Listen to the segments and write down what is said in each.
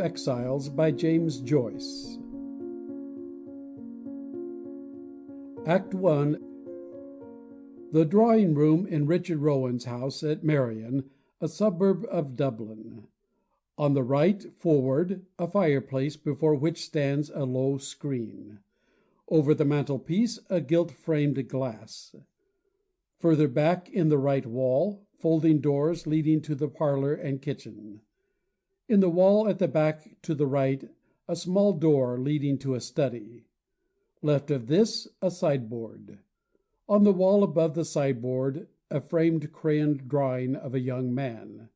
Exiles by James Joyce. Act 1. The drawing-room in Richard Rowan's house at Marion, a suburb of Dublin. On the right, forward, a fireplace before which stands a low screen. Over the mantelpiece, a gilt-framed glass. Further back in the right wall, folding doors leading to the parlour and kitchen. In the wall at the back to the right, a small door leading to a study. Left of this, a sideboard. On the wall above the sideboard, a framed crayon drawing of a young man.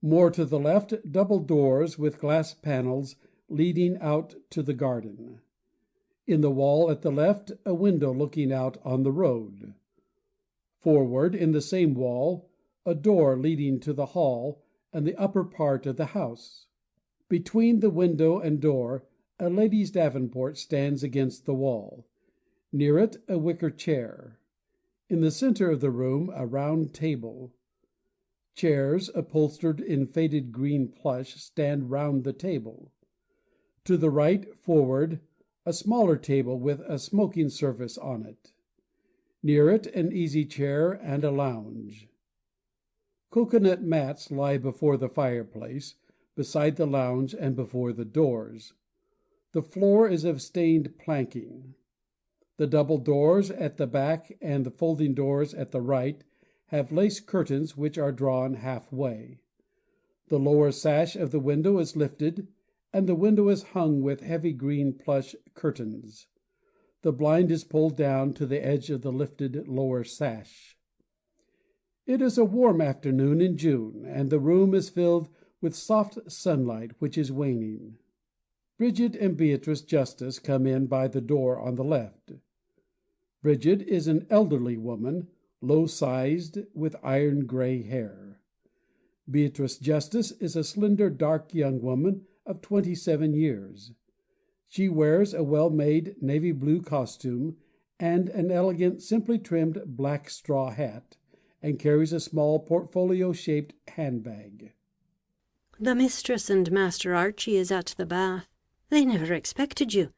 More to the left, double doors with glass panels leading out to the garden. In the wall at the left, a window looking out on the road. Forward, in the same wall, a door leading to the hall and the upper part of the house. Between the window and door, a lady's davenport stands against the wall. Near it, a wicker chair. In the centre of the room, a round table. Chairs, upholstered in faded green plush, stand round the table. To the right, forward, a smaller table with a smoking surface on it. Near it, an easy chair and a lounge. Cocoanut mats lie before the fireplace, beside the lounge, and before the doors. The floor is of stained planking. The double doors at the back and the folding doors at the right have lace curtains which are drawn half-way. The lower sash of the window is lifted, and the window is hung with heavy green plush curtains. The blind is pulled down to the edge of the lifted lower sash. It is a warm afternoon in June, and the room is filled with soft sunlight which is waning. Brigid and Beatrice Justice come in by the door on the left. Brigid is an elderly woman, low-sized, with iron-grey hair. Beatrice Justice is a slender, dark young woman of 27 years. She wears a well-made navy-blue costume and an elegant, simply trimmed black straw hat, and carries a small portfolio-shaped handbag. The mistress and Master Archie is at the bath. They never expected you.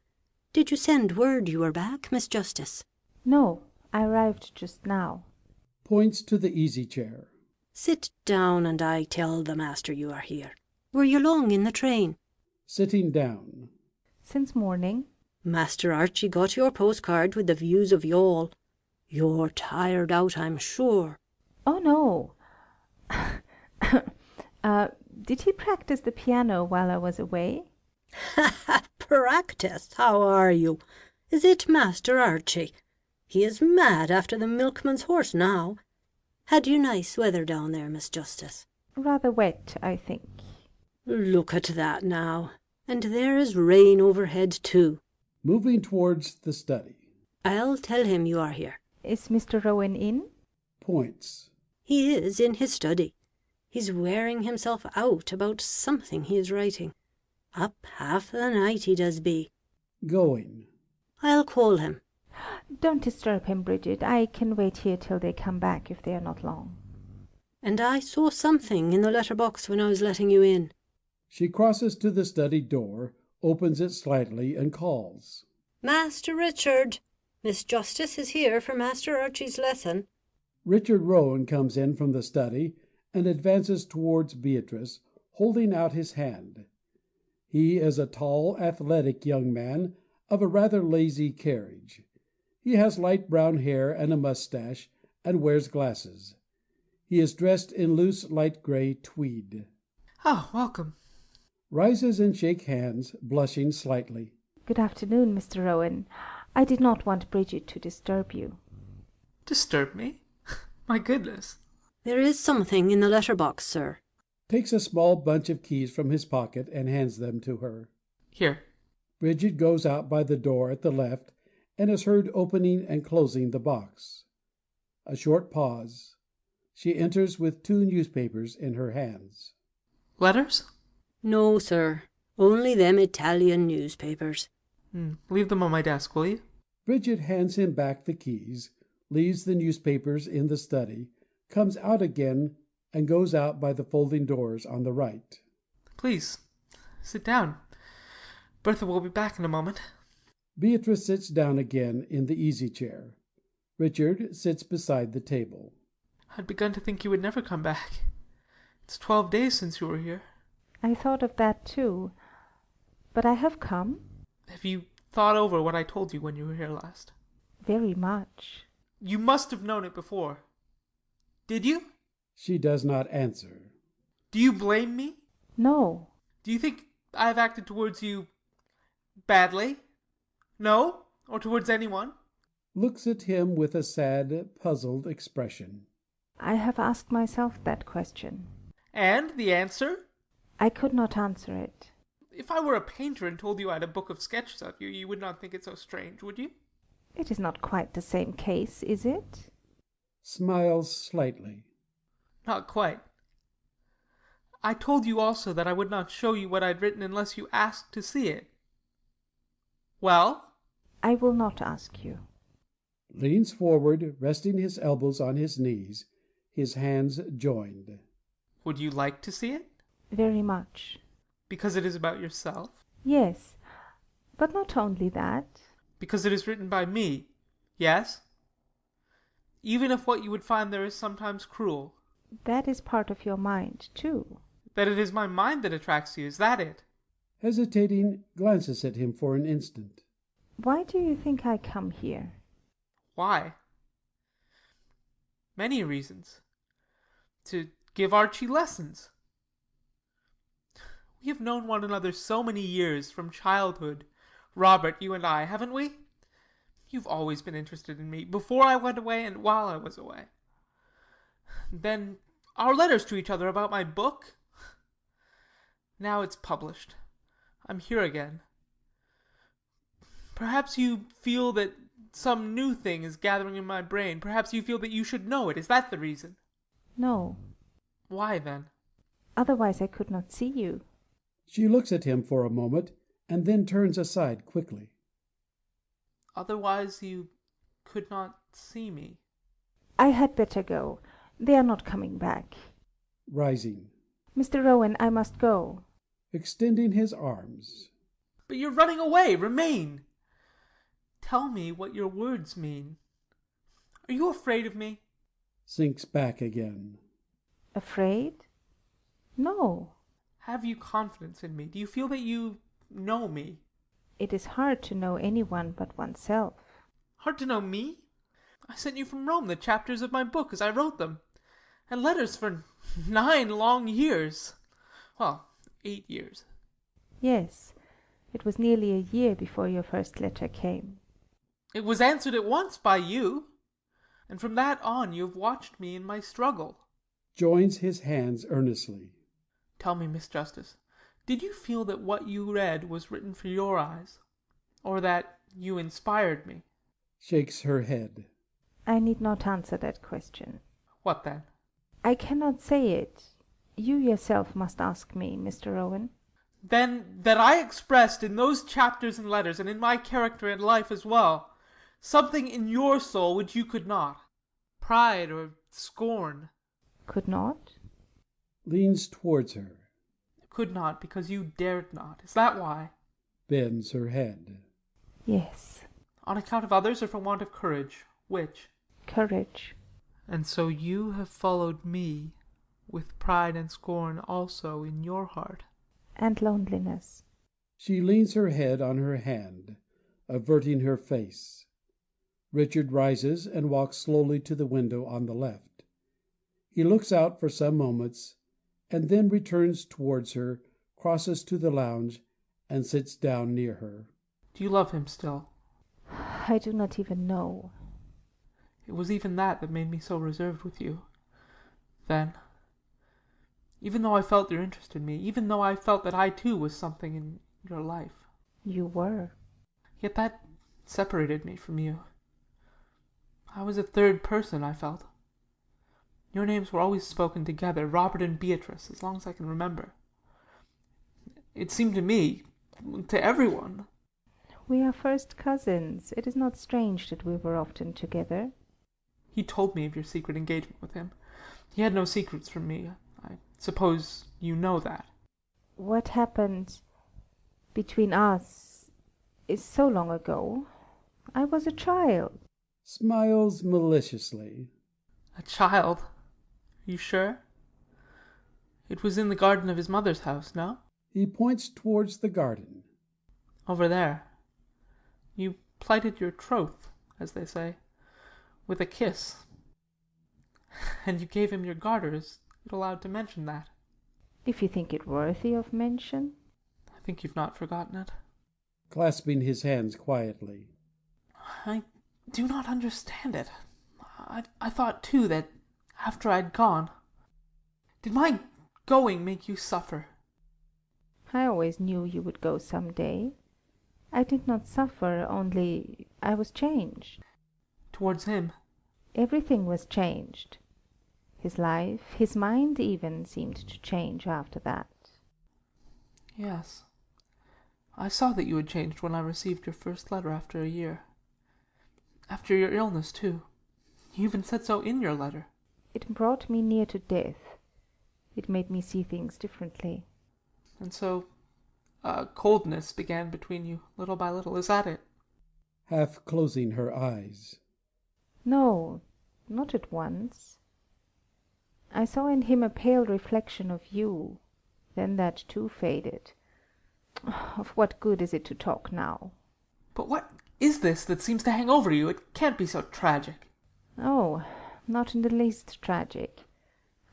Did you send word you were back, Miss Justice? No, I arrived just now. Points to the easy-chair. Sit down, and I tell the master you are here. Were you long in the train? Sitting down. Since morning. Master Archie got your postcard with the views of Youghal. You're tired out, I'm sure. Oh, no. Did he practice the piano while I was away? Practice? How are you? Is it Master Archie? He is mad after the milkman's horse now. Had you nice weather down there, Miss Justice? Rather wet, I think. Look at that now. And there is rain overhead too. Moving towards the study. I'll tell him you are here. Is Mr. Rowan in? Points. He is in his study. He's wearing himself out about something he is writing. Up half the night he does be. Going. I'll call him. Don't disturb him, Brigid. I can wait here till they come back if they are not long. And I saw something in the letter-box when I was letting you in. She crosses to the study door, opens it slightly, and calls. Master Richard! Miss Justice is here for Master Archie's lesson. Richard Rowan comes in from the study and advances towards Beatrice, holding out his hand. He is a tall, athletic young man of a rather lazy carriage. He has light brown hair and a moustache, and wears glasses. He is dressed in loose light grey tweed. Oh, welcome. Rises and shakes hands, blushing slightly. Good afternoon, Mr. Rowan. I did not want Brigid to disturb you. Disturb me? My goodness. There is something in the letter-box, sir. Takes a small bunch of keys from his pocket and hands them to her. Here. Brigid goes out by the door at the left and is heard opening and closing the box. A short pause. She enters with 2 newspapers in her hands. Letters? No, sir. Only them Italian newspapers. Leave them on my desk, will you? Brigid hands him back the keys, leaves the newspapers in the study, comes out again, and goes out by the folding doors on the right. Please, Sit down. Bertha will be back in a moment. Beatrice sits down again in the easy-chair. Richard sits beside the table. I'd begun to think you would never come back. It's 12 days since you were here. I thought of that too. But I have come. Have you thought over what I told you when you were here last? Very much. You must have known it before. Did you? She does not answer. Do you blame me? No. Do you think I have acted towards you badly? No? Or towards anyone? Looks at him with a sad, puzzled expression. I have asked myself that question. And the answer? I could not answer it. If I were a painter and told you I had a book of sketches of you, you would not think it so strange, would you? It is not quite the same case, is it? Smiles slightly. Not quite. I told you also that I would not show you what I'd written unless you asked to see it. Well? I will not ask you. Leans forward, resting his elbows on his knees, his hands joined. Would you like to see it? Very much. Because it is about yourself? Yes, but not only that. Because it is written by me, yes? Even if what you would find there is sometimes cruel. That is part of your mind, too. That it is my mind that attracts you, is that it? Hesitating, glances at him for an instant. Why do you think I come here? Why? Many reasons. To give Archie lessons. We have known one another so many years, from childhood. Robert, you and I, haven't we? You've always been interested in me, before I went away and while I was away. Then our letters to each other about my book. Now it's published. I'm here again. Perhaps you feel that some new thing is gathering in my brain. Perhaps you feel that you should know it. Is that the reason? No. Why, then? Otherwise I could not see you. She looks at him for a moment, and then turns aside quickly. Otherwise you could not see me. I had better go. They are not coming back. Rising. Mr. Rowan, I must go. Extending his arms. But you're running away. Remain. Tell me what your words mean. Are you afraid of me? Sinks back again. Afraid? No. Have you confidence in me? Do you feel that you know me? It is hard to know anyone but oneself. Hard to know me? I sent you from Rome the chapters of my book as I wrote them, and letters for 9 long years. Well, 8 years. Yes, it was nearly a year before your first letter came. It was answered at once by you, and from that on you have watched me in my struggle. Joins his hands earnestly. Tell me, Miss Justice, did you feel that what you read was written for your eyes, or that you inspired me? Shakes her head. I need not answer that question. What then? I cannot say it. You yourself must ask me, Mr. Rowan. Then that I expressed in those chapters and letters, and in my character and life as well, something in your soul which you could not. Pride or scorn. Could not? Leans towards her. Could not because you dared not. Is that why? Bends her head. Yes. On account of others or for want of courage? Which? Courage. And so you have followed me with pride and scorn also in your heart. And loneliness. She leans her head on her hand, averting her face. Richard rises and walks slowly to the window on the left. He looks out for some moments, and then returns towards her, crosses to the lounge, and sits down near her. Do you love him still? I do not even know. It was even that made me so reserved with you. Then, even though I felt your interest in me, even though I felt that I too was something in your life. You were. Yet that separated me from you. I was a third person, I felt. Your names were always spoken together, Robert and Beatrice, as long as I can remember. It seemed to me, to everyone. We are first cousins. It is not strange that we were often together. He told me of your secret engagement with him. He had no secrets from me. I suppose you know that. What happened? between us is so long ago. I was a child. Smiles maliciously. A child? Are you sure? It was in the garden of his mother's house, no? He points towards the garden. Over there. You plighted your troth, as they say, with a kiss. And you gave him your garter. Is it allowed to mention that? If you think it worthy of mention. I think you've not forgotten it. Clasping his hands quietly. I do not understand it. I thought, too, that after I'd gone... Did my going make you suffer? I always knew you would go some day. I did not suffer, only I was changed. Towards him? Everything was changed. His life, his mind even, seemed to change after that. Yes. I saw that you had changed when I received your first letter after a year. After your illness, too. You even said so in your letter. It brought me near to death. It made me see things differently. And so, coldness began between you, little by little. Is that it? Half closing her eyes. No, not at once. I saw in him a pale reflection of you. Then that too faded. Of what good is it to talk now? But what is this that seems to hang over you? It can't be so tragic. Oh, not in the least tragic.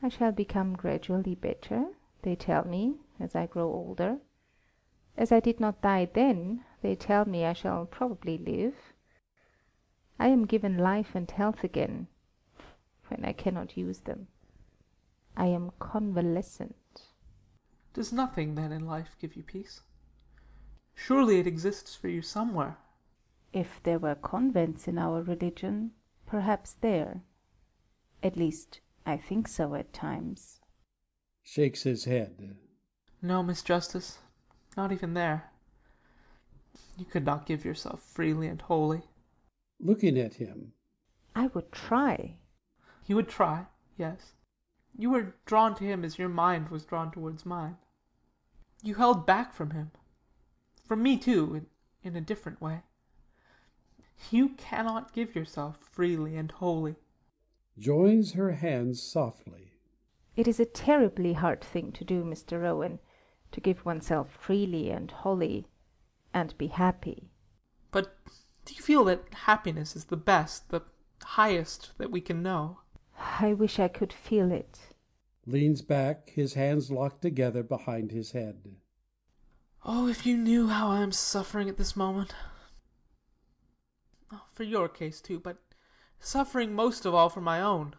I shall become gradually better, they tell me, as I grow older. As I did not die then, they tell me I shall probably live. I am given life and health again, when I cannot use them. I am convalescent. Does nothing, then, in life give you peace? Surely it exists for you somewhere. If there were convents in our religion, perhaps there. At least, I think so at times. Shakes his head. No, Miss Justice, not even there. You could not give yourself freely and wholly. Looking at him. I would try. You would try, yes. You were drawn to him as your mind was drawn towards mine. You held back from him. From me, too, in a different way. You cannot give yourself freely and wholly. Joins her hands softly. It is a terribly hard thing to do, Mr. Rowan, to give oneself freely and wholly, and be happy. But do you feel that happiness is the best, the highest that we can know? I wish I could feel it. Leans back, his hands locked together behind his head. Oh, if you knew how I am suffering at this moment. Oh, for your case, too, but suffering most of all for my own.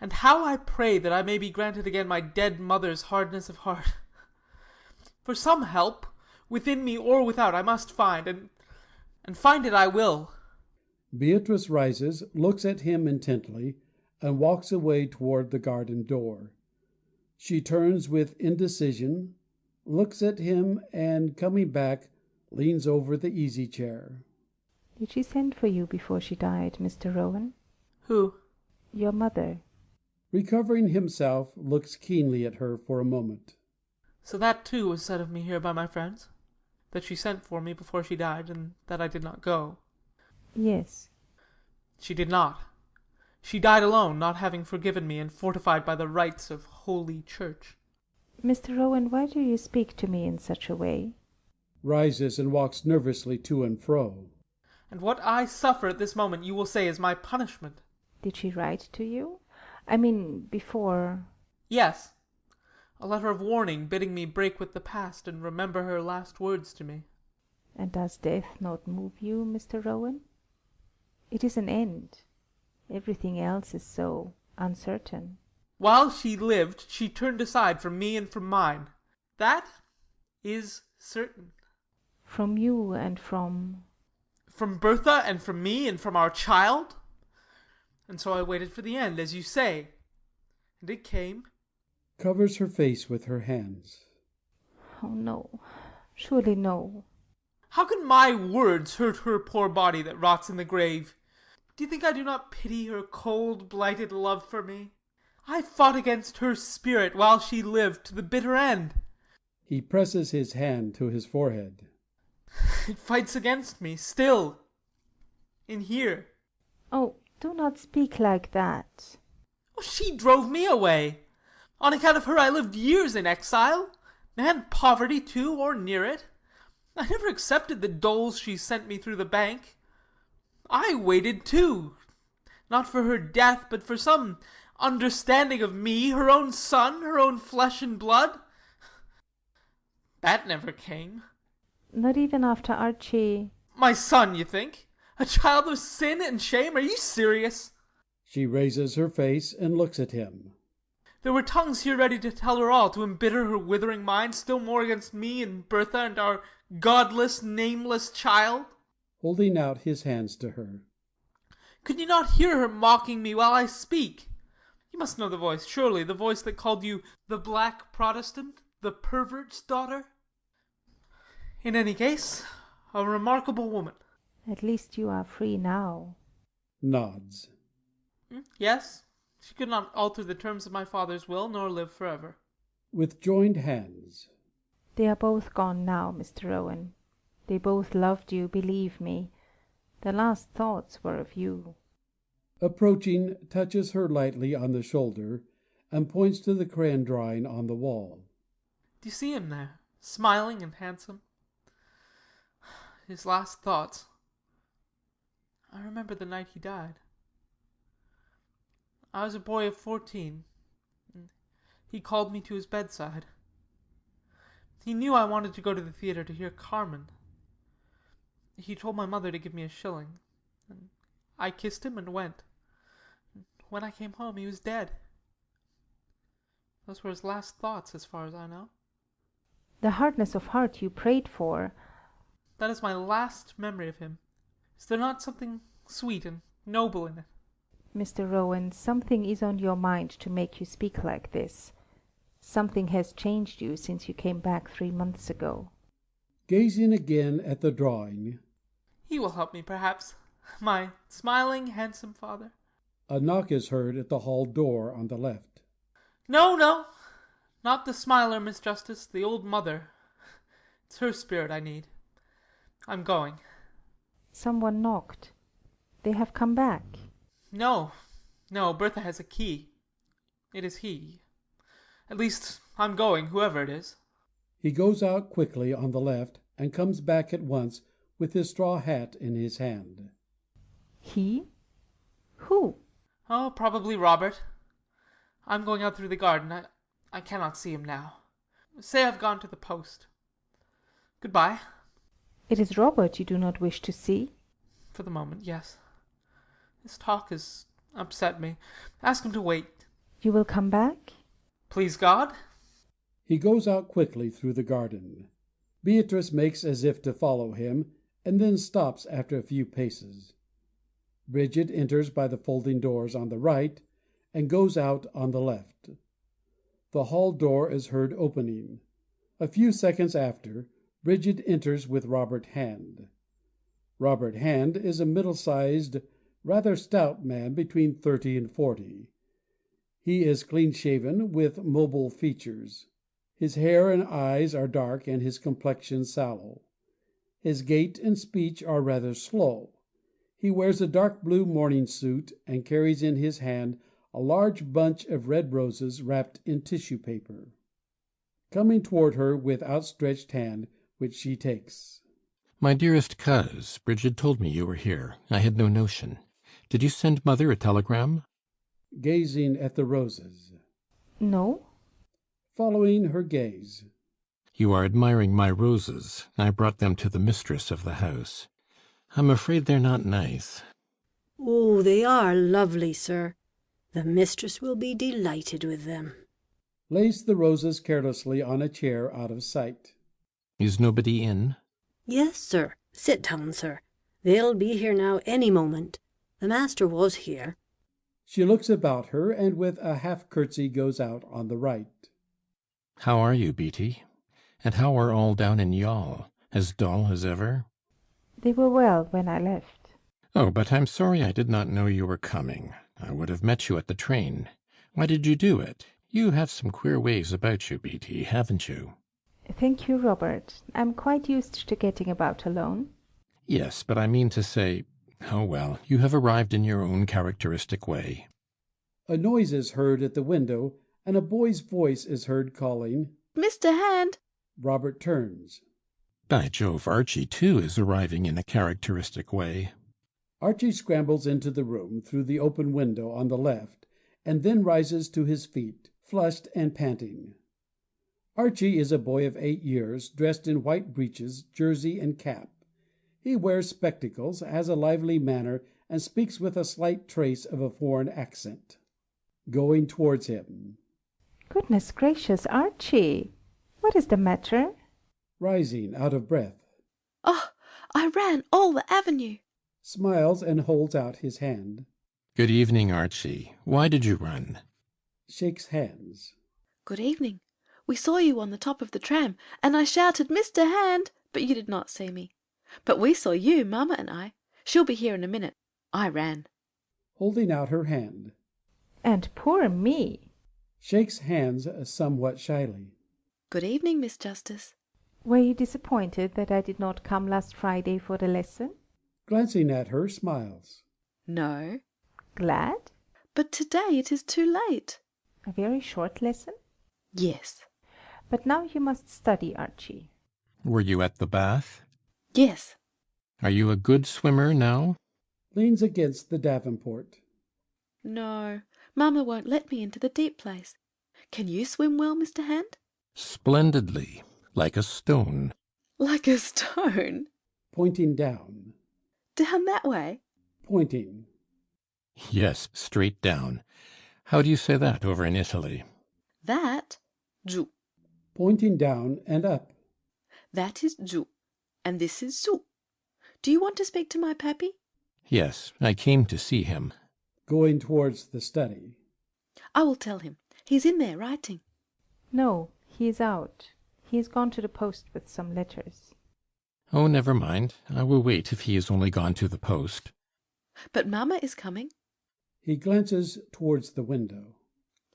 And how I pray that I may be granted again my dead mother's hardness of heart. For some help, within me or without, I must find, and find it I will. Beatrice rises, looks at him intently, and walks away toward the garden door. She turns with indecision, looks at him, and coming back, leans over the easy-chair. Did she send for you before she died, Mr. Rowan? Who? Your mother. Recovering himself, looks keenly at her for a moment. So that, too, was said of me here by my friends? That she sent for me before she died, and that I did not go? Yes. She did not. She died alone, not having forgiven me, and fortified by the rites of Holy Church. Mr. Rowan, why do you speak to me in such a way? Rises and walks nervously to and fro. And what I suffer at this moment you will say is my punishment. Did she write to you? I mean, before... Yes. A letter of warning, bidding me break with the past and remember her last words to me. And does death not move you, Mr. Rowan? It is an end. Everything else is so uncertain. While she lived, she turned aside from me and from mine. That is certain. From you and from... From Bertha and from me and from our child? And so I waited for the end, as you say. And it came. Covers her face with her hands. Oh, no. Surely no. How can my words hurt her poor body that rots in the grave? Do you think I do not pity her cold, blighted love for me? I fought against her spirit while she lived to the bitter end. He presses his hand to his forehead. It fights against me, still. In here. Oh, do not speak like that. Oh, she drove me away. On account of her I lived years in exile, and poverty too, or near it. I never accepted the doles she sent me through the bank. I waited too, not for her death, but for some understanding of me, her own son, her own flesh and blood. That never came. Not even after Archie. My son, you think? A child of sin and shame? Are you serious? She raises her face and looks at him. There were tongues here ready to tell her all, to embitter her withering mind still more against me and Bertha and our godless, nameless child. Holding out his hands to her. Could you not hear her mocking me while I speak? You must know the voice, surely, the voice that called you the black Protestant, the pervert's daughter? In any case, a remarkable woman. At least you are free now. Nods. Yes, she could not alter the terms of my father's will, nor live forever. With joined hands. They are both gone now, Mr. Rowan. They both loved you, believe me. Their last thoughts were of you. Approaching, touches her lightly on the shoulder, and points to the crayon drawing on the wall. Do you see him there, smiling and handsome? His last thoughts. I remember the night he died. I was a boy of 14, and he called me to his bedside. He knew I wanted to go to the theatre to hear Carmen. He told my mother to give me a shilling, and I kissed him and went. When I came home, he was dead. Those were his last thoughts, as far as I know. The hardness of heart you prayed for. That is my last memory of him. Is there not something sweet and noble in it? Mr. Rowan, something is on your mind to make you speak like this. Something has changed you since you came back 3 months ago. Gazing again at the drawing. He will help me, perhaps. My smiling, handsome father. A knock is heard at the hall door on the left. No, no. Not the smiler, Miss Justice. The old mother. It's her spirit I need. I'm going. Someone knocked. They have come back. No. No, Bertha has a key. It is he. At least, I'm going, whoever it is. He goes out quickly on the left, and comes back at once with his straw hat in his hand. He? Who? Oh, probably Robert. I'm going out through the garden. I cannot see him now. Say I've gone to the post. Goodbye. It is Robert you do not wish to see? For the moment, yes. This talk has upset me. Ask him to wait. You will come back? Please God. He goes out quickly through the garden. Beatrice makes as if to follow him, and then stops after a few paces. Brigid enters by the folding doors on the right, and goes out on the left. The hall door is heard opening. A few seconds after, Brigid enters with Robert Hand. Robert Hand is a middle-sized, rather stout man between 30 and 40. He is clean-shaven, with mobile features. His hair and eyes are dark, and his complexion sallow. His gait and speech are rather slow. He wears a dark blue morning suit, and carries in his hand a large bunch of red roses wrapped in tissue paper. Coming toward her with outstretched hand, which she takes. My dearest coz, Brigid told me you were here. I had no notion. Did you send mother a telegram? Gazing at the roses. No. Following her gaze. You are admiring my roses. I brought them to the mistress of the house. I'm afraid they're not nice. Oh, they are lovely, sir. The mistress will be delighted with them. Lays the roses carelessly on a chair out of sight. Is nobody in? Yes, sir. Sit down, sir. They'll be here now any moment. The master was here. She looks about her, and with a half-curtsy goes out on the right. How are you, Beatty? And how are all down in Youghal? As dull as ever? They were well when I left. Oh, but I'm sorry I did not know you were coming. I would have met you at the train. Why did you do it? You have some queer ways about you, Beatty, haven't you? Thank you, Robert. I'm quite used to getting about alone. Yes, but I mean to say, oh well, you have arrived in your own characteristic way. A noise is heard at the window, and a boy's voice is heard calling, Mr. Hand! Robert turns. By Jove, Archie, too, is arriving in a characteristic way. Archie scrambles into the room through the open window on the left, and then rises to his feet, flushed and panting. Archie is a boy of 8 years, dressed in white breeches, jersey, and cap. He wears spectacles, has a lively manner, and speaks with a slight trace of a foreign accent. Going towards him. Goodness gracious, Archie! What is the matter? Rising, out of breath. Oh, I ran all the avenue. Smiles and holds out his hand. Good evening, Archie. Why did you run? Shakes hands. Good evening. We saw you on the top of the tram, and I shouted, Mr. Hand, but you did not see me. But we saw you, Mamma and I. She'll be here in a minute. I ran. Holding out her hand. And poor me! Shakes hands somewhat shyly. Good evening, Miss Justice. Were you disappointed that I did not come last Friday for the lesson? Glancing at her, smiles. No. Glad? But today it is too late. A very short lesson? Yes. But now you must study, Archie. Were you at the bath? Yes. Are you a good swimmer now? Leans against the davenport. No. Mamma won't let me into the deep place. Can you swim well, Mr. Hand? Splendidly, like a stone. Like a stone? Pointing down. Down that way? Pointing. Yes, straight down. How do you say that over in Italy? That? Giù. Pointing down and up. That is giù. And this is su. Do you want to speak to my pappy? Yes, I came to see him. Going towards the study. I will tell him. He's in there writing. No, he is out. He has gone to the post with some letters. Oh, never mind. I will wait if he has only gone to the post. But Mamma is coming. He glances towards the window.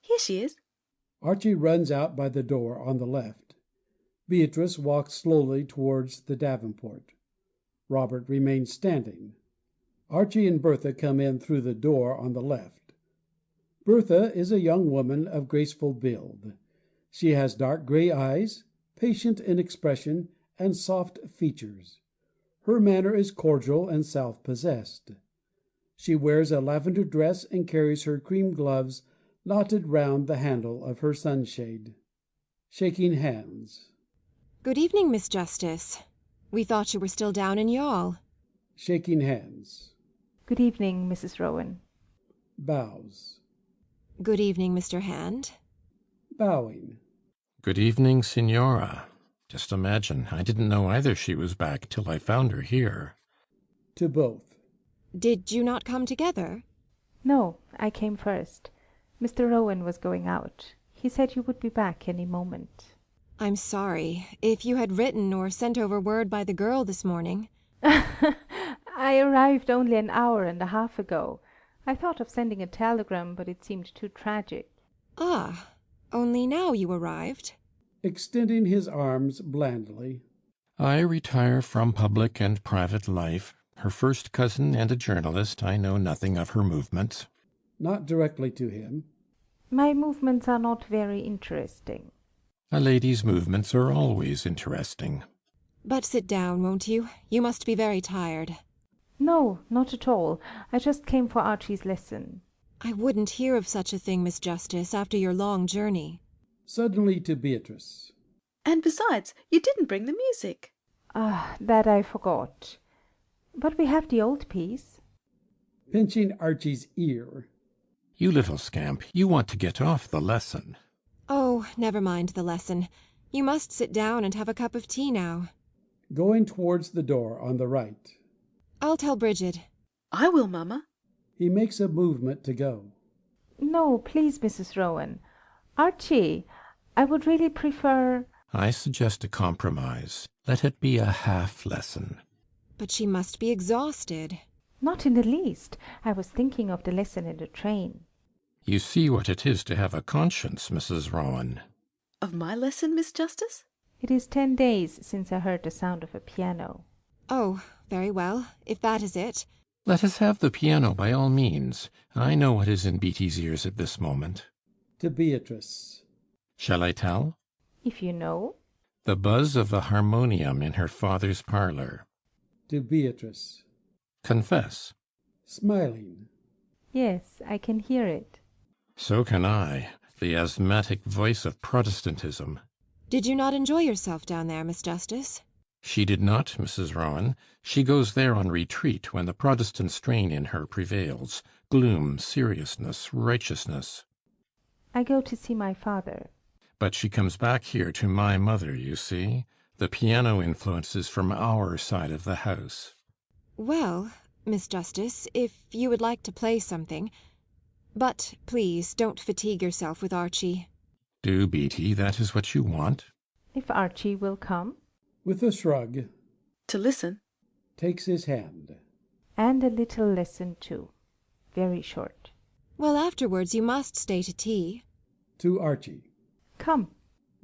Here she is. Archie runs out by the door on the left. Beatrice walks slowly towards the davenport. Robert remains standing. Archie and Bertha come in through the door on the left. Bertha is a young woman of graceful build. She has dark gray eyes, patient in expression, and soft features. Her manner is cordial and self-possessed. She wears a lavender dress and carries her cream gloves knotted round the handle of her sunshade. Shaking hands. Good evening, Miss Justice. We thought you were still down in Youghal. Shaking hands. Good evening, Mrs. Rowan. Bows. Good evening, Mr. Hand. Bowing. Good evening, Signora. Just imagine, I didn't know either she was back till I found her here. To both. Did you not come together? No, I came first. Mr. Rowan was going out. He said you would be back any moment. I'm sorry. If you had written or sent over word by the girl this morning. I arrived only an hour and a half ago. I thought of sending a telegram, but it seemed too tragic. Ah, only now you arrived. Extending his arms blandly. I retire from public and private life. Her first cousin and a journalist, I know nothing of her movements. Not directly to him. My movements are not very interesting. A lady's movements are always interesting. But sit down, won't you? You must be very tired. No, not at all. I just came for Archie's lesson. I wouldn't hear of such a thing, Miss Justice, after your long journey. Suddenly to Beatrice. And besides, you didn't bring the music. Ah, that I forgot. But we have the old piece. Pinching Archie's ear. You little scamp, you want to get off the lesson. Oh, never mind the lesson. You must sit down and have a cup of tea now. Going towards the door on the right. I'll tell Brigid. I will, Mamma. He makes a movement to go. No, please, Mrs. Rowan. Archie, I would really prefer... I suggest a compromise. Let it be a half lesson. But she must be exhausted. Not in the least. I was thinking of the lesson in the train. You see what it is to have a conscience, Mrs. Rowan. Of my lesson, Miss Justice? It is 10 days since I heard the sound of a piano. Oh, very well, if that is it. Let us have the piano by all means. I know what is in Beattie's ears at this moment. To Beatrice. Shall I tell? If you know. The buzz of the harmonium in her father's parlour. To Beatrice. Confess. Smiling. Yes, I can hear it. So can I. The asthmatic voice of Protestantism. Did you not enjoy yourself down there, Miss Justice? She did not, Mrs. Rowan. She goes there on retreat when the Protestant strain in her prevails. Gloom, seriousness, righteousness. I go to see my father. But she comes back here to my mother, you see. The piano influence is from our side of the house. Well, Miss Justice, if you would like to play something. But please don't fatigue yourself with Archie. Do, Beattie, that is what you want? If Archie will come. With a shrug. To listen. Takes his hand. And a little lesson too. Very short. Well, afterwards you must stay to tea. To Archie. Come.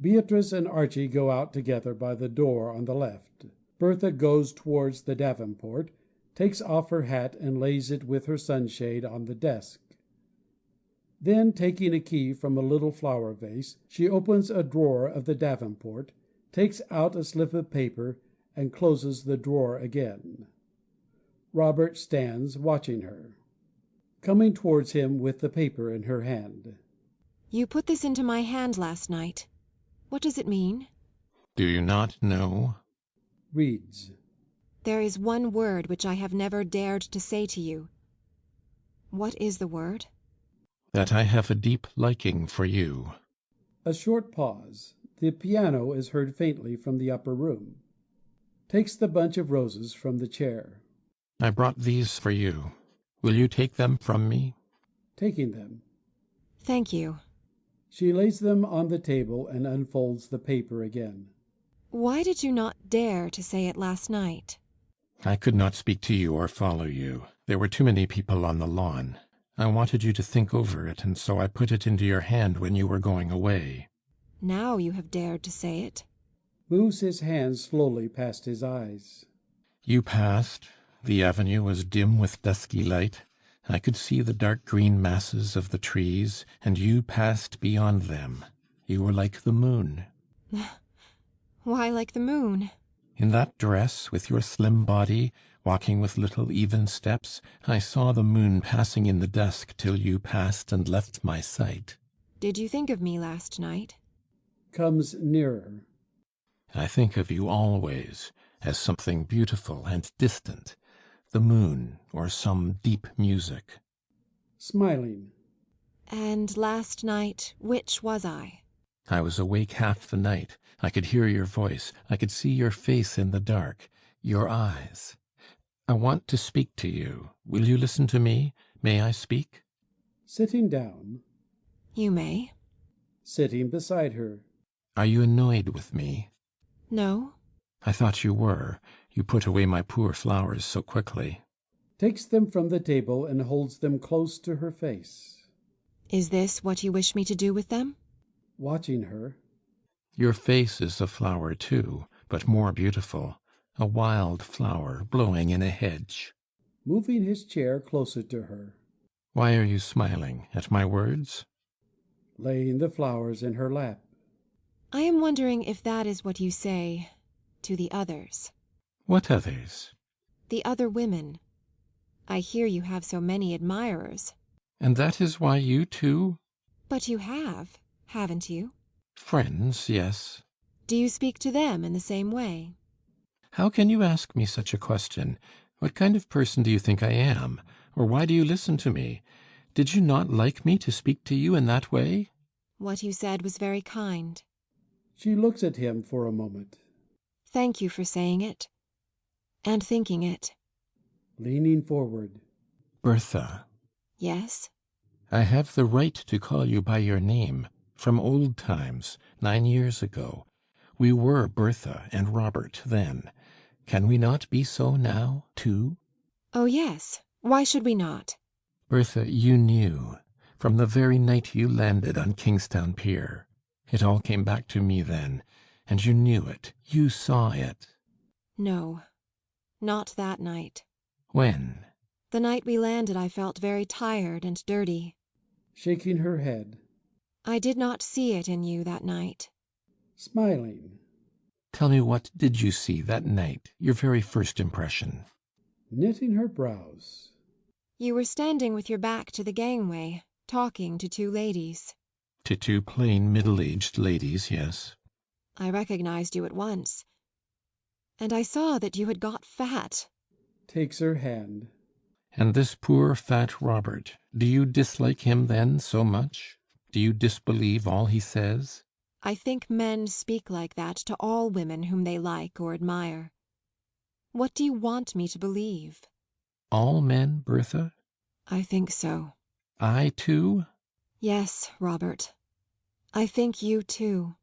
Beatrice and Archie go out together by the door on the left. Bertha goes towards the davenport, takes off her hat and lays it with her sunshade on the desk. Then, taking a key from a little flower vase, she opens a drawer of the davenport, takes out a slip of paper, and closes the drawer again. Robert stands watching her, coming towards him with the paper in her hand. You put this into my hand last night. What does it mean? Do you not know? Reads. There is one word which I have never dared to say to you. What is the word? That I have a deep liking for you. A short pause. The piano is heard faintly from the upper room. Takes the bunch of roses from the chair. I brought these for you. Will you take them from me? Taking them. Thank you. She lays them on the table and unfolds the paper again. Why did you not dare to say it last night? I could not speak to you or follow you. There were too many people on the lawn. I wanted you to think over it, and so I put it into your hand when you were going away. Now you have dared to say it. Moves his hand slowly past his eyes. You passed. The avenue was dim with dusky light. I could see the dark green masses of the trees, and you passed beyond them. You were like the moon. Why like the moon? In that dress, with your slim body, walking with little even steps, I saw the moon passing in the dusk till you passed and left my sight. Did you think of me last night? Comes nearer. I think of you always, as something beautiful and distant, the moon or some deep music. Smiling. And last night, which was I? I was awake half the night. I could hear your voice. I could see your face in the dark, your eyes. I want to speak to you. Will you listen to me? May I speak? Sitting down. You may. Sitting beside her. Are you annoyed with me? No. I thought you were. You put away my poor flowers so quickly. Takes them from the table and holds them close to her face. Is this what you wish me to do with them? Watching her. Your face is a flower too, but more beautiful. A wild flower blowing in a hedge. Moving his chair closer to her. Why are you smiling? At my words? Laying the flowers in her lap. I am wondering if that is what you say to the others. What others? The other women. I hear you have so many admirers. And that is why you too? But you have, haven't you? Friends, yes. Do you speak to them in the same way? How can you ask me such a question? What kind of person do you think I am? Or why do you listen to me? Did you not like me to speak to you in that way? What you said was very kind. She looks at him for a moment. Thank you for saying it. And thinking it. Leaning forward. Bertha. Yes? I have the right to call you by your name. From old times, 9 years ago. We were Bertha and Robert then. Can we not be so now, too? Oh, yes. Why should we not? Bertha, you knew. From the very night you landed on Kingstown Pier. It all came back to me then. And you knew it. You saw it. No, not that night. When? The night we landed I felt very tired and dirty. Shaking her head. I did not see it in you that night. Smiling. Tell me, what did you see that night, your very first impression? Knitting her brows. You were standing with your back to the gangway, talking to two ladies. To two plain middle-aged ladies, yes. I recognized you at once. And I saw that you had got fat. Takes her hand. And this poor fat Robert, do you dislike him then so much? Do you disbelieve all he says? I think men speak like that to all women whom they like or admire. What do you want me to believe? All men, Bertha? I think so. I too? Yes, Robert. I think you too.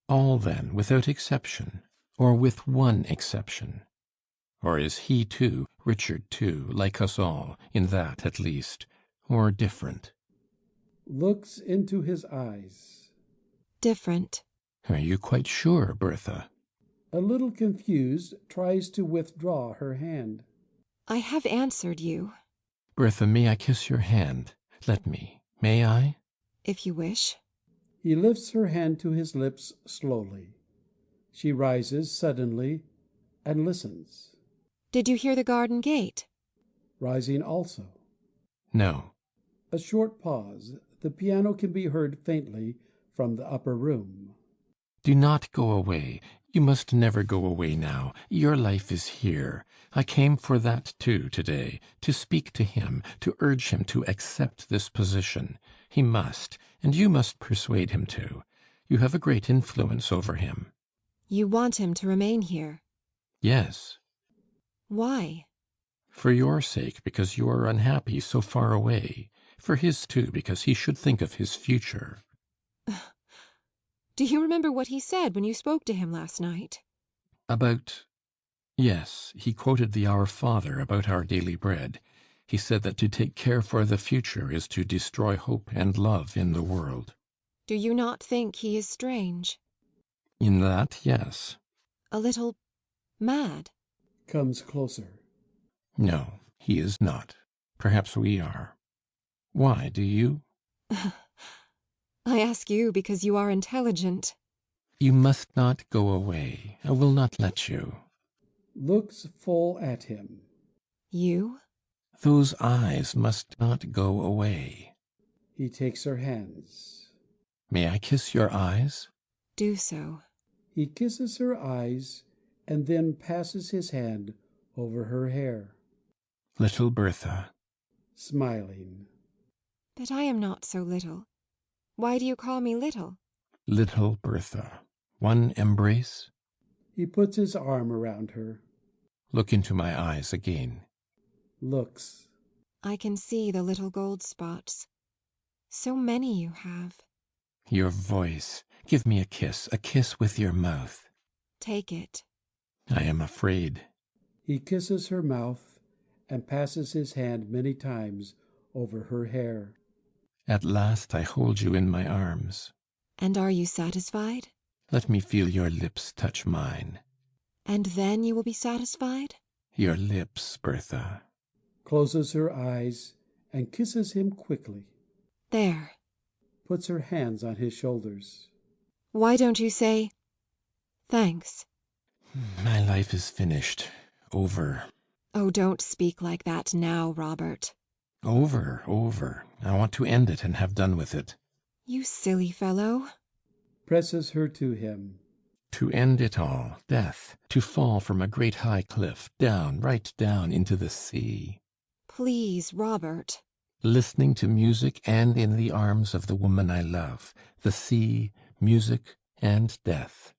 All then, without exception, or with one exception? Or is he too, Richard too, like us all, in that at least, or different? Looks into his eyes. Different. Are you quite sure, Bertha? A little confused, tries to withdraw her hand. I have answered you. Bertha, may I kiss your hand? Let me. May I? If you wish. He lifts her hand to his lips slowly. She rises suddenly and listens. Did you hear the garden gate? Rising also. No. A short pause. The piano can be heard faintly from the upper room. Do not go away. You must never go away now. Your life is here. I came for that too today, to speak to him, to urge him to accept this position. He must, and you must persuade him to. You have a great influence over him. You want him to remain here? Yes. Why? For your sake, because you are unhappy so far away. For his too, because he should think of his future. Do you remember what he said when you spoke to him last night? About... Yes, he quoted the Our Father about our daily bread. He said that to take care for the future is to destroy hope and love in the world. Do you not think he is strange? In that, yes. A little mad? Comes closer. No, he is not. Perhaps we are. Why, do you? I ask you because you are intelligent. You must not go away. I will not let you. Looks full at him. You? Those eyes must not go away. He takes her hands. May I kiss your eyes? Do so. He kisses her eyes and then passes his hand over her hair. Little Bertha. Smiling. But I am not so little. Why do you call me little? Little Bertha. One embrace? He puts his arm around her. Look into my eyes again. Looks. I can see the little gold spots. So many you have. Your voice. Give me a kiss with your mouth. Take it. I am afraid. He kisses her mouth and passes his hand many times over her hair. At last I hold you in my arms. And are you satisfied? Let me feel your lips touch mine. And then you will be satisfied? Your lips, Bertha. Closes her eyes and kisses him quickly. There. Puts her hands on his shoulders. Why don't you say, thanks? My life is finished. Over. Oh, don't speak like that now, Robert. Over. I want to end it and have done with it. You silly fellow. Presses her to him. To end it all, death, to fall from a great high cliff, down, right down into the sea. Please, Robert. Listening to music and in the arms of the woman I love. The sea, music, and death.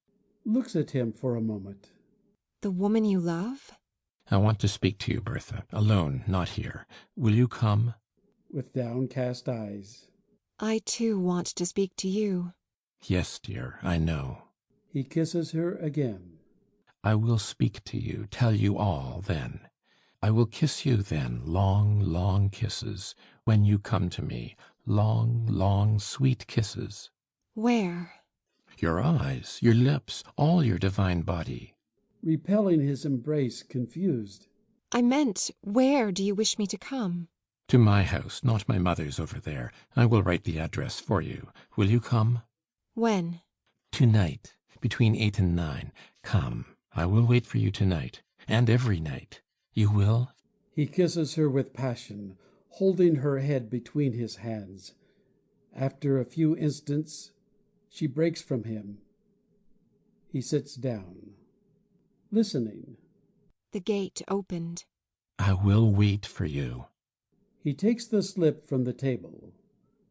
Looks at him for a moment. The woman you love? I want to speak to you, Bertha. Alone, not here. Will you come? With downcast eyes. I too want to speak to you. Yes, dear, I know. He kisses her again. I will speak to you, tell you all then. I will kiss you then, long, long kisses, when you come to me. Long, long, sweet kisses. Where? your eyes, your lips, all your divine body. Repelling his embrace, confused. I meant, where do you wish me to come? To my house, not my mother's over there. I will write the address for you. Will you come? When? Tonight, between 8 and 9. Come, I will wait for you tonight, and every night. You will? He kisses her with passion, holding her head between his hands. After a few instants, she breaks from him. He sits down, listening. The gate opened. I will wait for you. He takes the slip from the table.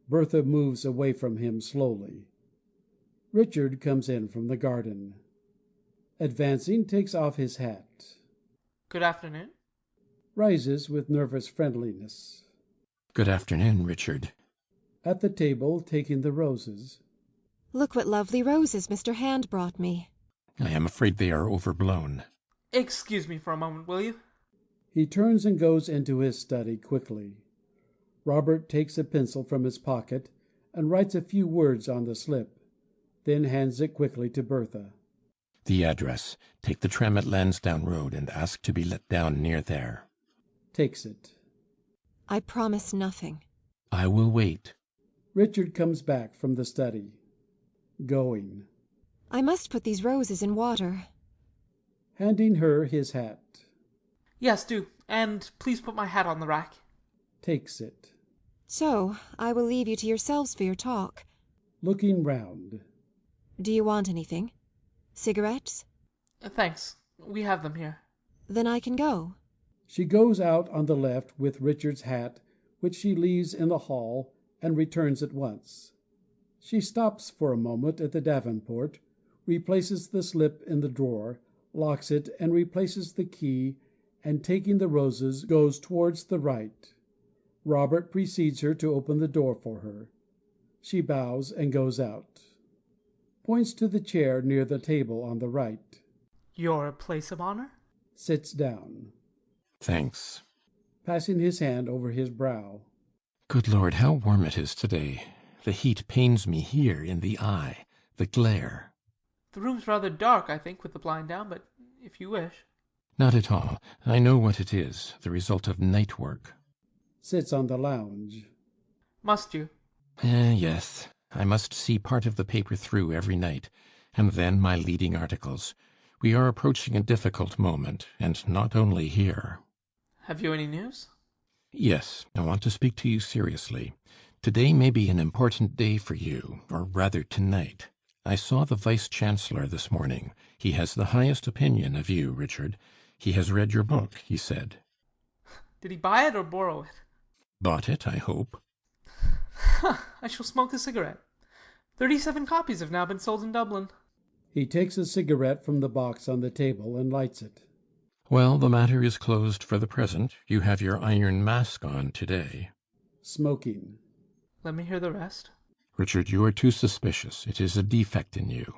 Bertha moves away from him slowly. Richard comes in from the garden. Advancing, takes off his hat. Good afternoon. Rises with nervous friendliness. Good afternoon, Richard. At the table, taking the roses. Look what lovely roses Mr. Hand brought me. I am afraid they are overblown. Excuse me for a moment, will you? He turns and goes into his study quickly. Robert takes a pencil from his pocket and writes a few words on the slip, then hands it quickly to Bertha. The address. Take the tram at Lansdowne Road and ask to be let down near there. Takes it. I promise nothing. I will wait. Richard comes back from the study. Going. I must put these roses in water. Handing her his hat. Yes, do. And please put my hat on the rack. Takes it. So, I will leave you to yourselves for your talk. Looking round. Do you want anything? Cigarettes? Thanks. We have them here. Then I can go. She goes out on the left with Richard's hat, which she leaves in the hall, and returns at once. She stops for a moment at the davenport, replaces the slip in the drawer, locks it, and replaces the key, and taking the roses, goes towards the right. Robert precedes her to open the door for her. She bows and goes out. Points to the chair near the table on the right. Your place of honor? Sits down. Thanks. Passing his hand over his brow. Good Lord, how warm it is today. The heat pains me here in the eye. The glare. The room's rather dark, I think, with the blind down, but if you wish. Not at all. I know what it is, the result of night work. Sits on the lounge. Must you? Yes. I must see part of the paper through every night, and then my leading articles. We are approaching a difficult moment, and not only here. Have you any news? Yes, I want to speak to you seriously. Today may be an important day for you, or rather tonight. I saw the Vice-Chancellor this morning. He has the highest opinion of you, Richard. He has read your book, he said. Did he buy it or borrow it? Bought it, I hope. I shall smoke a cigarette. 37 copies have now been sold in Dublin. He takes a cigarette from the box on the table and lights it. Well, the matter is closed for the present. You have your iron mask on today. Smoking. Let me hear the rest. Richard, you are too suspicious. It is a defect in you.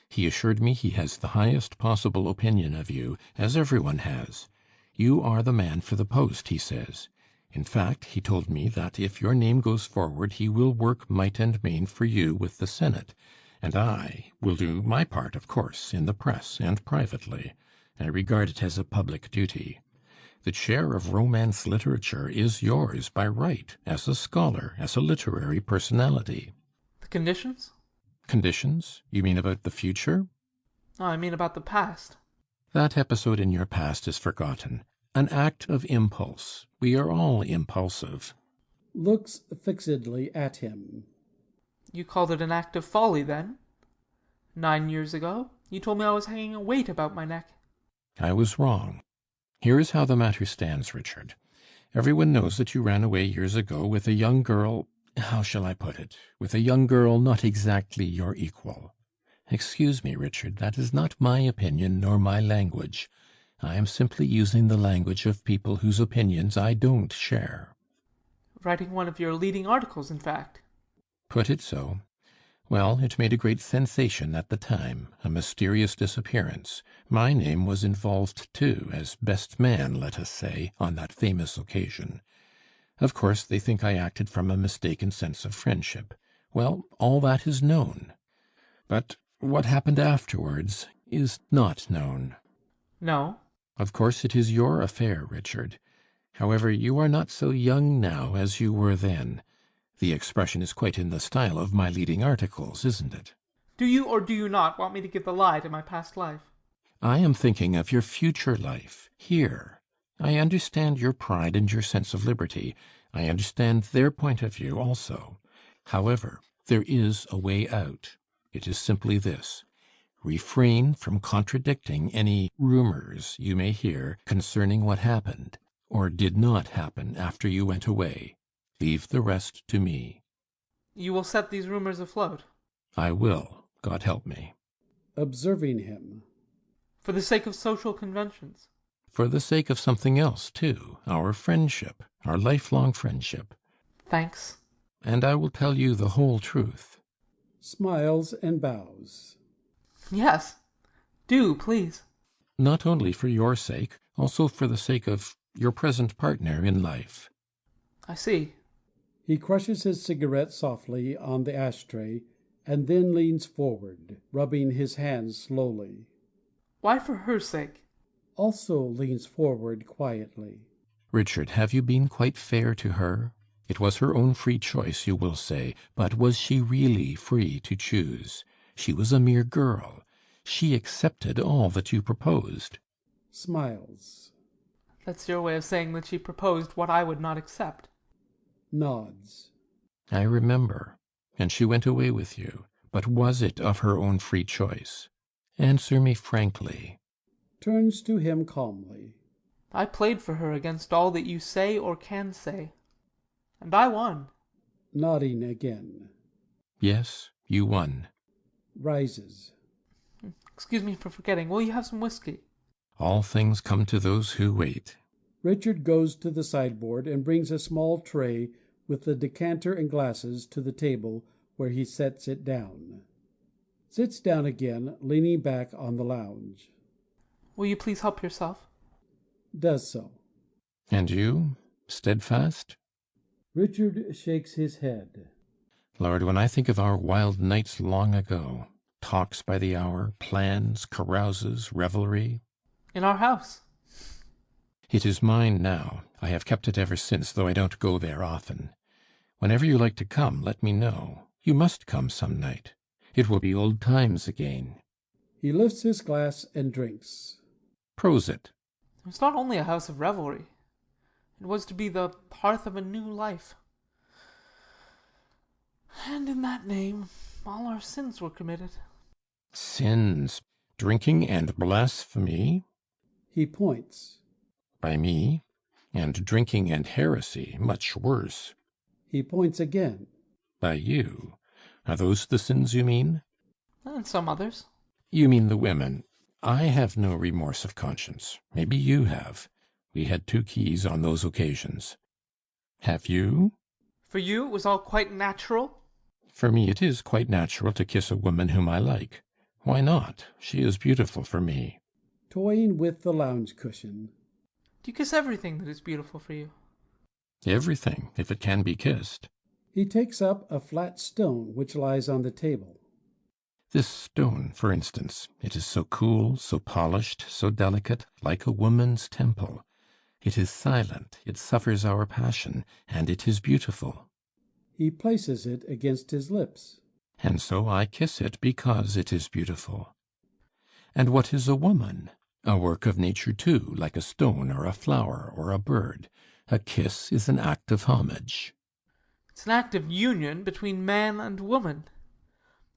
He assured me he has the highest possible opinion of you, as everyone has. You are the man for the post, he says. In fact, he told me that if your name goes forward, he will work might and main for you with the Senate, and I will do my part, of course, in the press and privately. I regard it as a public duty. The chair of Romance literature is yours by right, as a scholar, as a literary personality. The conditions? Conditions? You mean about the future? Oh, I mean about the past. That episode in your past is forgotten. An act of impulse. We are all impulsive. Looks fixedly at him. You called it an act of folly, then? 9 years ago, you told me I was hanging a weight about my neck. I was wrong. Here is how the matter stands, Richard. Everyone knows that you ran away years ago with a young girl, how shall I put it, with a young girl not exactly your equal. Excuse me, Richard, that is not my opinion nor my language. I am simply using the language of people whose opinions I don't share. Writing one of your leading articles, in fact. Put it so. Well, it made a great sensation at the time, a mysterious disappearance. My name was involved, too, as best man, let us say, on that famous occasion. Of course, they think I acted from a mistaken sense of friendship. Well, all that is known. But What happened afterwards is not known. No. Of course it is your affair, Richard. However, you are not so young now as you were then. The expression is quite in the style of my leading articles, isn't it? Do you or do you not want me to give the lie to my past life? I am thinking of your future life, here. I understand your pride and your sense of liberty. I understand their point of view also. However, there is a way out. It is simply this. Refrain from contradicting any rumors you may hear concerning what happened or did not happen after you went away. Leave the rest to me. You will set these rumors afloat? I will, God help me. Observing him. For the sake of social conventions? For the sake of something else, too, our friendship, our lifelong friendship. Thanks. And I will tell you the whole truth. Smiles and bows. Yes. Do, please. Not only for your sake, also for the sake of your present partner in life. I see. He crushes his cigarette softly on the ashtray and then leans forward, rubbing his hands slowly. Why for her sake? Also leans forward quietly. Richard, have you been quite fair to her? It was her own free choice, you will say, but was she really free to choose? She was a mere girl. She accepted all that you proposed. Smiles. That's your way of saying that she proposed what I would not accept. Nods. I remember. And she went away with you. But was it of her own free choice? Answer me frankly. Turns to him calmly. I played for her against all that you say or can say. And I won. Nodding again. Yes, you won. Rises. Excuse me for forgetting. Will you have some whiskey? All things come to those who wait. Richard goes to the sideboard and brings a small tray with the decanter and glasses to the table, where he sets it down. Sits down again, leaning back on the lounge. Will you please help yourself? Does so. And you? Steadfast? Richard shakes his head. Lord, when I think of our wild nights long ago, talks by the hour, plans, carouses, revelry. In our house. It is mine now. I have kept it ever since, though I don't go there often. Whenever you like to come, let me know. You must come some night. It will be old times again. He lifts his glass and drinks. Prosit. It was not only a house of revelry. It was to be the hearth of a new life. And in that name, all our sins were committed. Sins? Drinking and blasphemy? He points. By me? And drinking and heresy, much worse. He points again. By you? Are those the sins you mean? And some others. You mean the women. I have no remorse of conscience. Maybe you have. We had 2 keys on those occasions. Have you? For you, it was all quite natural? For me, it is quite natural to kiss a woman whom I like. Why not? She is beautiful for me. Toying with the lounge cushion. Do you kiss everything that is beautiful for you? Everything, if it can be kissed. He takes up a flat stone which lies on the table. This stone, for instance, it is so cool, so polished, so delicate, like a woman's temple. It is silent, it suffers our passion, and it is beautiful. He places it against his lips. And so I kiss it because it is beautiful. And what is a woman? A work of nature too, like a stone or a flower or a bird. A kiss is an act of homage. It's an act of union between man and woman.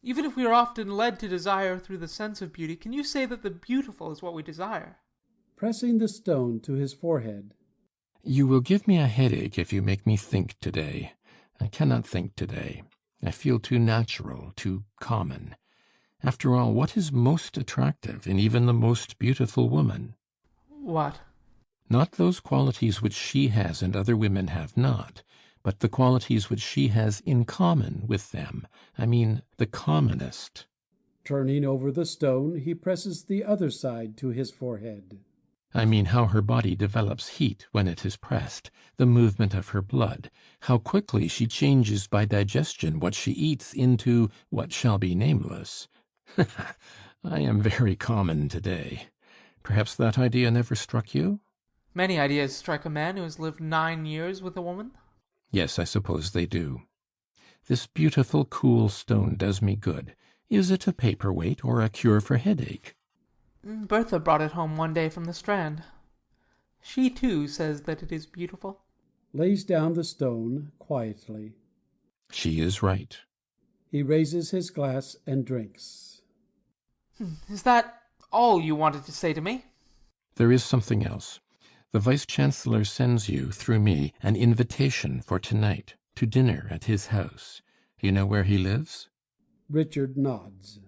Even if we are often led to desire through the sense of beauty, can you say that the beautiful is what we desire? Pressing the stone to his forehead. You will give me a headache if you make me think today. I cannot think today. I feel too natural, too common. After all, what is most attractive in even the most beautiful woman? What? Not those qualities which she has and other women have not, but the qualities which she has in common with them. I mean, the commonest. Turning over the stone, he presses the other side to his forehead. I mean how her body develops heat when it is pressed, the movement of her blood, how quickly she changes by digestion what she eats into what shall be nameless. I am very common today. Perhaps that idea never struck you? Many ideas strike a man who has lived 9 years with a woman. Yes, I suppose they do. This beautiful, cool stone does me good. Is it a paperweight or a cure for headache? Bertha brought it home one day from the Strand. She, too, says that it is beautiful. Lays down the stone quietly. She is right. He raises his glass and drinks. Is that all you wanted to say to me? There is something else. The Vice-Chancellor sends you, through me, an invitation for tonight, to dinner at his house. You know where he lives? Richard nods.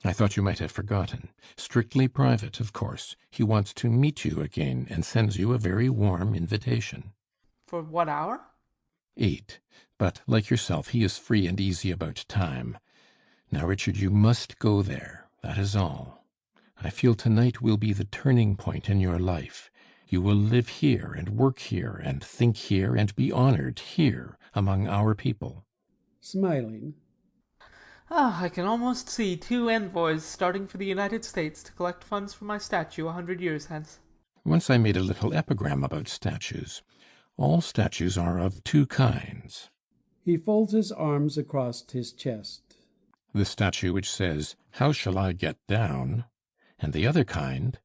I thought you might have forgotten. Strictly private, of course. He wants to meet you again and sends you a very warm invitation. For what hour? 8. But, like yourself, he is free and easy about time. Now, Richard, you must go there. That is all. I feel tonight will be the turning point in your life. You will live here and work here and think here and be honored here among our people. Smiling. I can almost see 2 envoys starting for the United States to collect funds for my statue 100 years hence. Once I made a little epigram about statues. All statues are of 2 kinds. He folds his arms across his chest. The statue which says, "How shall I get down?" and the other kind.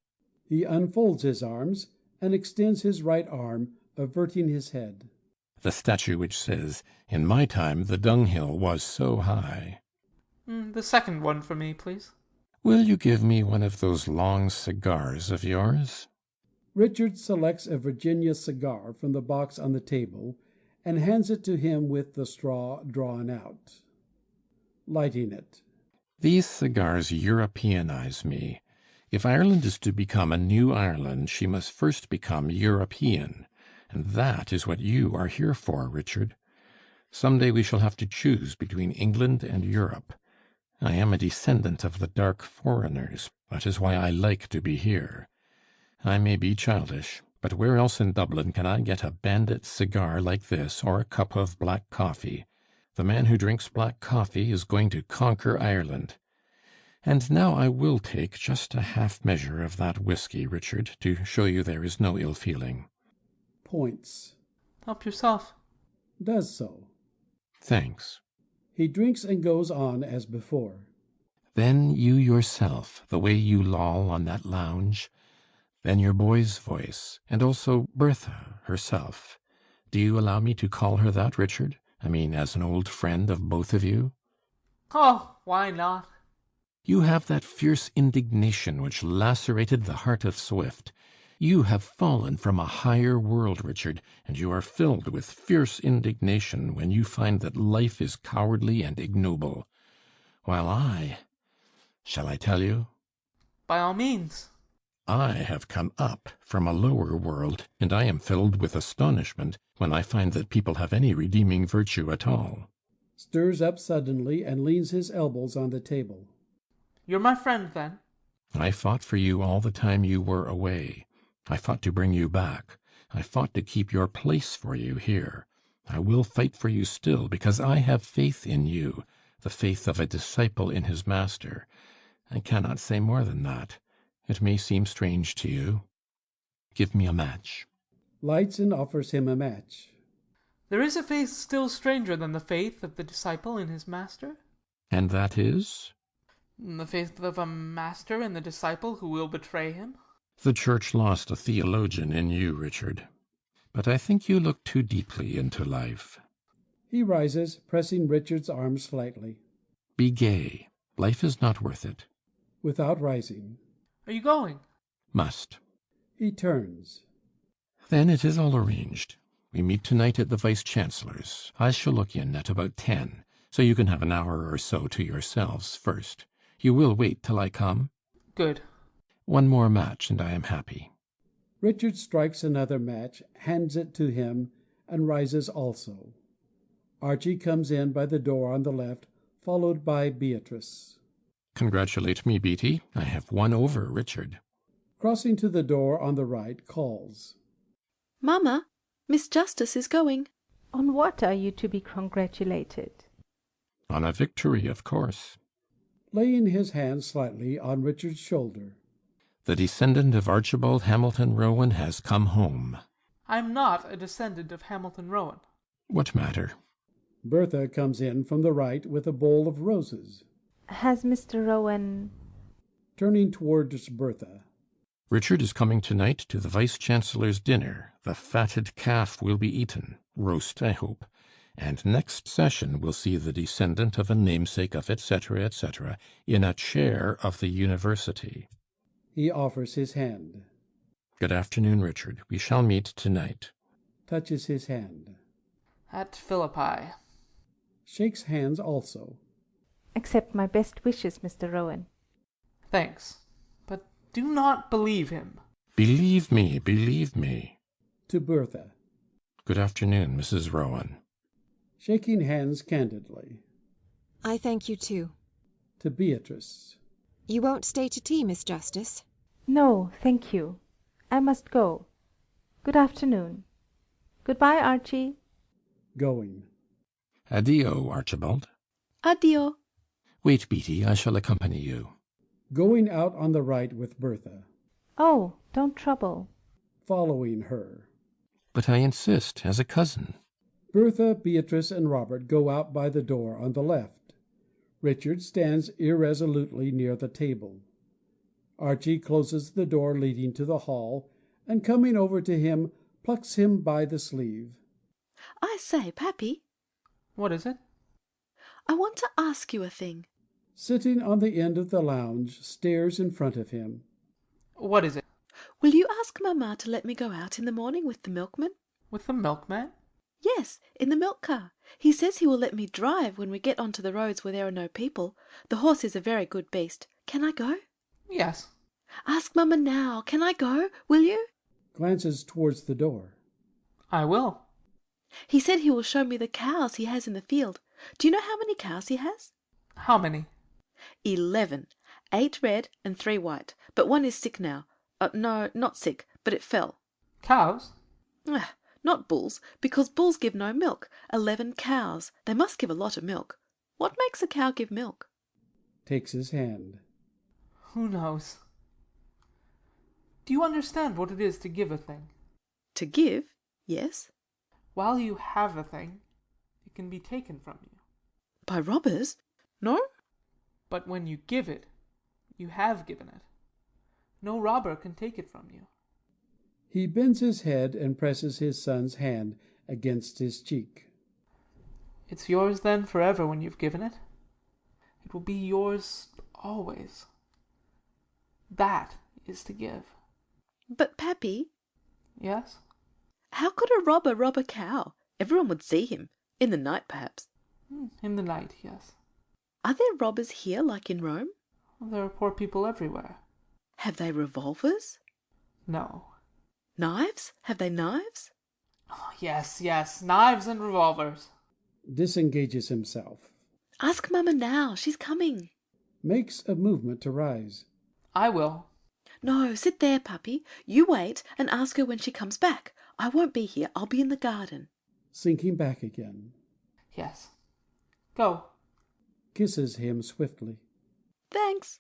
He unfolds his arms and extends his right arm, averting his head. The statue which says, "In my time the dunghill was so high." The second one for me, please. Will you give me one of those long cigars of yours? Richard selects a Virginia cigar from the box on the table and hands it to him with the straw drawn out. Lighting it. These cigars Europeanize me. If Ireland is to become a new Ireland, she must first become European. And that is what you are here for, Richard. Some day we shall have to choose between England and Europe. I am a descendant of the dark foreigners. That is why I like to be here. I may be childish, but where else in Dublin can I get a bandit cigar like this or a cup of black coffee? The man who drinks black coffee is going to conquer Ireland. And now I will take just a half measure of that whiskey, Richard, to show you there is no ill feeling. Points. Help yourself. Does so. Thanks. He drinks and goes on as before. Then you yourself, the way you loll on that lounge. Then your boy's voice, and also Bertha herself. Do you allow me to call her that, Richard? I mean, as an old friend of both of you? Oh, why not? You have that fierce indignation which lacerated the heart of Swift. You have fallen from a higher world, Richard, and you are filled with fierce indignation when you find that life is cowardly and ignoble. While shall I tell you? By all means. I have come up from a lower world, and I am filled with astonishment when I find that people have any redeeming virtue at all. Stirs up suddenly and leans his elbows on the table. You're my friend, then? I fought for you all the time you were away. I fought to bring you back. I fought to keep your place for you here. I will fight for you still, because I have faith in you, the faith of a disciple in his master. I cannot say more than that. It may seem strange to you. Give me a match. Lights and offers him a match. There is a faith still stranger than the faith of the disciple in his master. And that is? The faith of a master in the disciple who will betray him. The Church lost a theologian in you, Richard. But I think you look too deeply into life. He rises, pressing Richard's arm slightly. Be gay. Life is not worth it. Without rising. Are you going? Must. He turns. Then it is all arranged. We meet tonight at the Vice-Chancellor's. I shall look in at about 10, so you can have an hour or so to yourselves first. You will wait till I come? Good. One more match, and I am happy. Richard strikes another match, hands it to him, and rises also. Archie comes in by the door on the left, followed by Beatrice. Congratulate me, Beatty. I have won over Richard. Crossing to the door on the right, calls. Mamma, Miss Justice is going. On what are you to be congratulated? On a victory, of course. laying his hand slightly on Richard's shoulder. The descendant of Archibald Hamilton Rowan has come home. I'm not a descendant of Hamilton Rowan. What matter? Bertha comes in from the right with a bowl of roses. Has Mr. Rowan... Turning towards Bertha. Richard is coming tonight to the Vice-Chancellor's dinner. The fatted calf will be eaten. Roast, I hope. And next session will see the descendant of a namesake of etc., etc., in a chair of the university. He offers his hand. Good afternoon, Richard. We shall meet tonight. Touches his hand. At Philippi. Shakes hands also. Accept my best wishes, Mr. Rowan. Thanks. But do not believe him. Believe me, believe me. To Bertha. Good afternoon, Mrs. Rowan. Shaking hands candidly. I thank you too. To Beatrice. You won't stay to tea, Miss Justice? No, thank you. I must go. Good afternoon. Goodbye, Archie. Going. Addio, Archibald. Addio. Wait, Beatty, I shall accompany you. Going out on the right with Bertha. Oh, don't trouble. Following her. But I insist, as a cousin. Bertha, Beatrice, and Robert go out by the door on the left. Richard stands irresolutely near the table. Archie closes the door leading to the hall, and coming over to him, plucks him by the sleeve. I say, Pappy, What is it? I want to ask you a thing. Sitting on the end of the lounge, stares in front of him. What is it? Will you ask Mamma to let me go out in the morning with the milkman? With the milkman? Yes, in the milk car. He says he will let me drive when we get onto the roads where there are no people. The horse is a very good beast. Can I go? Yes. Ask Mamma now. Can I go? Will you? Glances towards the door. I will. He said he will show me the cows he has in the field. Do you know how many cows he has? How many? 11. 8 red and 3 white. But one is sick now. No, not sick, but it fell. Cows? Not bulls, because bulls give no milk. 11 cows. They must give a lot of milk. What makes a cow give milk? Takes his hand. Who knows? Do you understand what it is to give a thing? To give? Yes. While you have a thing, it can be taken from you. By robbers? No? But when you give it, you have given it. No robber can take it from you. He bends his head and presses his son's hand against his cheek. It's yours then forever when you've given it. It will be yours always. That is to give. But, Pappy, Yes? how could a robber rob a cow? Everyone would see him. In the night, perhaps. In the night, yes. Are there robbers here like in Rome? There are poor people everywhere. Have they revolvers? No. Knives? Have they knives? Oh, yes, knives and revolvers. Disengages himself. Ask Mamma now. She's coming. Makes a movement to rise. I will. No, sit there, Puppy. You wait and ask her when she comes back. I won't be here. I'll be in the garden. Sinking back again. Yes. Go. Kisses him swiftly. Thanks.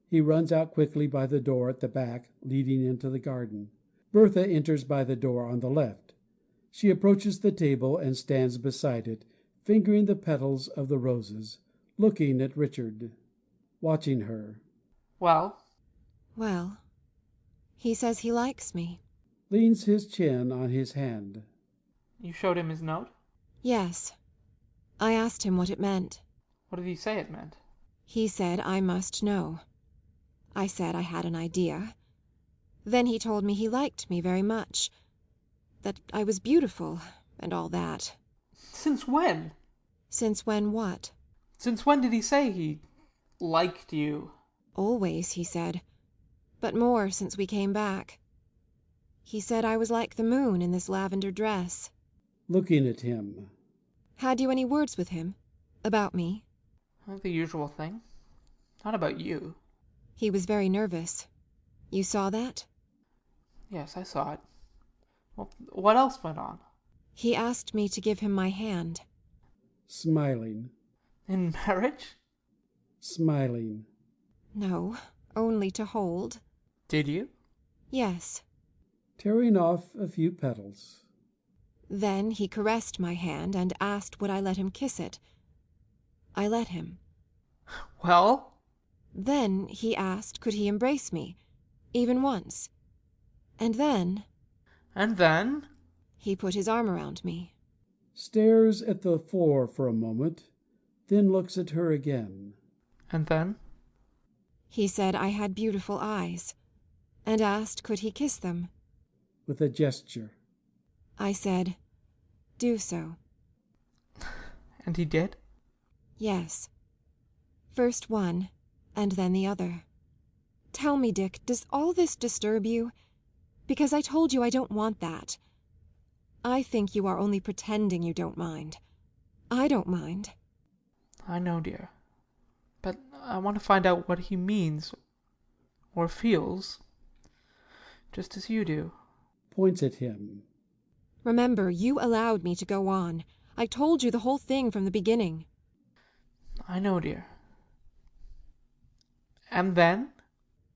He runs out quickly by the door at the back, leading into the garden. Bertha enters by the door on the left. She approaches the table and stands beside it, fingering the petals of the roses, looking at Richard, watching her. Well? Well, he says he likes me. Leans his chin on his hand. You showed him his note? Yes. I asked him what it meant. What did he say it meant? He said I must know. I said I had an idea. Then he told me he liked me very much. That I was beautiful, and all that. Since when? Since when what? Since when did he say he liked you? Always, he said. But more since we came back. He said I was like the moon in this lavender dress. Looking at him. Had you any words with him? About me? The usual thing. Not about you. He was very nervous. You saw that? Yes, I saw it. Well, what else went on? He asked me to give him my hand. Smiling. In marriage? smiling. No, only to hold. Did you? Yes. Tearing off a few petals. Then he caressed my hand and asked would I let him kiss it. I let him. Well? Then he asked could he embrace me, even once. And then... And then? He put his arm around me. Stares at the floor for a moment, then looks at her again. And then? He said I had beautiful eyes, and asked could he kiss them. With a gesture. I said, do so. And he did? Yes. First one, and then the other. Tell me, Dick, does all this disturb you? Because I told you I don't want that. I think you are only pretending you don't mind. I don't mind. I know, dear. But I want to find out what he means, or feels, just as you do. Points at him. Remember, you allowed me to go on. I told you the whole thing from the beginning. I know, dear. And then?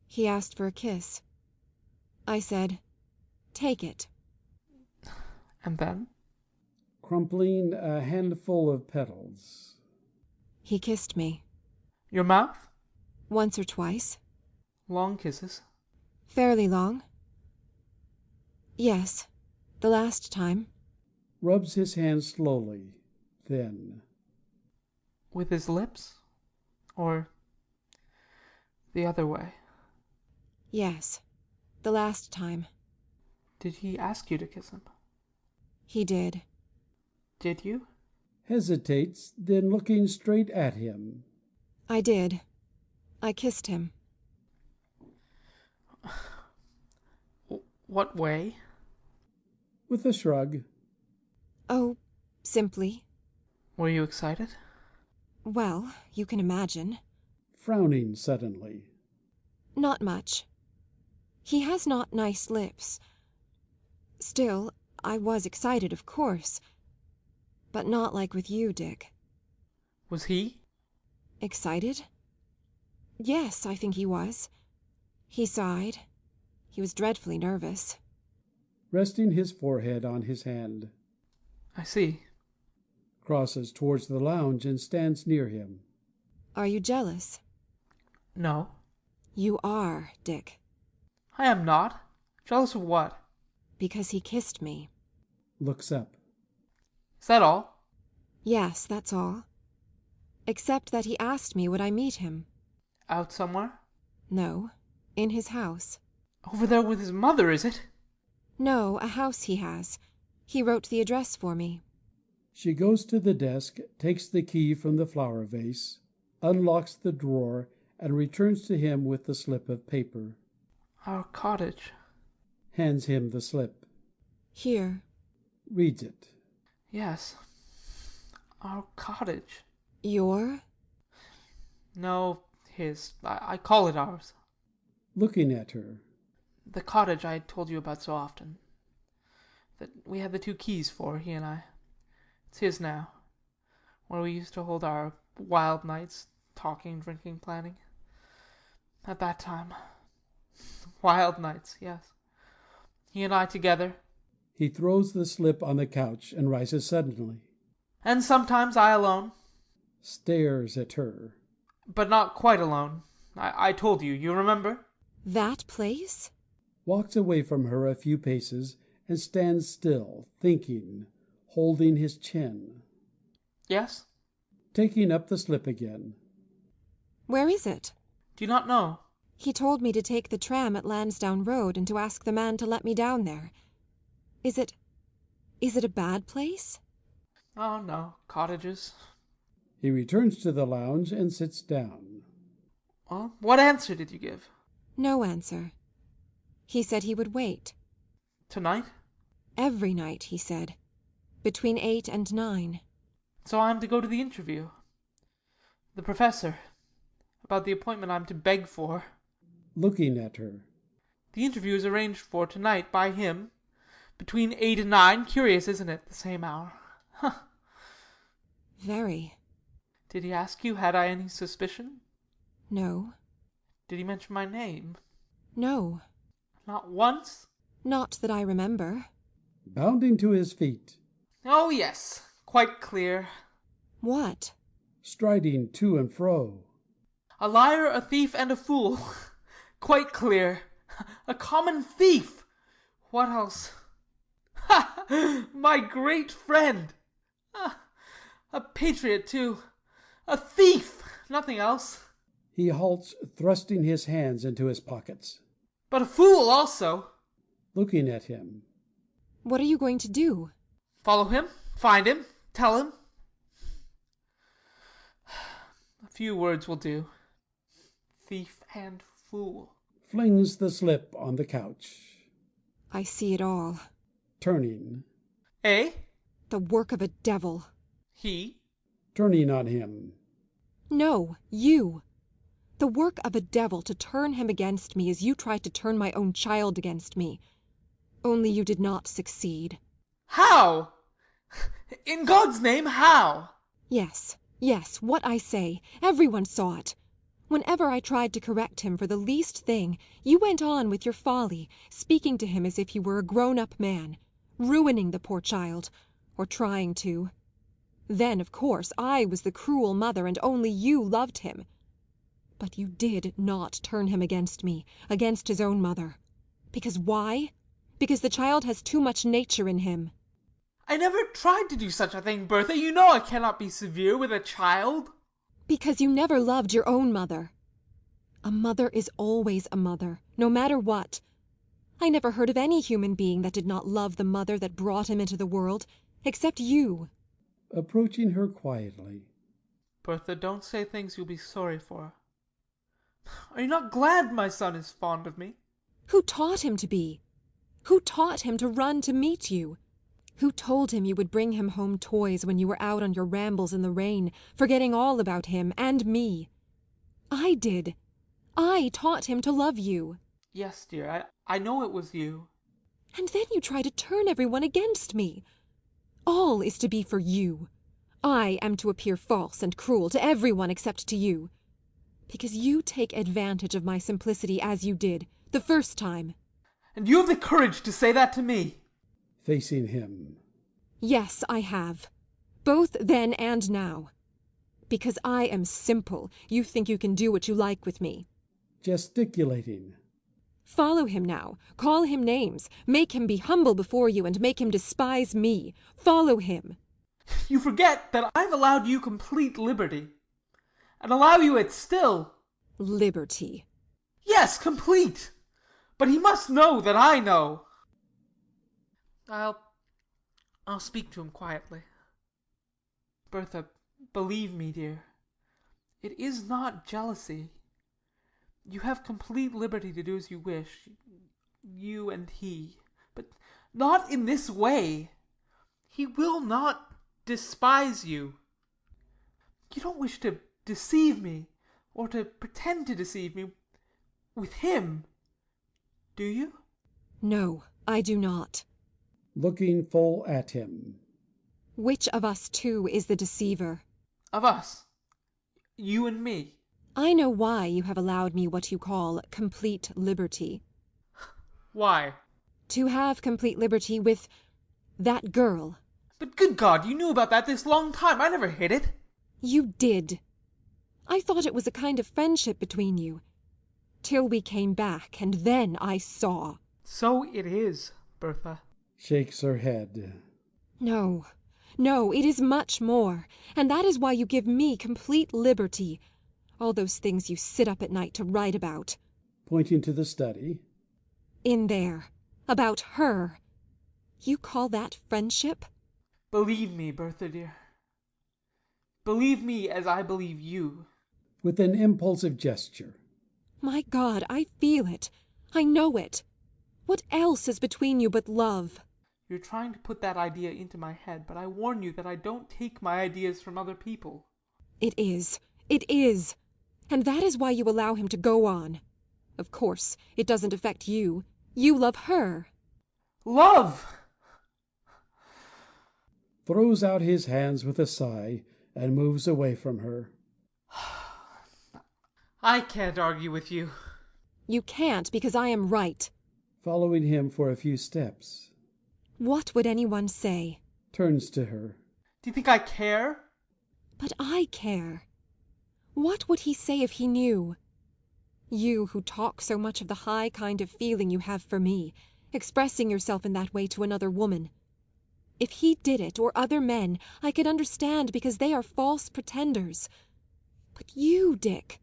He asked for a kiss. I said, take it. And then? Crumpling a handful of petals. He kissed me. Your mouth? Once or twice. Long kisses? Fairly long. Yes, the last time. Rubs his hand slowly, then. With his lips? Or the other way? Yes, the last time. Did he ask you to kiss him? He did. Did you? Hesitates, then looking straight at him. I did. I kissed him. What way? With a shrug. Oh, simply. Were you excited? Well, you can imagine. Frowning suddenly. Not much. He has not nice lips. Still, I was excited, of course. But not like with you, Dick. Was he? Excited? Yes, I think he was. He sighed. He was dreadfully nervous. Resting his forehead on his hand. I see. Crosses towards the lounge and stands near him. Are you jealous? No. You are, Dick. I am not. Jealous of what? Because he kissed me. Looks up. Is that all? Yes, that's all. Except that he asked me would I meet him. Out somewhere? No, in his house. Over there with his mother, is it? No, a house he has. He wrote the address for me. She goes to the desk, takes the key from the flower vase, unlocks the drawer, and returns to him with the slip of paper. Our cottage. Hands him the slip. Here. Reads it. Yes. Our cottage. Your? No, his. I call it ours. Looking at her. The cottage I told you about so often. That we had the 2 keys for, he and I. It's his now. Where we used to hold our wild nights, talking, drinking, planning. At that time. Wild nights, yes. He and I together. He throws the slip on the couch and rises suddenly. And sometimes I alone. Stares at her. But not quite alone. I told you, you remember? That place? Walks away from her a few paces and stands still, thinking, holding his chin. Yes? Taking up the slip again. Where is it? Do you not know? He told me to take the tram at Lansdowne Road and to ask the man to let me down there. Is it a bad place? Oh, no. Cottages. He returns to the lounge and sits down. Well, what answer did you give? No answer. He said he would wait. Tonight? Every night, he said. Between 8 and 9. So I'm to go to the interview. The professor. About the appointment I'm to beg for. Looking at her. The interview is arranged for tonight by him. Between 8 and 9. Curious, isn't it? The same hour. Huh. Very. Did he ask you, had I any suspicion? No. Did he mention my name? No. Not once? Not that I remember. Bounding to his feet. Oh, yes, quite clear. What? Striding to and fro. A liar, a thief, and a fool. Quite clear. A common thief. What else? Ha! My great friend. A patriot, too. A thief. Nothing else. He halts, thrusting his hands into his pockets. But a fool also. Looking at him. What are you going to do? Follow him, find him, tell him. A few words will do. Thief and fool. Flings the slip on the couch. I see it all. Turning. Eh? The work of a devil. He? Turning on him. No, you. The work of a devil to turn him against me as you tried to turn my own child against me. Only you did not succeed. How? In God's name, how? Yes, what I say. Everyone saw it. Whenever I tried to correct him for the least thing, you went on with your folly, speaking to him as if he were a grown-up man, ruining the poor child, or trying to. Then, of course, I was the cruel mother and only you loved him. But you did not turn him against me, against his own mother. Because why? Because the child has too much nature in him. I never tried to do such a thing, Bertha. You know I cannot be severe with a child. Because you never loved your own mother. A mother is always a mother, no matter what. I never heard of any human being that did not love the mother that brought him into the world, except you. Approaching her quietly. Bertha, don't say things you'll be sorry for. Are you not glad my son is fond of me? Who taught him to be? Who taught him to run to meet you? Who told him you would bring him home toys when you were out on your rambles in the rain, forgetting all about him and me? I did. I taught him to love you. Yes, dear, I know it was you. And then you try to turn everyone against me. All is to be for you. I am to appear false and cruel to everyone except to you. Because you take advantage of my simplicity as you did, the first time. And you have the courage to say that to me. Facing him. Yes, I have. Both then and now. Because I am simple, you think you can do what you like with me. Gesticulating. Follow him now. Call him names. Make him be humble before you and make him despise me. Follow him. You forget that I've allowed you complete liberty. And allow you it still. Liberty. Yes, complete. But he must know that I know. I'll speak to him quietly. Bertha, believe me, dear. It is not jealousy. You have complete liberty to do as you wish, you and he. But not in this way. He will not despise you. You don't wish to deceive me, or to pretend to deceive me with him, do you? No, I do not. Looking full at him. Which of us two is the deceiver? Of us. You and me. I know why you have allowed me what you call complete liberty. Why? To have complete liberty with that girl. But good God, you knew about that this long time. I never hid it. You did. I thought it was a kind of friendship between you. Till we came back, and then I saw. So it is, Bertha. Shakes her head. No, it is much more. And that is why you give me complete liberty. All those things you sit up at night to write about. Pointing to the study. In there. About her. You call that friendship? Believe me, Bertha, dear. Believe me as I believe you. With an impulsive gesture. My God, I feel it. I know it. What else is between you but love? You're trying to put that idea into my head, but I warn you that I don't take my ideas from other people. It is. It is. And that is why you allow him to go on. Of course, it doesn't affect you. You love her. Love! Throws out his hands with a sigh and moves away from her. I can't argue with you. You can't because I am right. Following him for a few steps. What would anyone say? Turns to her. Do you think I care? But I care. What would he say if he knew? You who talk so much of the high kind of feeling you have for me, expressing yourself in that way to another woman. If he did it, or other men, I could understand because they are false pretenders. But you, Dick,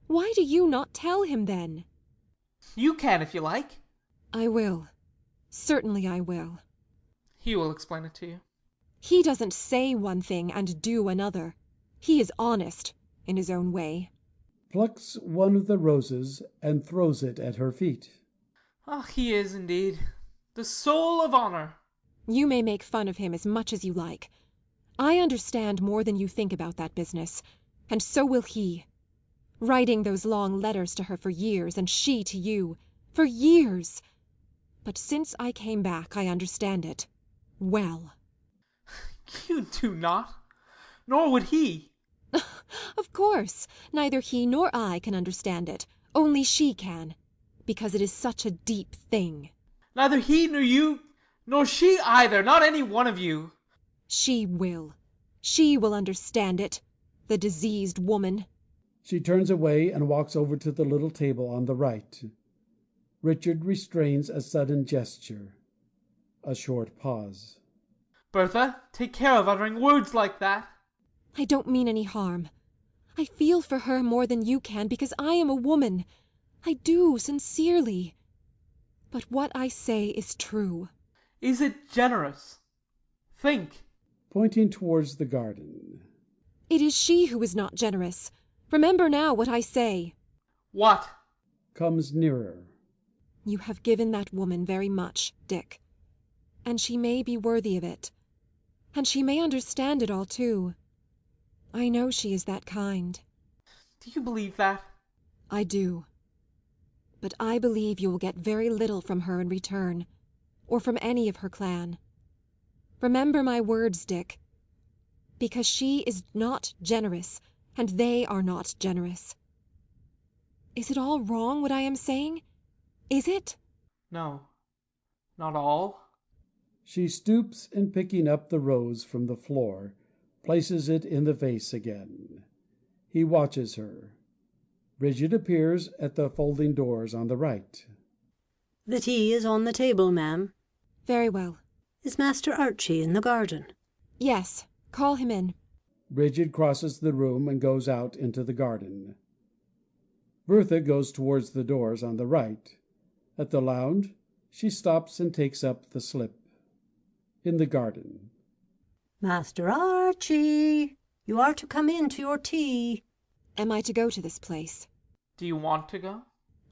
why do you not tell him then? You can if you like. I will. Certainly I will. He will explain it to you. He doesn't say one thing and do another. He is honest, in his own way. Plucks one of the roses and throws it at her feet. Ah, he is indeed. The soul of honour. You may make fun of him as much as you like. I understand more than you think about that business, and so will he. Writing those long letters to her for years, and she to you. For years! But since I came back, I understand it. Well. You do not. Nor would he. Of course. Neither he nor I can understand it. Only she can. Because it is such a deep thing. Neither he nor you, nor she either. Not any one of you. She will. She will understand it. The diseased woman. She turns away and walks over to the little table on the right. Richard restrains a sudden gesture. A short pause. Bertha, take care of uttering words like that. I don't mean any harm. I feel for her more than you can because I am a woman. I do, sincerely. But what I say is true. Is it generous? Think. Pointing towards the garden. It is she who is not generous. Remember now what I say. What? Comes nearer. You have given that woman very much, Dick. And she may be worthy of it. And she may understand it all, too. I know she is that kind. Do you believe that? I do. But I believe you will get very little from her in return, or from any of her clan. Remember my words, Dick. Because she is not generous, and they are not generous. Is it all wrong what I am saying? Is it? No. Not all. She stoops and picking up the rose from the floor, places it in the vase again. He watches her. Brigid appears at the folding doors on the right. The tea is on the table, ma'am. Very well. Is Master Archie in the garden? Yes. Call him in. Brigid crosses the room and goes out into the garden. Bertha goes towards the doors on the right. At the lounge, she stops and takes up the slip. In the garden. Master Archie, you are to come in to your tea. Am I to go to this place? Do you want to go?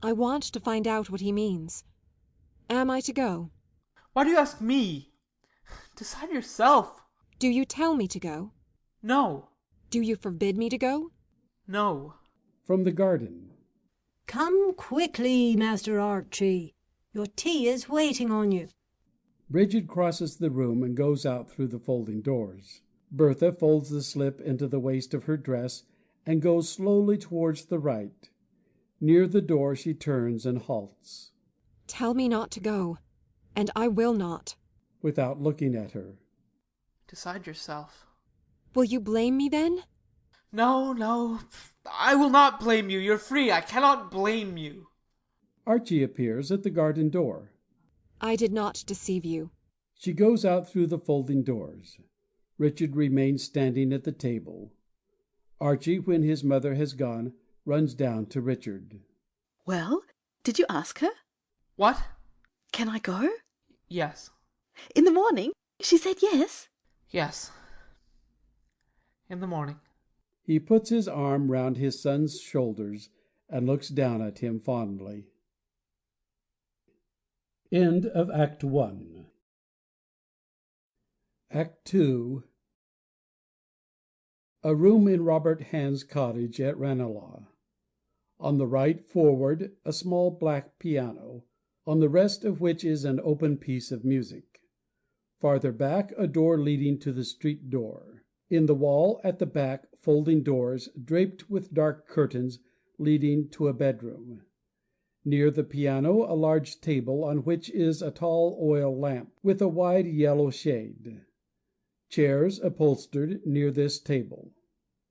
I want to find out what he means. Am I to go? Why do you ask me? Decide yourself. Do you tell me to go? No. Do you forbid me to go? No. From the garden. Come quickly, Master Archie. Your tea is waiting on you. Brigid crosses the room and goes out through the folding doors. Bertha folds the slip into the waist of her dress and goes slowly towards the right. Near the door she turns and halts. Tell me not to go, and I will not. Without looking at her. Decide yourself. Will you blame me then? No, no. I will not blame you. You're free. I cannot blame you. Archie appears at the garden door. I did not deceive you. She goes out through the folding doors. Richard remains standing at the table. Archie, when his mother has gone, runs down to Richard. Well, did you ask her? What? Can I go? Yes. In the morning? She said yes. Yes. In the morning. He puts his arm round his son's shoulders and looks down at him fondly. End of Act 1. Act 2. A room in Robert Hand's cottage at Ranelagh. On the right, forward, a small black piano, on the rest of which is an open piece of music. Farther back, a door leading to the street door. In the wall, at the back, folding doors, draped with dark curtains, leading to a bedroom. Near the piano a large table on which is a tall oil lamp with a wide yellow shade. Chairs upholstered near this table.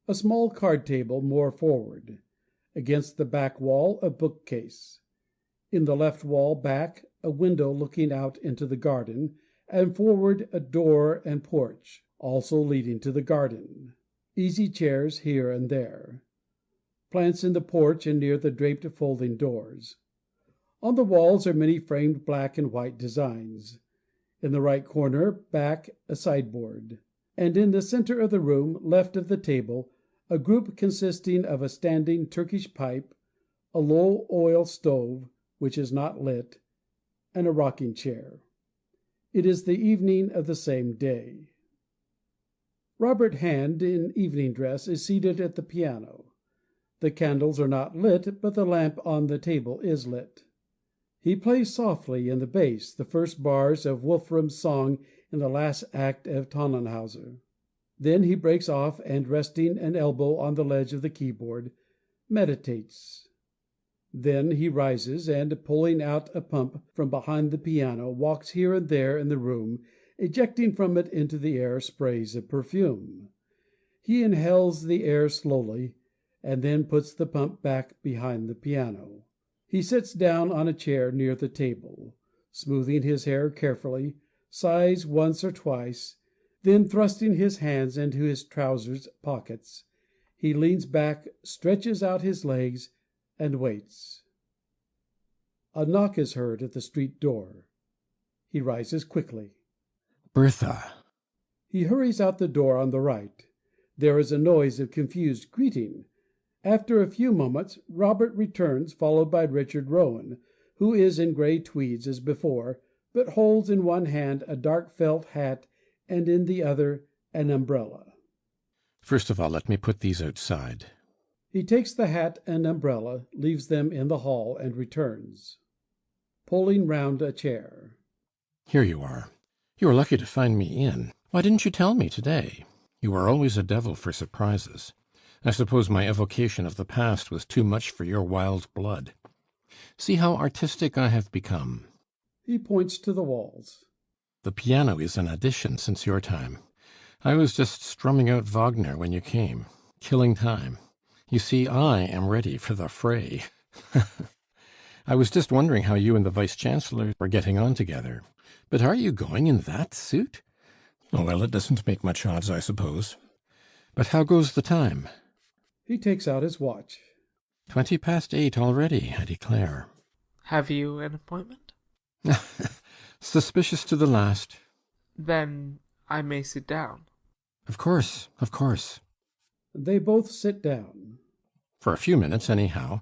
A small card table more forward. Against the back wall a bookcase. In the left wall back a window looking out into the garden, and forward a door and porch, also leading to the garden. Easy chairs here and there. Plants in the porch and near the draped folding doors. On the walls are many framed black and white designs. In the right corner back a sideboard. And in the center of the room, left of the table, a group consisting of a standing Turkish pipe, a low oil stove, which is not lit, and a rocking chair. It is the evening of the same day. Robert Hand, in evening dress, is seated at the piano. The candles are not lit, but the lamp on the table is lit. He plays softly in the bass the first bars of Wolfram's song in the last act of Tannhäuser. Then he breaks off and, resting an elbow on the ledge of the keyboard, meditates. Then he rises, and, pulling out a pump from behind the piano, walks here and there in the room, ejecting from it into the air sprays of perfume. He inhales the air slowly, and then puts the pump back behind the piano. He sits down on a chair near the table, smoothing his hair carefully, sighs once or twice, then, thrusting his hands into his trousers pockets, he leans back, stretches out his legs, and waits. A knock is heard at the street door. He rises quickly. Bertha. He hurries out the door on the right. There is a noise of confused greeting. After a few moments, Robert returns, followed by Richard Rowan, who is in grey tweeds as before, but holds in one hand a dark felt hat and in the other an umbrella. First of all, let me put these outside. He takes the hat and umbrella, leaves them in the hall, and returns, pulling round a chair. Here you are. You were lucky to find me in. Why didn't you tell me today? You are always a devil for surprises. I suppose my evocation of the past was too much for your wild blood. See how artistic I have become. He points to the walls. The piano is an addition since your time. I was just strumming out Wagner when you came, killing time. You see, I am ready for the fray. I was just wondering how you and the Vice-Chancellor were getting on together. But are you going in that suit? Oh, well, it doesn't make much odds, I suppose. But how goes the time? He takes out his watch. 8:20 already, I declare. Have you an appointment? Suspicious to the last. Then I may sit down. Of course, of course. They both sit down. For a few minutes, anyhow.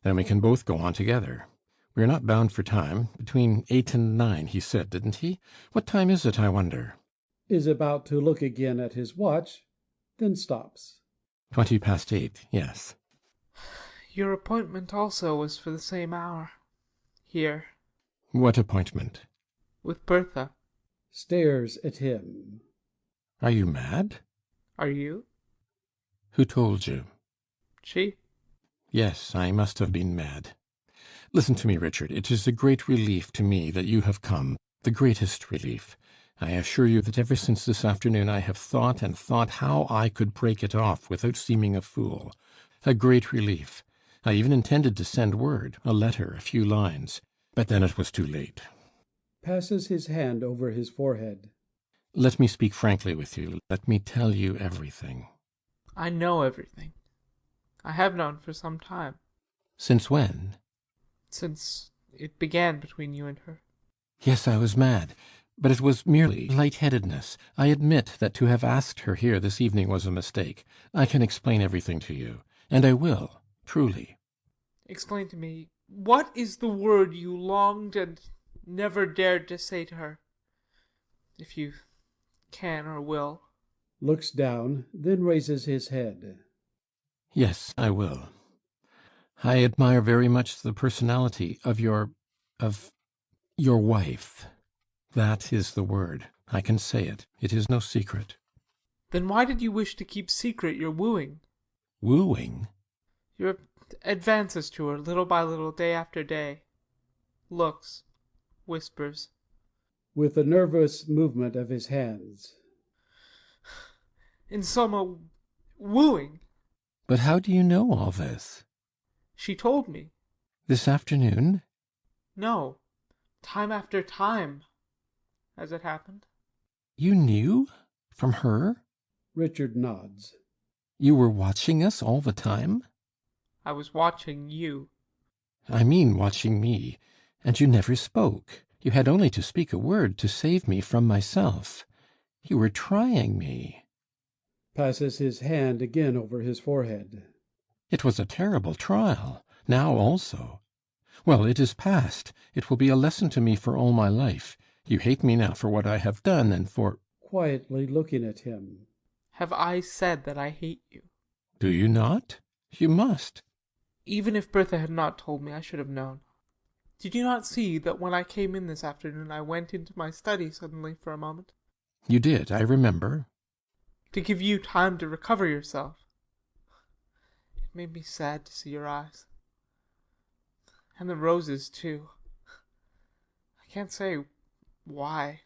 Then we can both go on together. We are not bound for time. Between 8 and 9, he said, didn't he? What time is it, I wonder? Is about to look again at his watch, then stops. 8:20, yes. Your appointment also was for the same hour. Here. What appointment? With Bertha. Stares at him. Are you mad? Are you? Who told you? She. Yes, I must have been mad. Listen to me, Richard. It is a great relief to me that you have come. The greatest relief. I assure you that ever since this afternoon I have thought and thought how I could break it off without seeming a fool. A great relief. I even intended to send word, a letter, a few lines. But then it was too late. Passes his hand over his forehead. Let me speak frankly with you. Let me tell you everything. I know everything. I have known for some time. Since when? Since it began between you and her. Yes, I was mad. But it was merely light-headedness. I admit that to have asked her here this evening was a mistake. I can explain everything to you. And I will, truly. Explain to me, what is the word you longed and never dared to say to her? If you can or will. Looks down, then raises his head. Yes, I will. I admire very much the personality of your wife. That is the word. I can say it. It is no secret. Then why did you wish to keep secret your wooing? Wooing? Your advances to her little by little, day after day. Looks, whispers. With a nervous movement of his hands. In summa, wooing. But how do you know all this? She told me. This afternoon? No, time after time, as it happened. You knew? From her? Richard nods. You were watching us all the time? I was watching you. I mean watching me. And you never spoke. You had only to speak a word to save me from myself. You were trying me. Passes his hand again over his forehead. It was a terrible trial. Now also. Well, it is past. It will be a lesson to me for all my life. You hate me now for what I have done and for... Quietly looking at him. Have I said that I hate you? Do you not? You must. Even if Bertha had not told me, I should have known. Did you not see that when I came in this afternoon I went into my study suddenly for a moment? You did, I remember. To give you time to recover yourself. It made me sad to see your eyes. And the roses, too. I can't say why.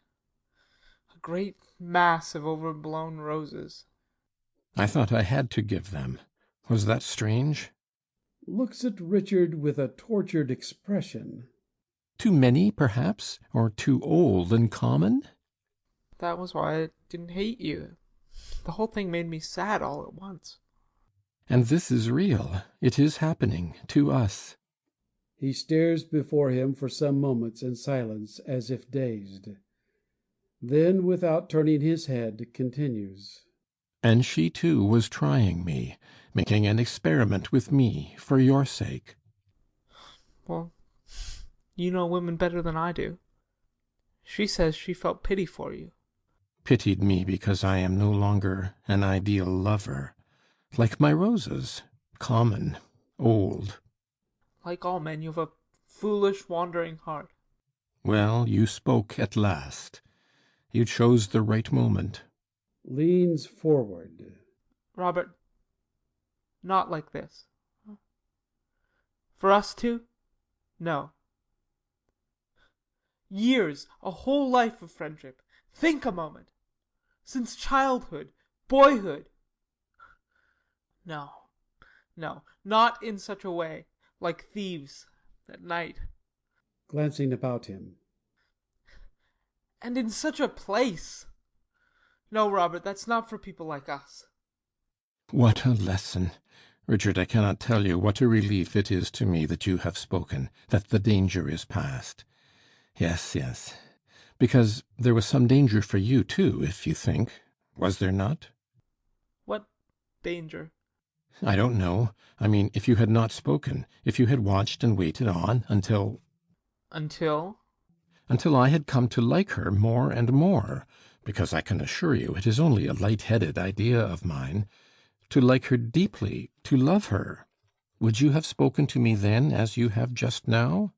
A great mass of overblown roses. I thought I had to give them. Was that strange? Looks at Richard with a tortured expression. Too many, perhaps? Or too old and common? That was why I didn't hate you. The whole thing made me sad all at once. And this is real. It is happening to us. He stares before him for some moments in silence, as if dazed. Then, without turning his head, continues. And she, too, was trying me, making an experiment with me, for your sake. Well, you know women better than I do. She says she felt pity for you. Pitied me because I am no longer an ideal lover. Like my roses, common, old. Like all men, you have a foolish, wandering heart. Well, you spoke at last. You chose the right moment. Leans forward. Robert, not like this. For us two? No. Years, a whole life of friendship. Think a moment. Since childhood, boyhood. No, no, not in such a way, like thieves at night. Glancing about him. And in such a place. No, Robert, that's not for people like us. What a lesson! Richard, I cannot tell you what a relief it is to me that you have spoken, that the danger is past. Yes, yes. Because there was some danger for you, too, if you think. Was there not? What danger? I don't know. I mean, if you had not spoken, if you had watched and waited on until... Until? Until I had come to like her more and more, because I can assure you it is only a light-headed idea of mine, to like her deeply, to love her. Would you have spoken to me then as you have just now?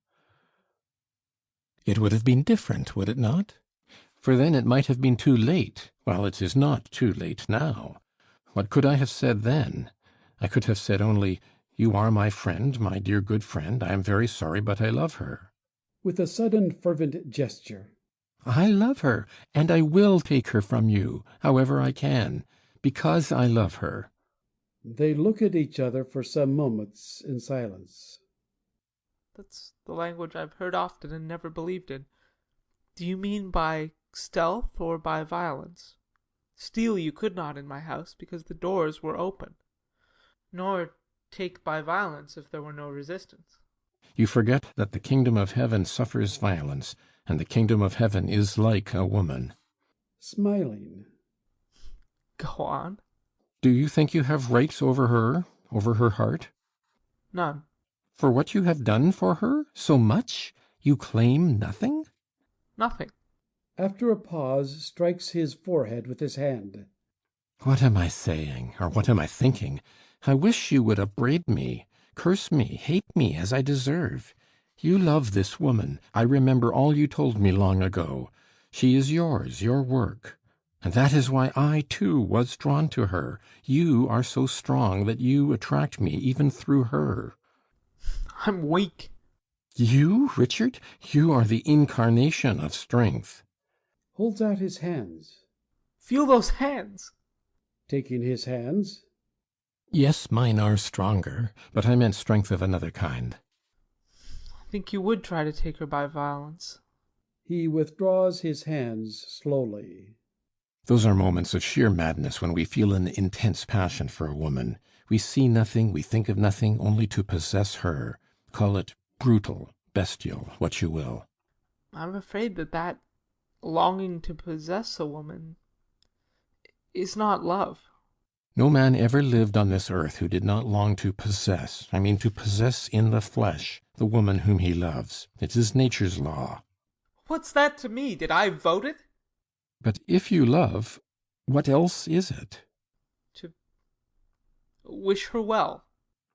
It would have been different, would it not? For then it might have been too late, while it is not too late now. What could I have said then? I could have said only, "You are my friend, my dear good friend. I am very sorry, but I love her." With a sudden fervent gesture. I love her, and I will take her from you, however I can, because I love her. They look at each other for some moments in silence. That's the language I've heard often and never believed in. Do you mean by stealth or by violence? Steal you could not in my house, because the doors were open. Nor take by violence if there were no resistance. You forget that the kingdom of heaven suffers violence, and the kingdom of heaven is like a woman. Smiling. Go on. Do you think you have rights over her heart? None. For what you have done for her? So much? You claim nothing? Nothing. After a pause, strikes his forehead with his hand. What am I saying, or what am I thinking? I wish you would upbraid me, curse me, hate me as I deserve. You love this woman. I remember all you told me long ago. She is yours, your work. And that is why I, too, was drawn to her. You are so strong that you attract me even through her. I'm weak. You, Richard? You are the incarnation of strength. Holds out his hands. Feel those hands. Taking his hands. Yes, mine are stronger, but I meant strength of another kind. I think you would try to take her by violence. He withdraws his hands slowly. Those are moments of sheer madness when we feel an intense passion for a woman. We see nothing, we think of nothing, only to possess her. Call it brutal, bestial, what you will. I'm afraid that longing to possess a woman is not love. No man ever lived on this earth who did not long to possess, I mean to possess in the flesh, the woman whom he loves. It is nature's law. What's that to me? Did I vote it? But if you love, what else is it? To wish her well.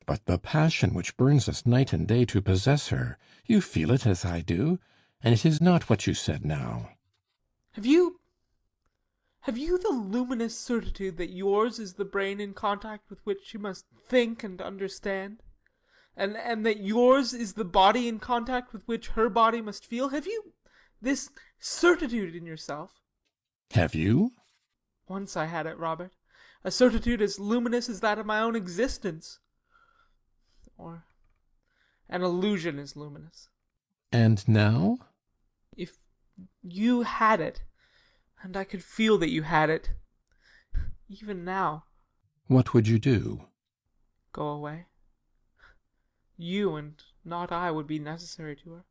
But the passion which burns us night and day to possess her, you feel it as I do, and it is not what you said now. Have you the luminous certitude that yours is the brain in contact with which she must think and understand? And that yours is the body in contact with which her body must feel? Have you this certitude in yourself? Have you? Once I had it, Robert. A certitude as luminous as that of my own existence. Or an illusion is luminous. And now? If you had it, and I could feel that you had it, even now. What would you do? Go away. You and not I would be necessary to her.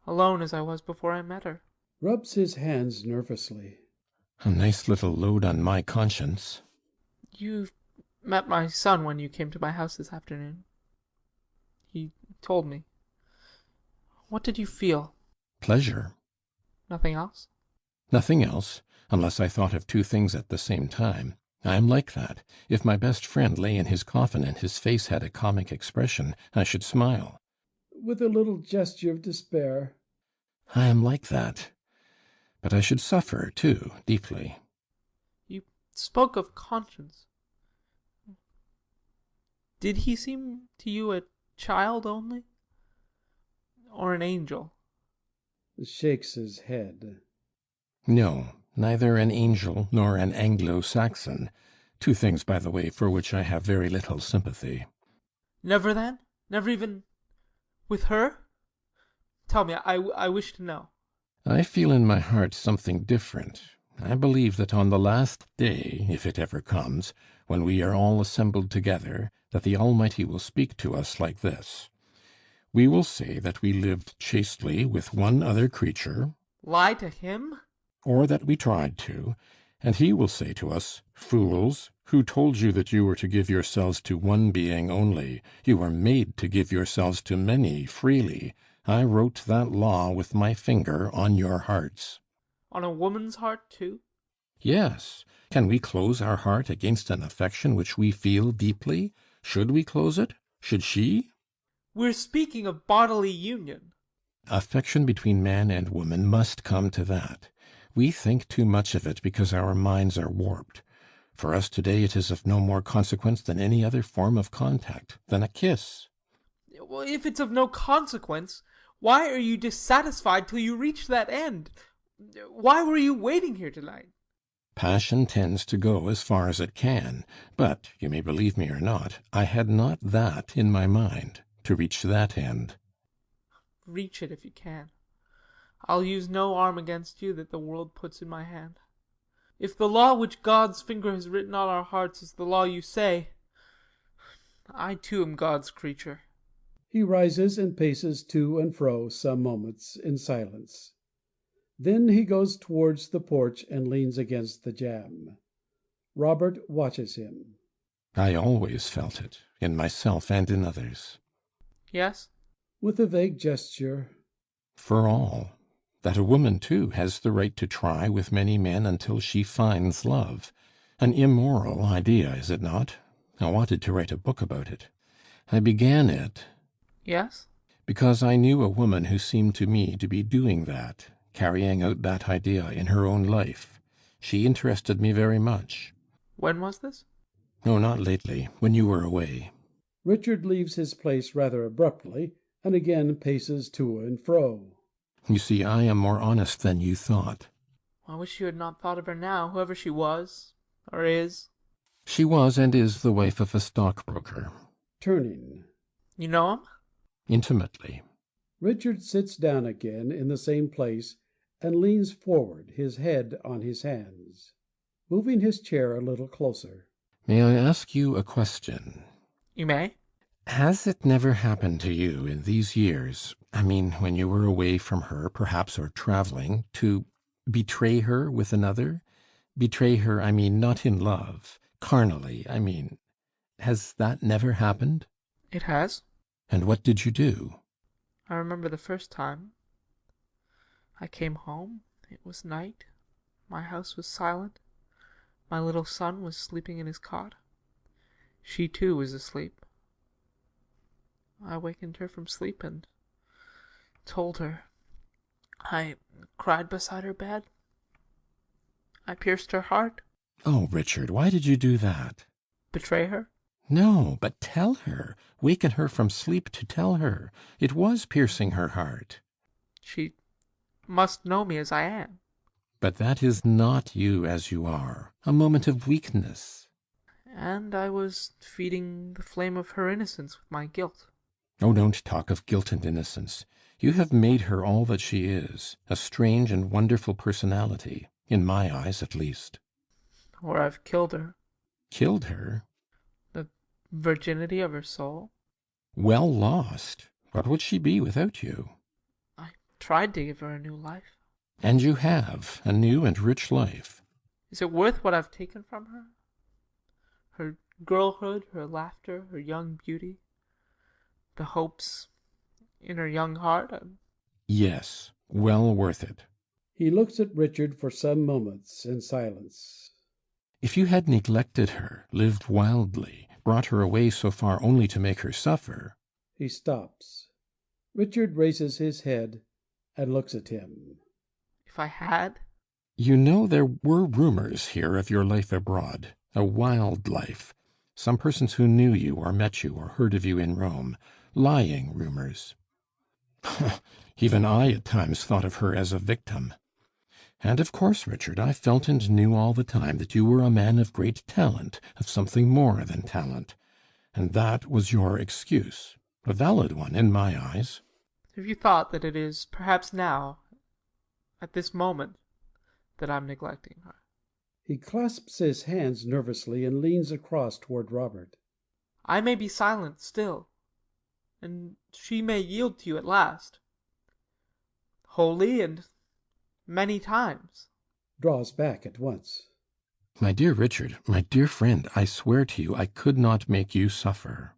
Alone as I was before I met her. Rubs his hands nervously. A nice little load on my conscience. You met my son when you came to my house this afternoon. He told me. What did you feel? Pleasure. Nothing else? Nothing else, unless I thought of two things at the same time. I am like that. If my best friend lay in his coffin and his face had a comic expression, I should smile. With a little gesture of despair. I am like that. But I should suffer, too, deeply. You spoke of conscience. Did he seem to you a child only? Or an angel? Shakes his head. No, neither an angel nor an Anglo-Saxon. Two things, by the way, for which I have very little sympathy. Never then? Never even with her? Tell me, I wish to know. I feel in my heart something different. I believe that on the last day, if it ever comes, when we are all assembled together, that the Almighty will speak to us like this. We will say that we lived chastely with one other creature. Lie to him? Or that we tried to, and he will say to us, "Fools, who told you that you were to give yourselves to one being only? You were made to give yourselves to many freely. I wrote that law with my finger on your hearts." On a woman's heart, too? Yes. Can we close our heart against an affection which we feel deeply? Should we close it? Should she? We're speaking of bodily union. Affection between man and woman must come to that. We think too much of it because our minds are warped. For us today it is of no more consequence than any other form of contact, than a kiss. Well, if it's of no consequence, why are you dissatisfied till you reach that end? Why were you waiting here tonight? Passion tends to go as far as it can, but, you may believe me or not, I had not that in my mind, to reach that end. Reach it if you can. I'll use no arm against you that the world puts in my hand. If the law which God's finger has written on our hearts is the law you say, I too am God's creature. He rises and paces to and fro some moments in silence. Then he goes towards the porch and leans against the jamb. Robert watches him. I always felt it, in myself and in others. Yes? With a vague gesture. For all. That a woman, too, has the right to try with many men until she finds love. An immoral idea, is it not? I wanted to write a book about it. I began it. Yes? Because I knew a woman who seemed to me to be doing that, carrying out that idea in her own life. She interested me very much. When was this? No, not lately, when you were away. Richard leaves his place rather abruptly, and again paces to and fro. You see, I am more honest than you thought. I wish you had not thought of her now, whoever she was, or is. She was and is the wife of a stockbroker. Turning. You know him? Intimately. Richard sits down again in the same place and leans forward, his head on his hands, moving his chair a little closer. May I ask you a question? You may. Has it never happened to you in these years, I mean, when you were away from her, perhaps, or traveling, to betray her with another? Betray her, I mean, not in love. Carnally, I mean. Has that never happened? It has. And what did you do? I remember the first time. I came home. It was night. My house was silent. My little son was sleeping in his cot. She, too, was asleep. I wakened her from sleep and told her. I cried beside her bed. I pierced her heart. Oh, Richard, why did you do that? Betray her? No, but tell her. Waken her from sleep to tell her. It was piercing her heart. She must know me as I am. But that is not you as you are. A moment of weakness. And I was feeding the flame of her innocence with my guilt. Oh, don't talk of guilt and innocence. You have made her all that she is, a strange and wonderful personality, in my eyes at least. Or I've killed her. Killed her? The virginity of her soul. Well lost. What would she be without you? I tried to give her a new life. And you have, a new and rich life. Is it worth what I've taken from her? Her girlhood, her laughter, her young beauty, the hopes in her young heart? Yes, well worth it. He looks at Richard for some moments in silence. If you had neglected her, lived wildly, brought her away so far only to make her suffer... He stops. Richard raises his head and looks at him. If I had? You know, there were rumors here of your life abroad, a wild life. Some persons who knew you or met you or heard of you in Rome. Lying rumors. Even I at times thought of her as a victim. And of course, Richard, I felt and knew all the time that you were a man of great talent, of something more than talent. And that was your excuse. A valid one in my eyes. Have you thought that it is perhaps now, at this moment, that I'm neglecting her? He clasps his hands nervously and leans across toward Robert. I may be silent still, and she may yield to you at last. Wholly and many times. Draws back at once. My dear Richard, my dear friend, I swear to you I could not make you suffer.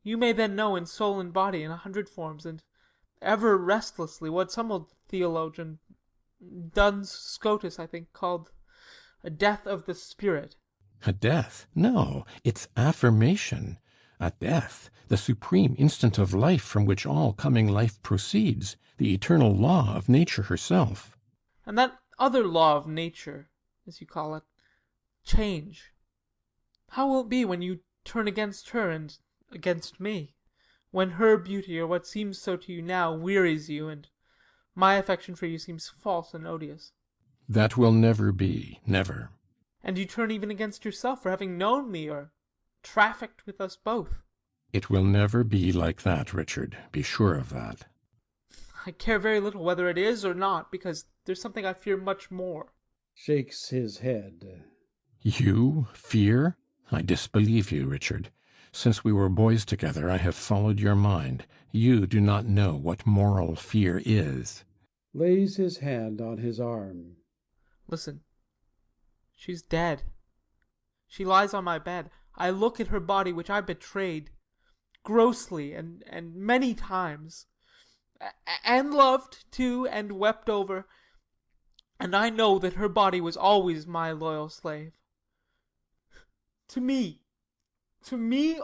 You may then know in soul and body in 100 forms, and ever restlessly, what some old theologian, Duns Scotus, I think, called a death of the spirit. A death? No, it's affirmation. A death, the supreme instant of life from which all coming life proceeds, the eternal law of nature herself. And that other law of nature, as you call it, change. How will it be when you turn against her and against me? When her beauty, or what seems so to you now, wearies you, and my affection for you seems false and odious? That will never be, never. And you turn even against yourself for having known me, or trafficked with us both. It will never be like that, Richard. Be sure of that. I care very little whether it is or not, because there's something I fear much more. Shakes his head. You fear? I disbelieve you, Richard. Since we were boys together, I have followed your mind. You do not know what moral fear is. Lays his hand on his arm. Listen. She's dead. She lies on my bed. I look at her body, which I betrayed, grossly and many times, and loved, too, and wept over, and I know that her body was always my loyal slave. To me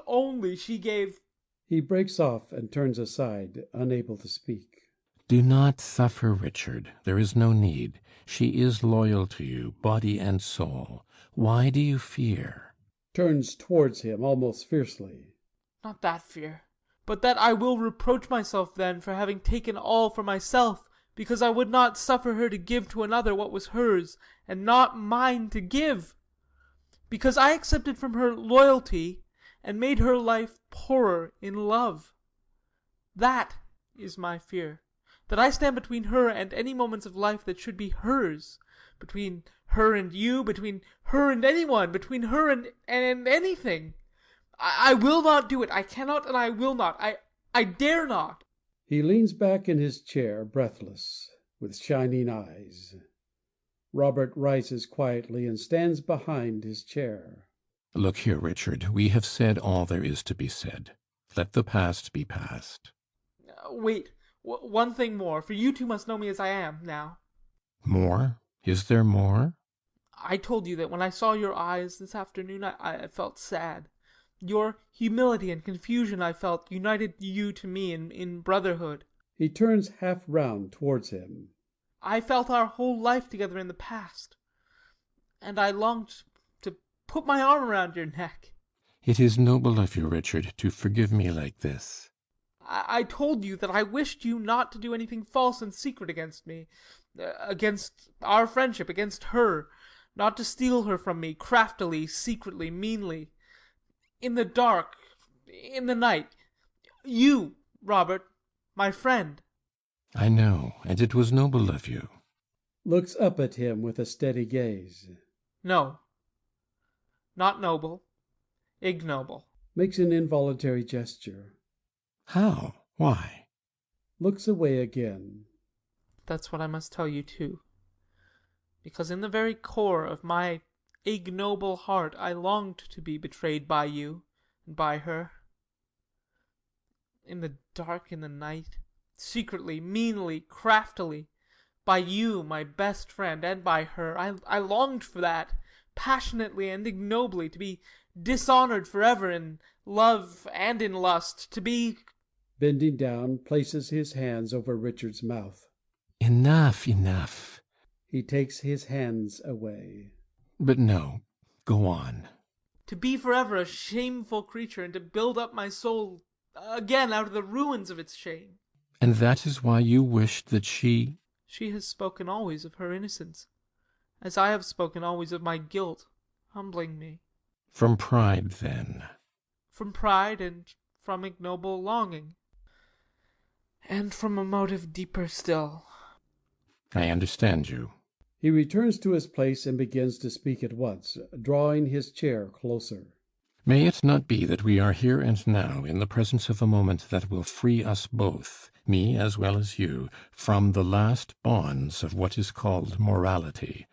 only she gave... He breaks off and turns aside, unable to speak. Do not suffer, Richard. There is no need. She is loyal to you, body and soul. Why do you fear? Turns towards him almost fiercely. Not that fear, but that I will reproach myself then for having taken all for myself, because I would not suffer her to give to another what was hers, and not mine to give. Because I accepted from her loyalty, and made her life poorer in love. That is my fear, that I stand between her and any moments of life that should be hers, between her and you, between her and anyone, between her and anything. I will not do it. I cannot and I will not. I dare not. He leans back in his chair, breathless, with shining eyes. Robert rises quietly and stands behind his chair. Look here, Richard, we have said all there is to be said. Let the past be past. Wait, one thing more, for you two must know me as I am now. More? Is there more? I told you that when I saw your eyes this afternoon, I felt sad. Your humility and confusion, I felt, united you to me in brotherhood. He turns half round towards him. I felt our whole life together in the past, and I longed to put my arm around your neck. It is noble of you, Richard, to forgive me like this. I told you that I wished you not to do anything false and secret against me, against our friendship, against her, not to steal her from me craftily, secretly, meanly, in the dark, in the night. You, Robert, my friend. I know, and it was noble of you. Looks up at him with a steady gaze. No. Not noble. Ignoble. Makes an involuntary gesture. How? Why? Looks away again. That's what I must tell you too. Because in the very core of my ignoble heart I longed to be betrayed by you and by her. In the dark, in the night, secretly, meanly, craftily, by you, my best friend, and by her. I longed for that, passionately and ignobly, to be dishonored forever in love and in lust, to be... Bending down, places his hands over Richard's mouth. Enough, enough. He takes his hands away. But no, go on. To be forever a shameful creature, and to build up my soul again out of the ruins of its shame. And that is why you wished that she... She has spoken always of her innocence, as I have spoken always of my guilt, humbling me. From pride, then. From pride and from ignoble longing. And from a motive deeper still. I understand you. He returns to his place and begins to speak at once, drawing his chair closer. May it not be that we are here and now in the presence of a moment that will free us both, me as well as you, from the last bonds of what is called morality.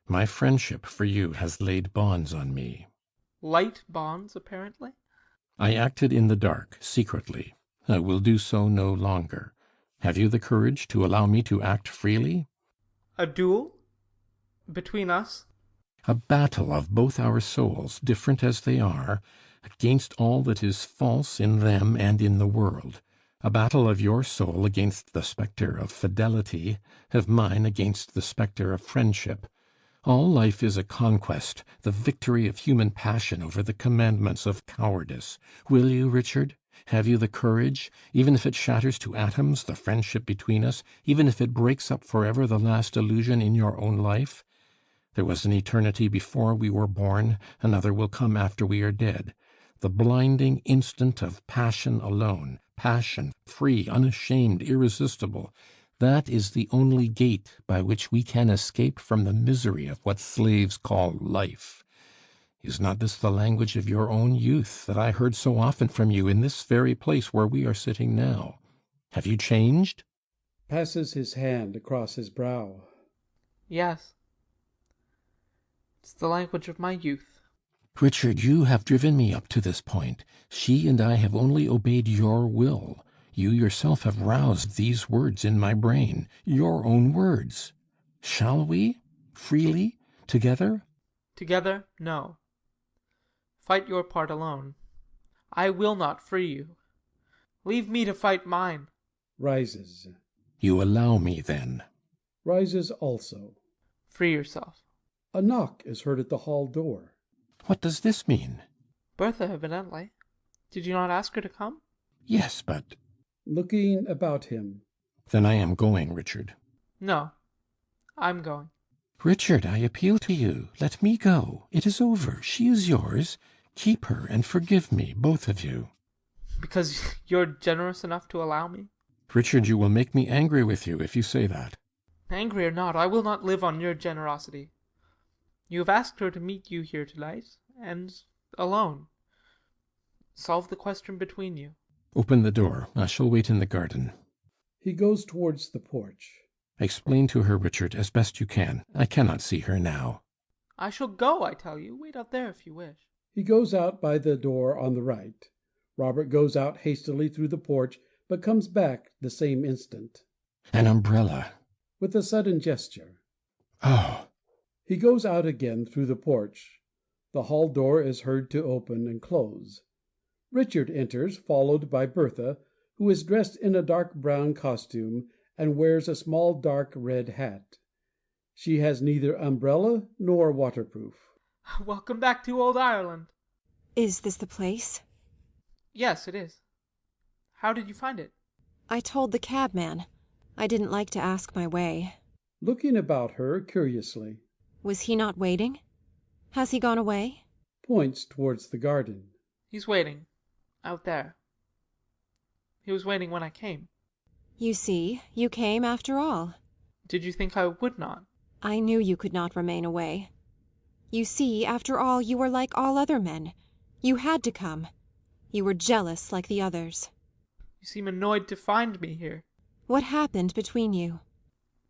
My friendship for you has laid bonds on me. Light bonds, apparently? I acted in the dark, secretly. I will do so no longer. Have you the courage to allow me to act freely? A duel? Between us? A battle of both our souls, different as they are, against all that is false in them and in the world. A battle of your soul against the spectre of fidelity, of mine against the spectre of friendship. All life is a conquest, the victory of human passion over the commandments of cowardice. Will you, Richard? Have you the courage, even if it shatters to atoms the friendship between us, even if it breaks up forever the last illusion in your own life? There was an eternity before we were born, another will come after we are dead. The blinding instant of passion alone, passion, free, unashamed, irresistible, that is the only gate by which we can escape from the misery of what slaves call life. Is not this the language of your own youth that I heard so often from you in this very place where we are sitting now? Have you changed? Passes his hand across his brow. Yes. It's the language of my youth. Richard, you have driven me up to this point. She and I have only obeyed your will. You yourself have roused these words in my brain, your own words. Shall we? Freely? Together? Together, no. Fight your part alone. I will not free you. Leave me to fight mine. Rises. You allow me, then. Rises also. Free yourself. A knock is heard at the hall door. What does this mean? Bertha, evidently. Did you not ask her to come? Yes, but... Looking about him. Then I am going, Richard. No, I'm going. Richard, I appeal to you. Let me go. It is over. She is yours. Keep her and forgive me, both of you. Because you're generous enough to allow me? Richard, you will make me angry with you if you say that. Angry or not, I will not live on your generosity. You have asked her to meet you here tonight, and alone. Solve the question between you. Open the door. I shall wait in the garden. He goes towards the porch. Explain to her, Richard, as best you can. I cannot see her now. I shall go, I tell you. Wait out there if you wish. He goes out by the door on the right. Robert goes out hastily through the porch, but comes back the same instant. An umbrella. With a sudden gesture. Oh! He goes out again through the porch. The hall door is heard to open and close. Richard enters, followed by Bertha, who is dressed in a dark brown costume and wears a small dark red hat. She has neither umbrella nor waterproof. Welcome back to old Ireland. Is this the place? Yes, it is. How did you find it? I told the cabman. I didn't like to ask my way. Looking about her curiously. Was he not waiting? Has he gone away? Points towards the garden. He's waiting. Out there. He was waiting when I came. You see, you came after all. Did you think I would not? I knew you could not remain away. You see, after all, you were like all other men. You had to come. You were jealous like the others. You seem annoyed to find me here. What happened between you?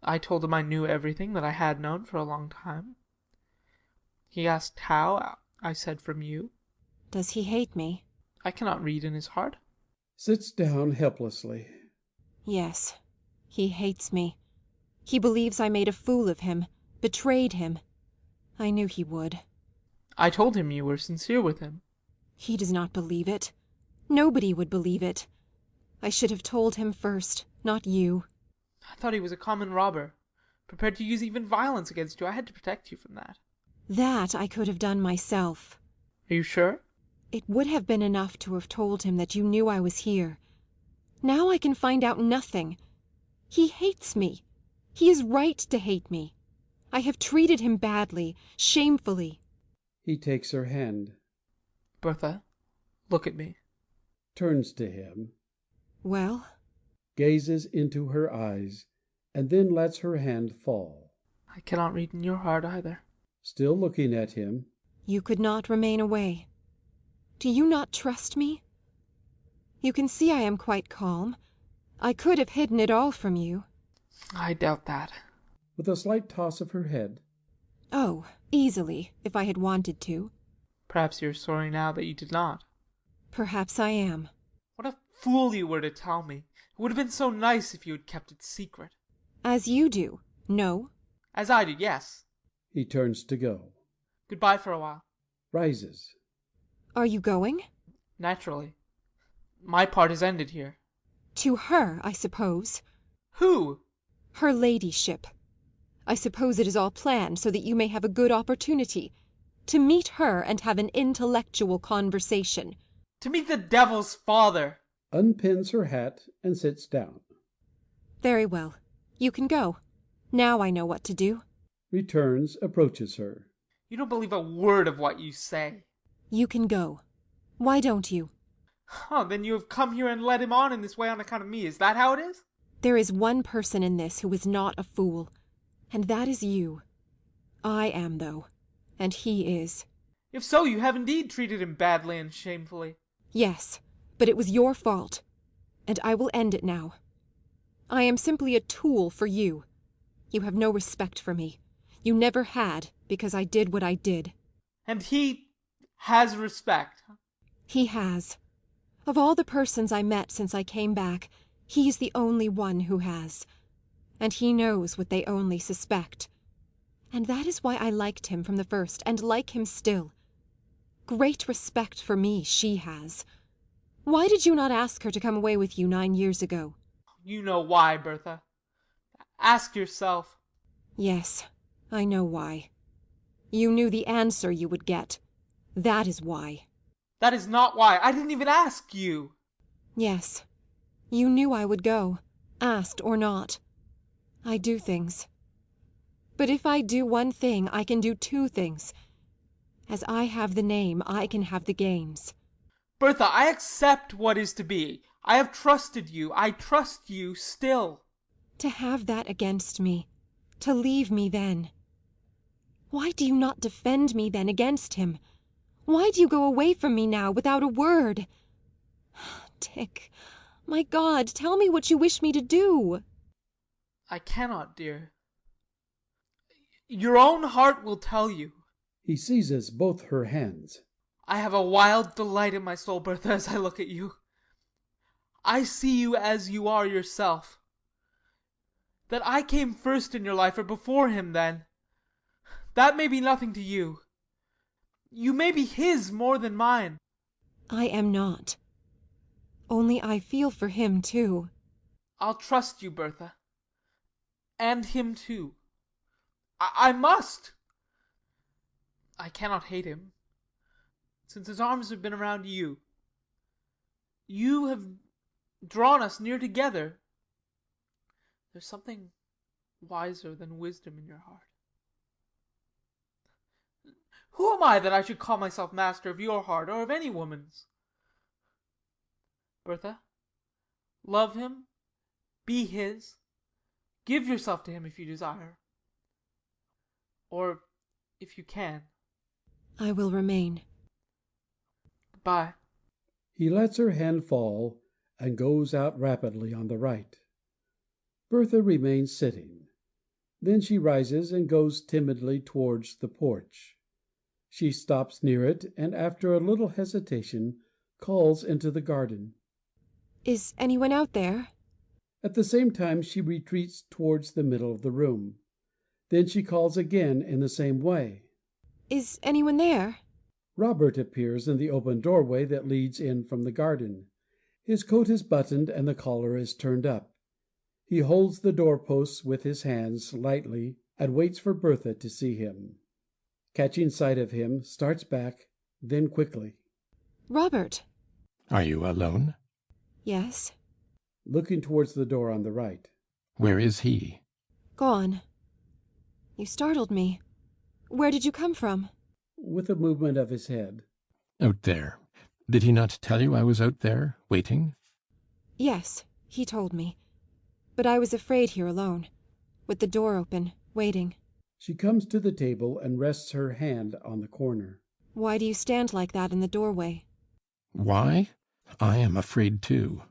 I told him I knew everything that I had known for a long time. He asked how. I said from you. Does he hate me? I cannot read in his heart. Sits down helplessly. Yes, he hates me. He believes I made a fool of him, betrayed him. I knew he would. I told him you were sincere with him. He does not believe it. Nobody would believe it. I should have told him first, not you. I thought he was a common robber, prepared to use even violence against you. I had to protect you from that. That I could have done myself. Are you sure? It would have been enough to have told him that you knew I was here. Now I can find out nothing. He hates me. He is right to hate me. I have treated him badly, shamefully. He takes her hand. Bertha, look at me. Turns to him. Well? Gazes into her eyes, and then lets her hand fall. I cannot read in your heart either. Still looking at him. You could not remain away. Do you not trust me? You can see I am quite calm. I could have hidden it all from you. I doubt that. With a slight toss of her head. Oh, easily, if I had wanted to. Perhaps you're sorry now that you did not. Perhaps I am. What a fool you were to tell me. It would have been so nice if you had kept it secret. As you do, no? As I do, yes. He turns to go. Goodbye for a while. Rises. Are you going? Naturally. My part is ended here. To her, I suppose. Who? Her ladyship. I suppose it is all planned so that you may have a good opportunity to meet her and have an intellectual conversation. To meet the devil's father. Unpins her hat and sits down. Very well. You can go. Now I know what to do. Returns, approaches her. You don't believe a word of what you say. You can go. Why don't you? Oh, then you have come here and led him on in this way on account of me. Is that how it is? There is one person in this who is not a fool, and that is you. I am, though, and he is. If so, you have indeed treated him badly and shamefully. Yes, but it was your fault, and I will end it now. I am simply a tool for you. You have no respect for me. You never had, because I did what I did. And he has respect. He has. Of all the persons I met since I came back, he is the only one who has. And he knows what they only suspect. And that is why I liked him from the first, and like him still. Great respect for me she has. Why did you not ask her to come away with you 9 years ago? You know why, Bertha. Ask yourself. Yes, I know why. You knew the answer you would get. That is why. That is not why. I didn't even ask you. Yes, you knew I would go, asked or not. I do things. But if I do one thing, I can do two things. As I have the name, I can have the games. Bertha, I accept what is to be. I have trusted you. I trust you still. To have that against me, to leave me then. Why do you not defend me then against him? Why do you go away from me now without a word? Dick, my God, tell me what you wish me to do. I cannot, dear. Your own heart will tell you. He seizes both her hands. I have a wild delight in my soul, Bertha, as I look at you. I see you as you are yourself. That I came first in your life, or before him then, that may be nothing to you. You may be his more than mine. I am not. Only I feel for him, too. I'll trust you, Bertha. And him, too. I must. I cannot hate him, since his arms have been around you. You have drawn us near together. There's something wiser than wisdom in your heart. Who am I that I should call myself master of your heart or of any woman's? Bertha, love him, be his, give yourself to him if you desire, or if you can. I will remain. Goodbye. He lets her hand fall and goes out rapidly on the right. Bertha remains sitting. Then she rises and goes timidly towards the porch. She stops near it, and after a little hesitation calls into the garden. Is anyone out there? At the same time she retreats towards the middle of the room. Then she calls again in the same way. Is anyone there? Robert appears in the open doorway that leads in from the garden. His coat is buttoned and the collar is turned up. He holds the doorposts with his hands lightly and waits for Bertha to see him. Catching sight of him, starts back, then quickly. Robert! Are you alone? Yes. Looking towards the door on the right. Where is he? Gone. You startled me. Where did you come from? With a movement of his head. Out there. Did he not tell you I was out there, waiting? Yes, he told me. But I was afraid here alone, with the door open, waiting. She comes to the table and rests her hand on the corner. Why do you stand like that in the doorway? Why? I am afraid too.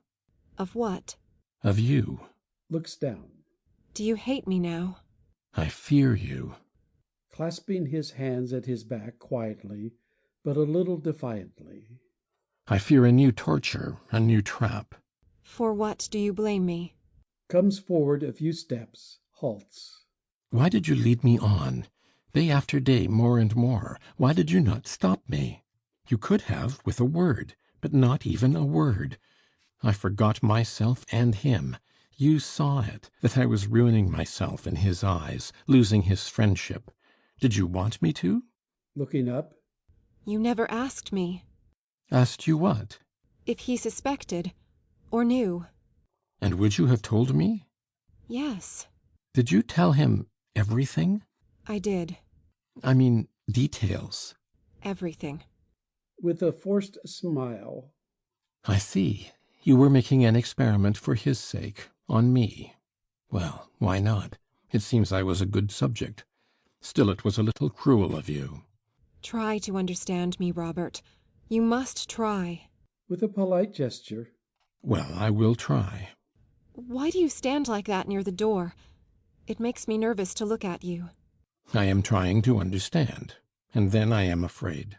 Of what? Of you. Looks down. Do you hate me now? I fear you. Clasping his hands at his back quietly, but a little defiantly. I fear a new torture, a new trap. For what do you blame me? Comes forward a few steps, halts. Why did you lead me on? Day after day, more and more. Why did you not stop me? You could have, with a word, but not even a word. I forgot myself and him. You saw it, that I was ruining myself in his eyes, losing his friendship. Did you want me to? Looking up. You never asked me. Asked you what? If he suspected, or knew. And would you have told me? Yes. Did you tell him everything? I did. I mean, details. Everything. With a forced smile. I see. You were making an experiment for his sake, on me. Well, why not? It seems I was a good subject. Still, it was a little cruel of you. Try to understand me, Robert. You must try. With a polite gesture. Well, I will try. Why do you stand like that near the door? It makes me nervous to look at you. I am trying to understand, and then I am afraid.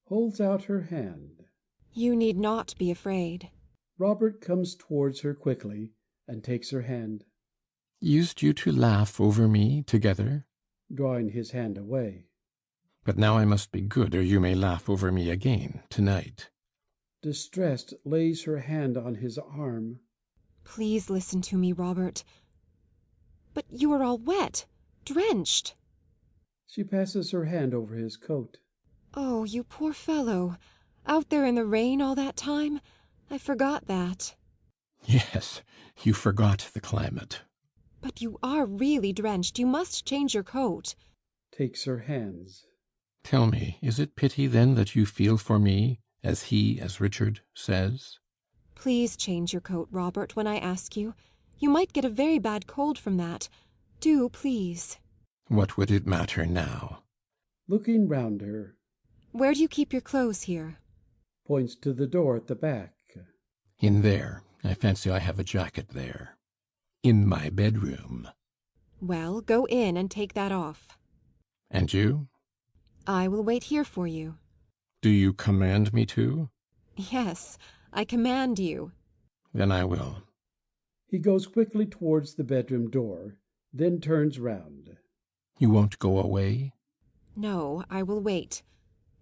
Holds out her hand. You need not be afraid. Robert comes towards her quickly and takes her hand. Used you to laugh over me together? Drawing his hand away. But now I must be good, or you may laugh over me again tonight. Distressed, lays her hand on his arm. Please listen to me, Robert. But you are all wet, drenched. She passes her hand over his coat. Oh, you poor fellow. Out there in the rain all that time? I forgot that. Yes, you forgot the climate. But you are really drenched. You must change your coat. Takes her hands. Tell me, is it pity then that you feel for me, as Richard says? Please change your coat, Robert, when I ask you. You might get a very bad cold from that. Do, please. What would it matter now? Looking round her. Where do you keep your clothes here? Points to the door at the back. In there. I fancy I have a jacket there. In my bedroom. Well, go in and take that off. And you? I will wait here for you. Do you command me to? Yes, I command you. Then I will. He goes quickly towards the bedroom door, then turns round. You won't go away? No, I will wait.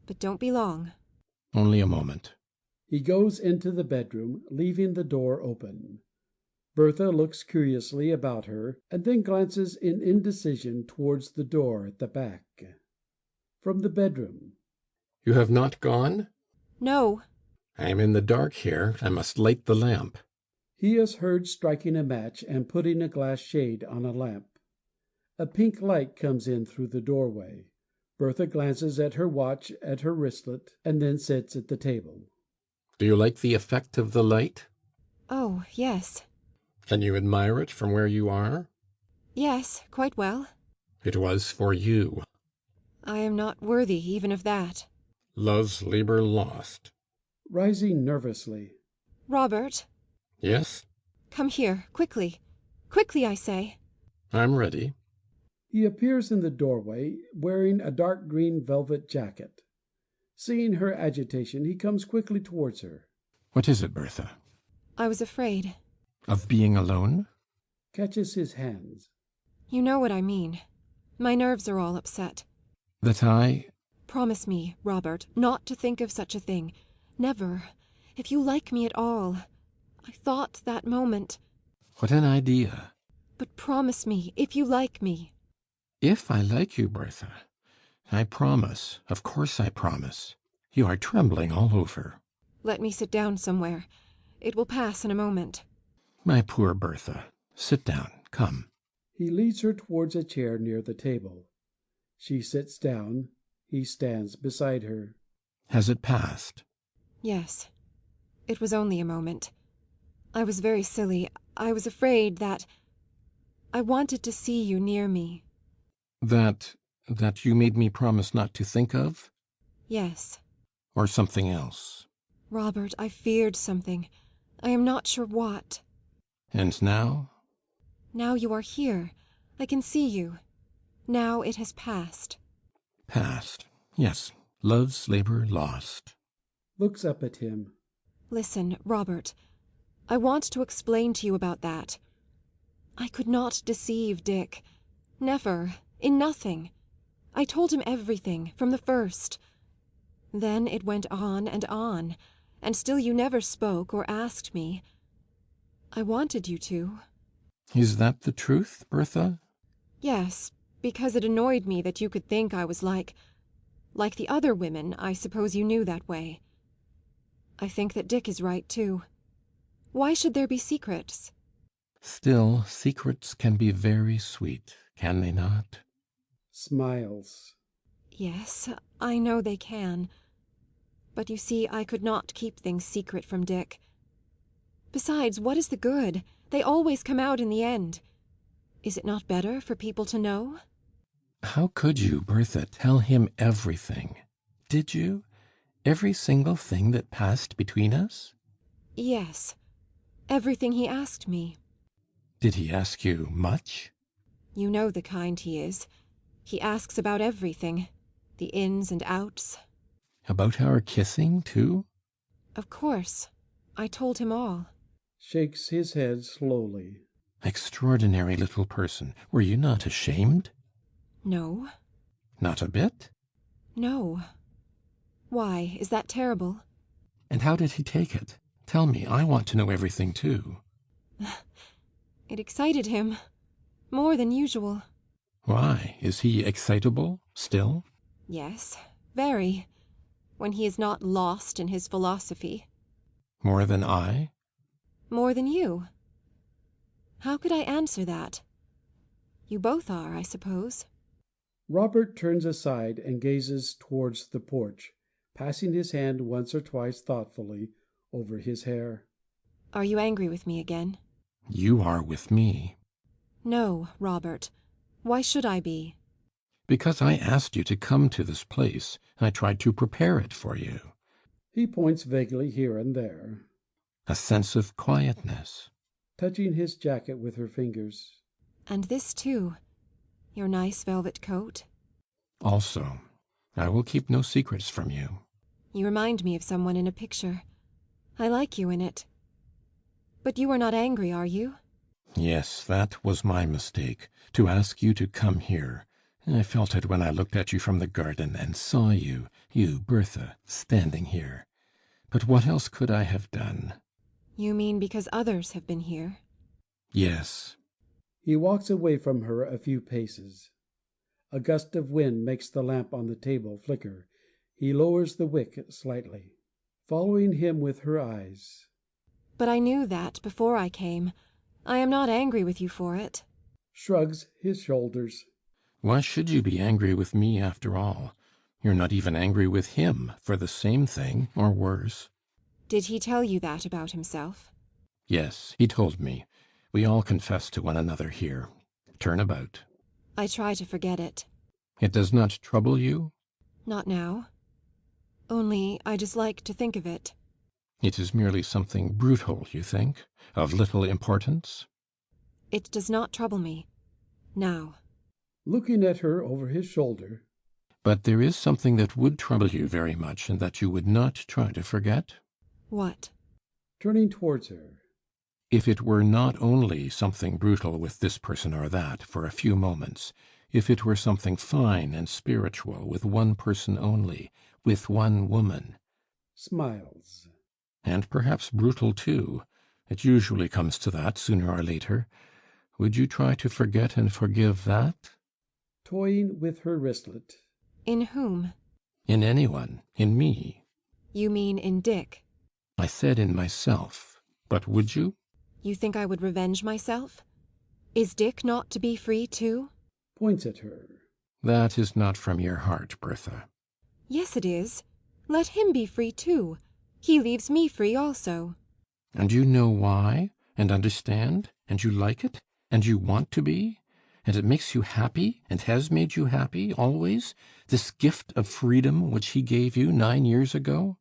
But don't be long. Only a moment. He goes into the bedroom, leaving the door open. Bertha looks curiously about her, and then glances in indecision towards the door at the back. From the bedroom. You have not gone? No. I am in the dark here. I must light the lamp. He is heard striking a match and putting a glass shade on a lamp. A pink light comes in through the doorway. Bertha glances at her watch at her wristlet, and then sits at the table. Do you like the effect of the light? Oh, yes. Can you admire it from where you are? Yes, quite well. It was for you. I am not worthy even of that. Love's labor lost. Rising nervously. Robert. Yes? Come here, quickly. Quickly, I say. I'm ready. He appears in the doorway, wearing a dark green velvet jacket. Seeing her agitation, he comes quickly towards her. What is it, Bertha? I was afraid. Of being alone? Catches his hands. You know what I mean. My nerves are all upset. That I... Promise me, Robert, not to think of such a thing. Never. If you like me at all. I thought that moment. What an idea. But promise me, if you like me. If I like you, Bertha. I promise. Of course I promise. You are trembling all over. Let me sit down somewhere. It will pass in a moment. My poor Bertha. Sit down. Come. He leads her towards a chair near the table. She sits down. He stands beside her. Has it passed? Yes. It was only a moment. I was very silly. I was afraid that... I wanted to see you near me. That you made me promise not to think of? Yes. Or something else? Robert, I feared something. I am not sure what. And now? Now you are here. I can see you. Now it has passed. Past. Yes. Love's labor lost. Looks up at him. Listen, Robert. I want to explain to you about that. I could not deceive Dick. Never. In nothing. I told him everything, from the first. Then it went on, and still you never spoke or asked me. I wanted you to. Is that the truth, Bertha? Yes, because it annoyed me that you could think I was like the other women. I suppose you knew that way. I think that Dick is right, too. Why should there be secrets? Still, secrets can be very sweet, can they not? Smiles. Yes, I know they can. But you see, I could not keep things secret from Dick. Besides, what is the good? They always come out in the end. Is it not better for people to know? How could you, Bertha, tell him everything? Did you? Every single thing that passed between us? Yes. Everything he asked me. Did he ask you much? You know the kind he is. He asks about everything. The ins and outs. About our kissing, too? Of course. I told him all. Shakes his head slowly. Extraordinary little person. Were you not ashamed? No. Not a bit? No. Why, is that terrible? And how did he take it? Tell me, I want to know everything, too. It excited him. More than usual. Why? Is he excitable, still? Yes, very. when he is not lost in his philosophy. More than I? More than you. How could I answer that? You both are, I suppose. Robert turns aside and gazes towards the porch, passing his hand once or twice thoughtfully over his hair. Are you angry with me again? You are with me. No, Robert. Why should I be? Because I asked you to come to this place. I tried to prepare it for you. He points vaguely here and there, A sense of quietness. touching his jacket with her fingers. And this too. Your nice velvet coat. Also, I will keep no secrets from you. You remind me of someone in a picture. I like you in it. But you are not angry, are you? Yes, that was my mistake, to ask you to come here. I felt it when I looked at you from the garden and saw you, Bertha, standing here. But what else could I have done? You mean because others have been here? Yes. He walks away from her a few paces. A gust of wind makes the lamp on the table flicker. He lowers the wick slightly, following him with her eyes. But I knew that before I came. I am not angry with you for it. Shrugs his shoulders. Why should you be angry with me after all? You're not even angry with him for the same thing, or worse. Did he tell you that about himself? Yes, he told me. We all confess to one another here. Turn about. I try to forget it. It does not trouble you? Not now. Only I just like to think of it. It is merely something brutal, you think? Of little importance? It does not trouble me. Now. Looking at her over his shoulder. But there is something that would trouble you very much, and that you would not try to forget? What? Turning towards her. If it were not only something brutal with this person or that for a few moments, if it were something fine and spiritual with one person only, with one woman. Smiles. And perhaps brutal too. It usually comes to that sooner or later. Would you try to forget and forgive that? Toying with her wristlet. In whom? In anyone. In me. You mean in Dick? I said in myself. But would you? You think I would revenge myself? Is Dick not to be free too? Points at her. That is not from your heart, Bertha. Yes, it is. Let him be free too. He leaves me free also. And you know why? And understand? And you like it? And you want to be? And it makes you happy, and has made you happy, always? This gift of freedom which he gave you 9 years ago?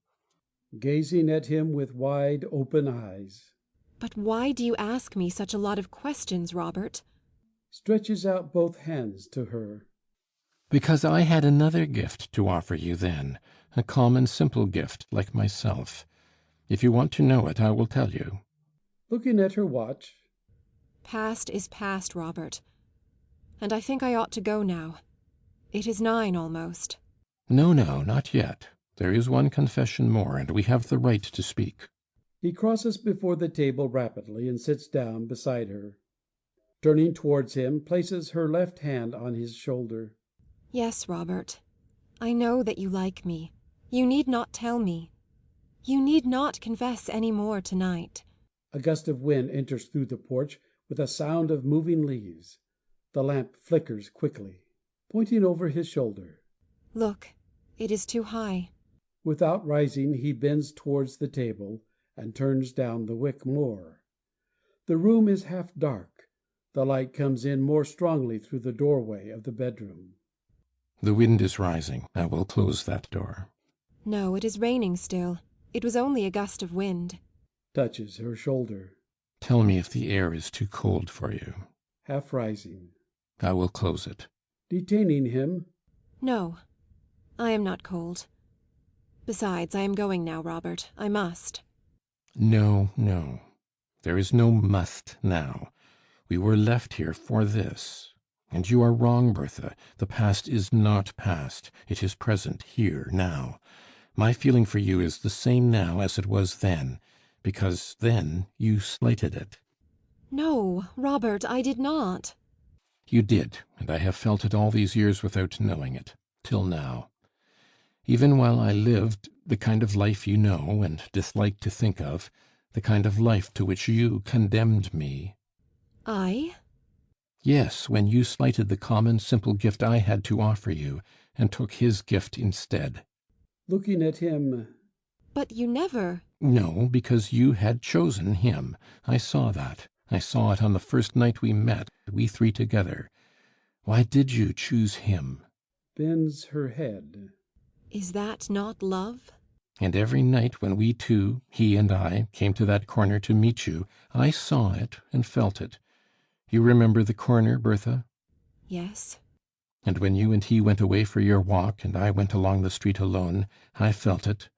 Gazing at him with wide open eyes. But why do you ask me such a lot of questions, Robert? Stretches out both hands to her. Because I had another gift to offer you then, a calm and simple gift like myself. If you want to know it, I will tell you. Looking at her watch. Past is past, Robert. And I think I ought to go now. It is 9 almost. No, not yet. There is one confession more, and we have the right to speak. He crosses before the table rapidly and sits down beside her. Turning towards him, places her left hand on his shoulder. Yes, Robert. I know that you like me. You need not tell me. You need not confess any more tonight. A gust of wind enters through the porch with a sound of moving leaves. The lamp flickers quickly, pointing over his shoulder. Look, it is too high. Without rising, he bends towards the table and turns down the wick more. The room is half dark. The light comes in more strongly through the doorway of the bedroom. The wind is rising. I will close that door. No, it is raining still. It was only a gust of wind. Touches her shoulder. Tell me if the air is too cold for you. Half rising. I will close it. Detaining him. No, I am not cold. Besides, I am going now, Robert. I must. No. There is no must now. We were left here for this. And you are wrong, Bertha. The past is not past. It is present, here, now. My feeling for you is the same now as it was then, because then you slighted it. No, Robert, I did not. You did, and I have felt it all these years without knowing it, till now. Even while I lived the kind of life you know and dislike to think of, the kind of life to which you condemned me. I? Yes, when you slighted the common, simple gift I had to offer you, and took his gift instead. Looking at him. But you never... No, because you had chosen him. I saw that. I saw it on the first night we met, we three together. Why did you choose him? Bends her head. Is that not love? And every night when we two, he and I, came to that corner to meet you, I saw it and felt it. You remember the corner, Bertha? Yes. And when you and he went away for your walk, and I went along the street alone, I felt it.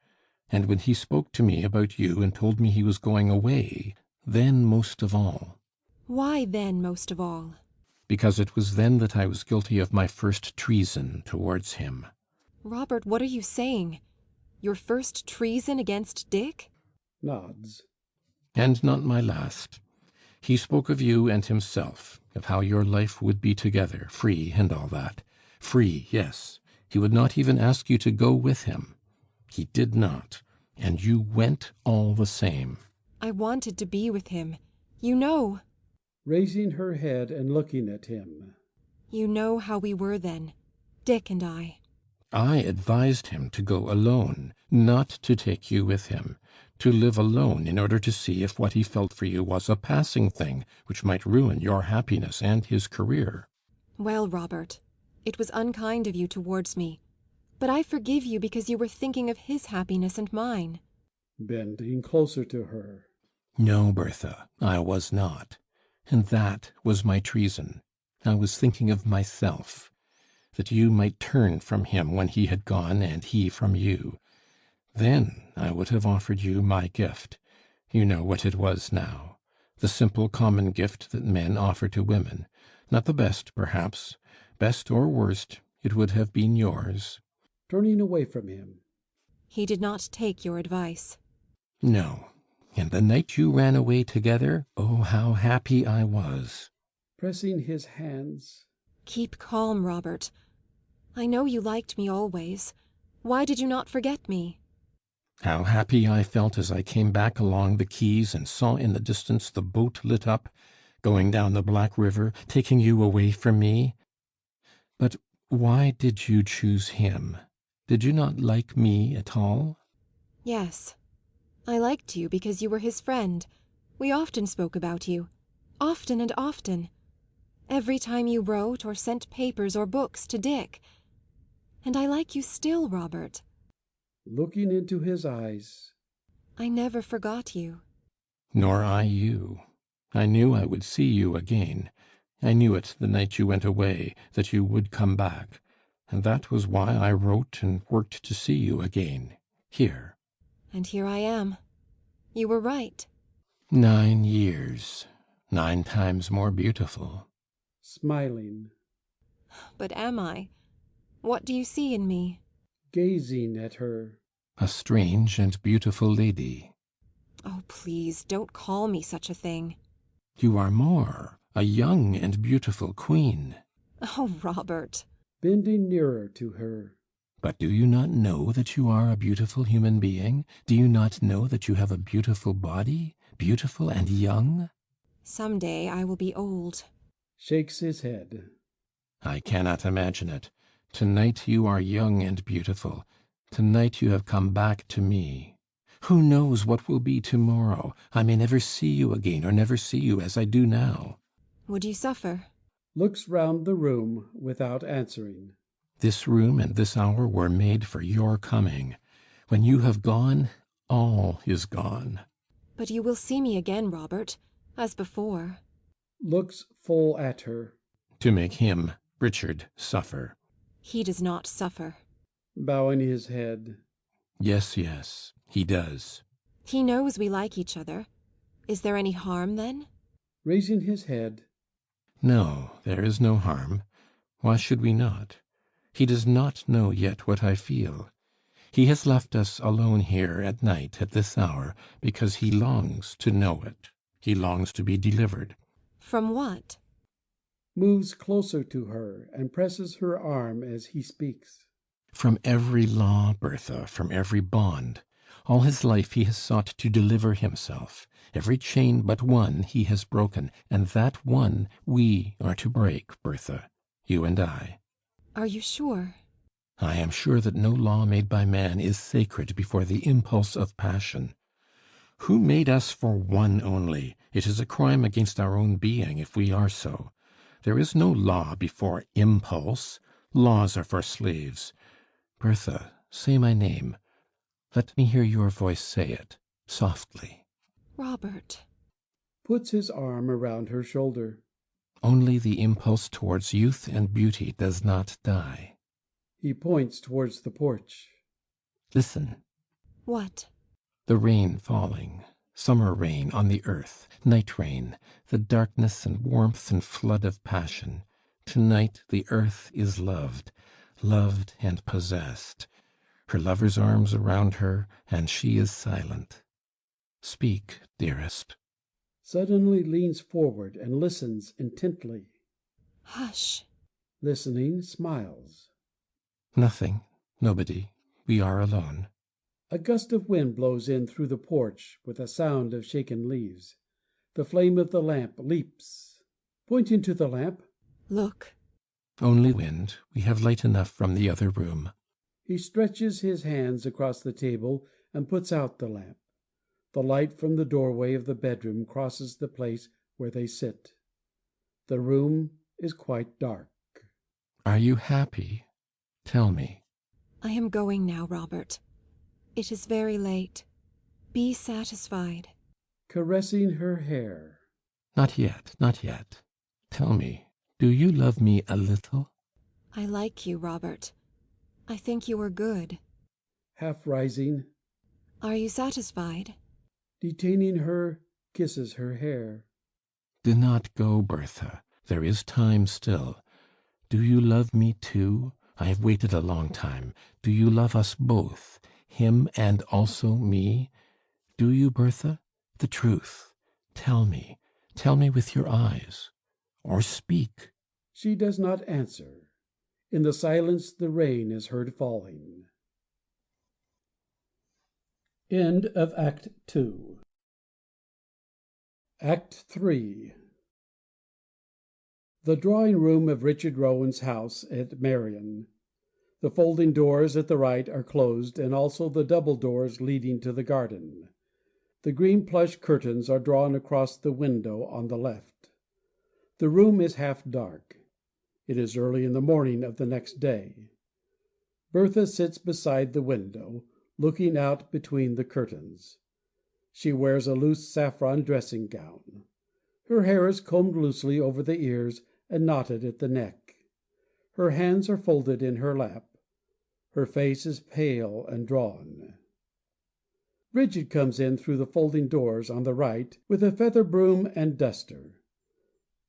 And when he spoke to me about you and told me he was going away, then most of all. Why then most of all? Because it was then that I was guilty of my first treason towards him. Robert, what are you saying? Your first treason against Dick? Nods. And not my last. He spoke of you and himself, of how your life would be together, free and all that. Free, yes. He would not even ask you to go with him. He did not. And you went all the same. I wanted to be with him. You know. Raising her head and looking at him. You know how we were then, Dick and I. I advised him to go alone, not to take you with him, to live alone in order to see if what he felt for you was a passing thing which might ruin your happiness and his career. Well, Robert, it was unkind of you towards me, but I forgive you because you were thinking of his happiness and mine. Bending closer to her. No, Bertha, I was not. And that was my treason. I was thinking of myself, that you might turn from him when he had gone and he from you. Then I would have offered you my gift. You know what it was now. The simple common gift that men offer to women. Not the best, perhaps. Best or worst, it would have been yours. Turning away from him. He did not take your advice. No. And the night you ran away together, oh, how happy I was. Pressing his hands. Keep calm, Robert. I know you liked me always. Why did you not forget me? How happy I felt as I came back along the quays and saw in the distance the boat lit up, going down the Black River, taking you away from me. But why did you choose him? Did you not like me at all? Yes. I liked you because you were his friend. We often spoke about you. Often and often. Every time you wrote or sent papers or books to Dick. And I like you still, Robert. Looking into his eyes. I never forgot you. Nor I you. I knew I would see you again. I knew it the night you went away, that you would come back. And that was why I wrote and worked to see you again, here. And here I am. You were right. 9 years. 9 times more beautiful. Smiling. But am I? What do you see in me? Gazing at her. A strange and beautiful lady. Oh, please, don't call me such a thing. You are more. A young and beautiful queen. Oh, Robert. Bending nearer to her. But do you not know that you are a beautiful human being? Do you not know that you have a beautiful body? Beautiful and young? Some day I will be old. Shakes his head. I cannot imagine it. Tonight you are young and beautiful. Tonight you have come back to me. Who knows what will be tomorrow? I may never see you again, or never see you as I do now. Would you suffer? Looks round the room without answering. This room and this hour were made for your coming. When you have gone, all is gone. But you will see me again, Robert, as before. Looks full at her. To make him, Richard, suffer. He does not suffer. Bowing his head. Yes, yes, he does. He knows we like each other. Is there any harm, then? Raising his head. No, there is no harm. Why should we not? He does not know yet what I feel. He has left us alone here at night at this hour because he longs to know it. He longs to be delivered. From what? Moves closer to her and presses her arm as he speaks. From every law, Bertha, from every bond. All his life he has sought to deliver himself. Every chain but one he has broken, and that one we are to break, Bertha, you and I. Are you sure? I am sure that no law made by man is sacred before the impulse of passion. Who made us for one only? It is a crime against our own being if we are so. There is no law before impulse. Laws are for slaves. Bertha, say my name. Let me hear your voice say it, softly. Robert. Puts his arm around her shoulder. Only the impulse towards youth and beauty does not die. He points towards the porch. Listen. What? The rain falling. Summer rain on the earth. Night rain. The darkness and warmth and flood of passion. Tonight the earth is loved. Loved and possessed. Her lover's arms around her, and she is silent. Speak, dearest. Suddenly leans forward and listens intently. Hush. Listening, smiles. Nothing. Nobody. We are alone. A gust of wind blows in through the porch with a sound of shaken leaves. The flame of the lamp leaps. Pointing to the lamp. Look. Only wind. We have light enough from the other room. He stretches his hands across the table and puts out the lamp. The light from the doorway of the bedroom crosses the place where they sit. The room is quite dark. Are you happy? Tell me. I am going now, Robert. It is very late. Be satisfied. Caressing her hair. Not yet, not yet. Tell me, do you love me a little? I like you, Robert. I think you are good. Half rising. Are you satisfied? Detaining her, kisses her hair. Do not go, Bertha. There is time still. Do you love me too? I have waited a long time. Do you love us both, him and also me? Do you, Bertha? The truth. Tell me. Tell me with your eyes. Or speak. She does not answer. In the silence the rain is heard falling. End of Act 2. Act 3. The drawing room of Richard Rowan's house at Merrion. The folding doors at the right are closed, and also the double doors leading to the garden. The green plush curtains are drawn across the window on the left. The room is half dark. It is early in the morning of the next day. Bertha sits beside the window, looking out between the curtains. She wears a loose saffron dressing gown. Her hair is combed loosely over the ears and knotted at the neck. Her hands are folded in her lap. Her face is pale and drawn. Brigid comes in through the folding doors on the right with a feather broom and duster.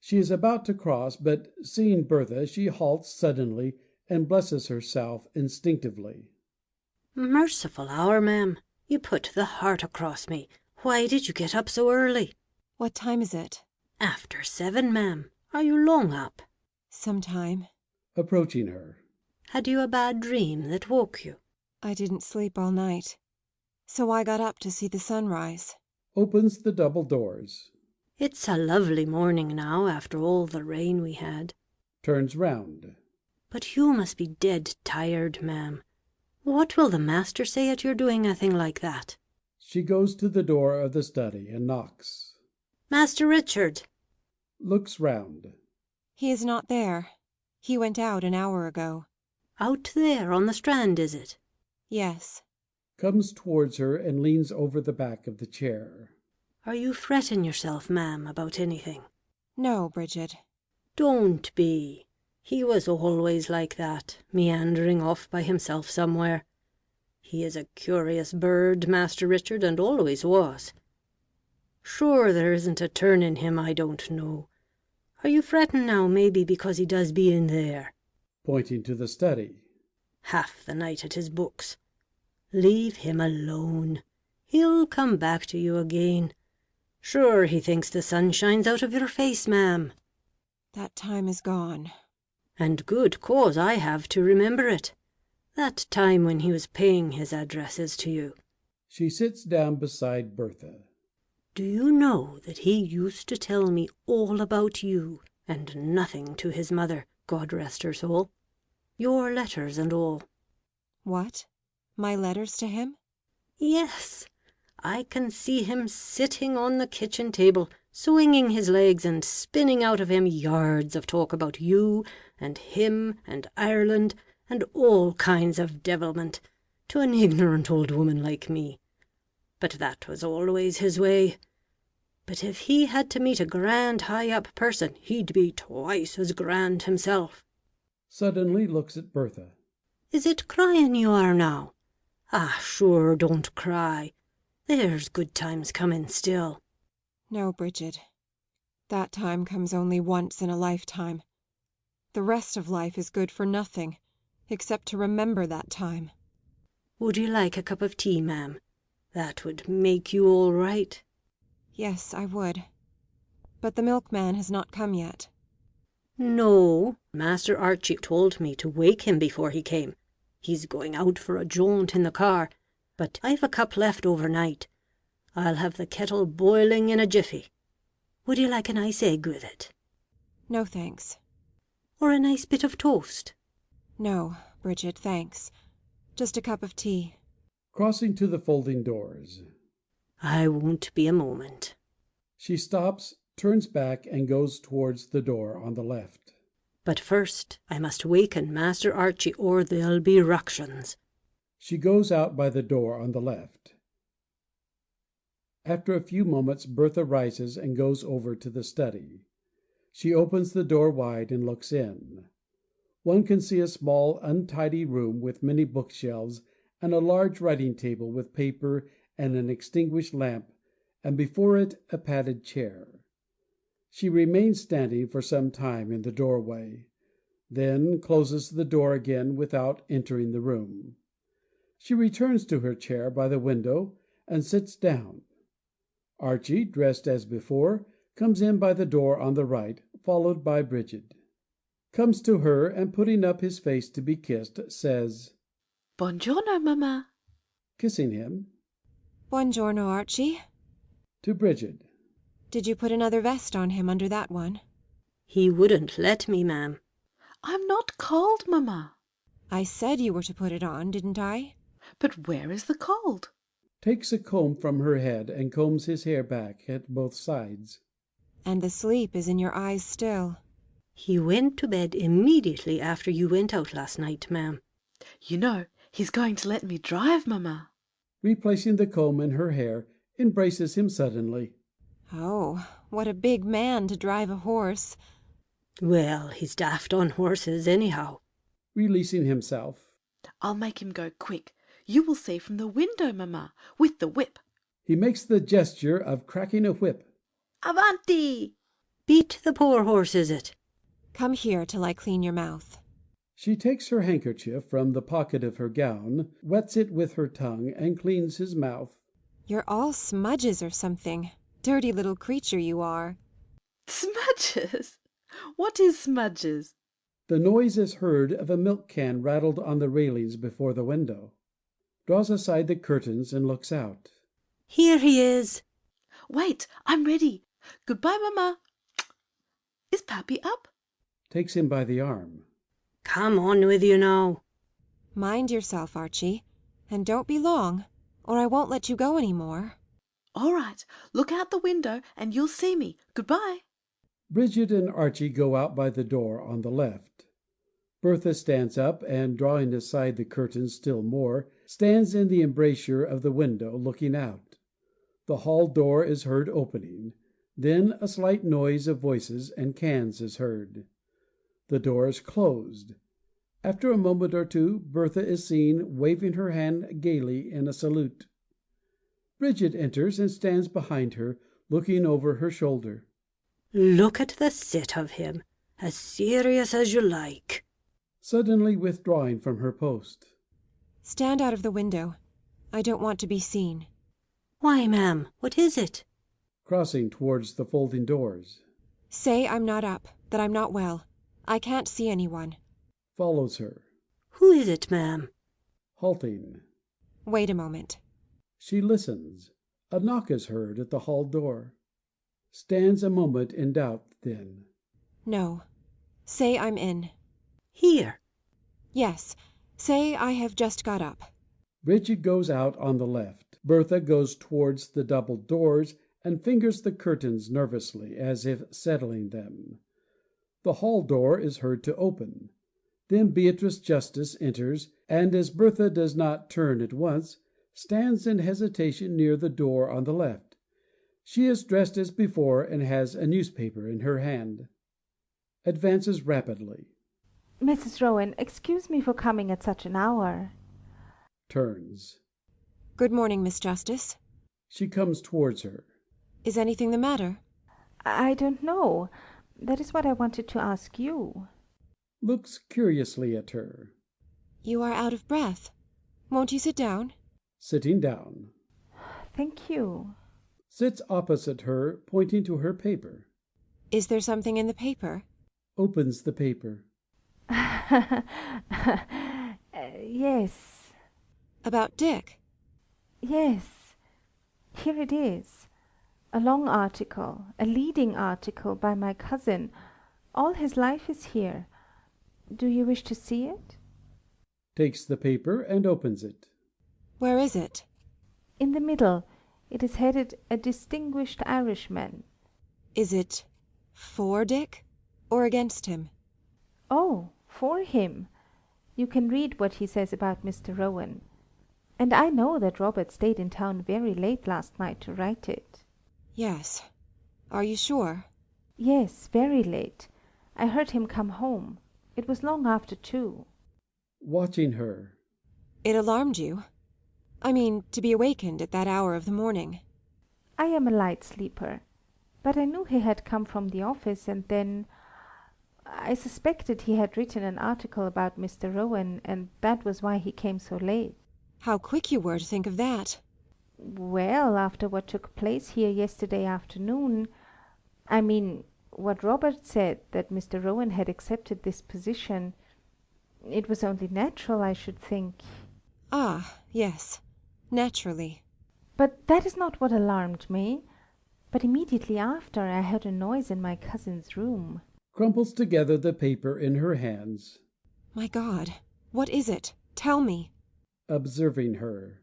She is about to cross, but seeing Bertha, she halts suddenly and blesses herself instinctively. Merciful hour, ma'am. You put the heart across me. Why did you get up so early? What time is it? After 7, ma'am. Are you long up? Some time. Approaching her. Had you a bad dream that woke you? I didn't sleep all night, so I got up to see the sunrise. Opens the double doors. It's a lovely morning now, after all the rain we had. Turns round. But you must be dead tired, ma'am. What will the master say at your doing a thing like that? She goes to the door of the study and knocks. Master Richard! Looks round. He is not there. He went out an hour ago. Out there on the strand, is it? Yes. Comes towards her and leans over the back of the chair. Are you fretting yourself, ma'am, about anything? No, Brigid. Don't be. He was always like that, meandering off by himself somewhere. He is a curious bird, Master Richard, and always was. Sure there isn't a turn in him I don't know. Are you fretting now, maybe, because he does be in there? Pointing to the study. Half the night at his books. Leave him alone. He'll come back to you again. Sure, he thinks the sun shines out of your face, ma'am. That time is gone. And good cause I have to remember it. That time when he was paying his addresses to you. She sits down beside Bertha. Do you know that he used to tell me all about you, and nothing to his mother, God rest her soul? Your letters and all. What? My letters to him? Yes. I can see him sitting on the kitchen table, swinging his legs and spinning out of him yards of talk about you and him and Ireland and all kinds of devilment, to an ignorant old woman like me. But that was always his way. But if he had to meet a grand high-up person, he'd be twice as grand himself. Suddenly looks at Bertha. Is it crying you are now? Ah, sure, don't cry. There's good times coming still. No, Brigid. That time comes only once in a lifetime. The rest of life is good for nothing, except to remember that time. Would you like a cup of tea, ma'am? That would make you all right. Yes, I would. But the milkman has not come yet. No, Master Archie told me to wake him before he came. He's going out for a jaunt in the car, but I've a cup left overnight. I'll have the kettle boiling in a jiffy. Would you like a nice egg with it? No, thanks. Or a nice bit of toast? No, Brigid, thanks. Just a cup of tea. Crossing to the folding doors. I won't be a moment. She stops, turns back, and goes towards the door on the left. But first I must waken Master Archie, or there'll be ructions. She goes out by the door on the left. After a few moments, Bertha rises and goes over to the study. She opens the door wide and looks in. One can see a small, untidy room with many bookshelves and a large writing table with paper and an extinguished lamp, and before it a padded chair. She remains standing for some time in the doorway, then closes the door again without entering the room. She returns to her chair by the window and sits down. Archie, dressed as before, comes in by the door on the right, followed by Brigid. Comes to her, and putting up his face to be kissed, says, Buongiorno, mamma. Kissing him. Buongiorno, Archie. To Brigid. Did you put another vest on him under that one? He wouldn't let me, ma'am. I'm not cold, mamma. I said you were to put it on, didn't I? But where is the cold? Takes a comb from her head and combs his hair back at both sides. And the sleep is in your eyes still. He went to bed immediately after you went out last night, ma'am. You know, he's going to let me drive, mamma. Replacing the comb in her hair, embraces him suddenly. Oh, what a big man to drive a horse. Well, he's daft on horses anyhow. Releasing himself. I'll make him go quick. You will see from the window, mamma, with the whip. He makes the gesture of cracking a whip. Avanti! Beat the poor horse, is it? Come here till I clean your mouth. She takes her handkerchief from the pocket of her gown, wets it with her tongue, and cleans his mouth. You're all smudges or something. Dirty little creature you are. Smudges? What is smudges? The noise is heard of a milk can rattled on the railings before the window. Draws aside the curtains and looks out. Here he is. Wait, I'm ready. Goodbye, mamma. Is Pappy up? Takes him by the arm. Come on with you now. Mind yourself, Archie. And don't be long, or I won't let you go any more. All right. Look out the window and you'll see me. Goodbye. Brigid and Archie go out by the door on the left. Bertha stands up, and, drawing aside the curtains still more, stands in the embrasure of the window, looking out. The hall door is heard opening. Then a slight noise of voices and cans is heard. The door is closed. After a moment or two, Bertha is seen waving her hand gaily in a salute. Brigid enters and stands behind her, looking over her shoulder. Look at the sit of him, as serious as you like. Suddenly withdrawing from her post. Stand out of the window. I don't want to be seen. Why, ma'am, what is it? Crossing towards the folding doors. Say I'm not up, that I'm not well. I can't see anyone. Follows her. Who is it, ma'am? halting. Wait a moment. She listens. A knock is heard at the hall door. Stands a moment in doubt, then. No. Say I'm in. Here. Yes. Say I have just got up. Brigid goes out on the left. Bertha goes towards the double doors and fingers the curtains nervously, as if settling them. The hall door is heard to open. Then Beatrice Justice enters, and as Bertha does not turn at once, stands in hesitation near the door on the left. She is dressed as before and has a newspaper in her hand. Advances rapidly. Mrs. Rowan, excuse me for coming at such an hour. Turns. Good morning, Miss Justice. She comes towards her. Is anything the matter? I don't know. That is what I wanted to ask you. Looks curiously at her. You are out of breath. Won't you sit down? Sitting down. Thank you. Sits opposite her, pointing to her paper. Is there something in the paper? Opens the paper. Yes. About Dick? Yes. Here it is. A long article, a leading article by my cousin. All his life is here. Do you wish to see it? Takes the paper and opens it. Where is it? In the middle. It is headed "A Distinguished Irishman." Is it for Dick or against him? Oh, for him. You can read what he says about Mr. Rowan. And I know that Robert stayed in town very late last night to write it. Yes. Are you sure? Yes, very late. I heard him come home. It was long after 2. Watching her. It alarmed you? I mean, to be awakened at that hour of the morning. I am a light sleeper. But I knew he had come from the office, and then I suspected he had written an article about Mr. Rowan, and that was why he came so late. How quick you were to think of that. Well, after what took place here yesterday afternoon, I mean, what Robert said, that Mr. Rowan had accepted this position, it was only natural, I should think. Ah, yes. Naturally. But that is not what alarmed me. But immediately after, I heard a noise in my cousin's room. Crumples together the paper in her hands. My God, what is it? Tell me. Observing her.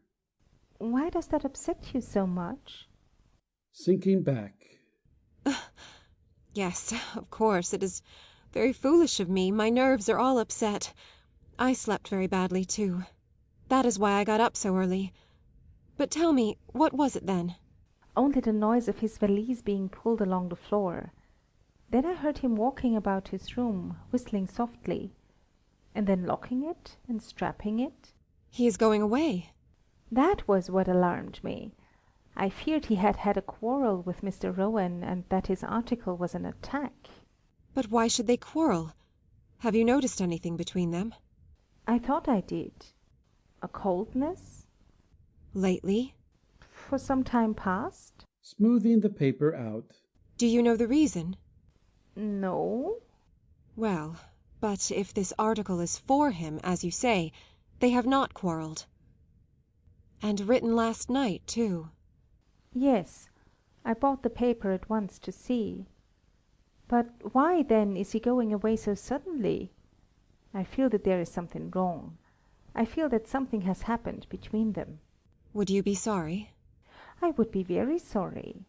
Why does that upset you so much? Sinking back. Yes, of course, it is very foolish of me. My nerves are all upset. I slept very badly, too. That is why I got up so early. But tell me, what was it then? Only the noise of his valise being pulled along the floor. Then I heard him walking about his room, whistling softly, and then locking it and strapping it. He is going away. That was what alarmed me. I feared he had had a quarrel with Mr. Rowan, and that his article was an attack. But why should they quarrel? Have you noticed anything between them? I thought I did. A coldness? Lately? For some time past? Smoothing the paper out. Do you know the reason? No. Well, but if this article is for him, as you say, they have not quarrelled. And written last night, too. Yes, I bought the paper at once to see. But why, then, is he going away so suddenly? I feel that there is something wrong. I feel that something has happened between them. Would you be sorry? I would be very sorry.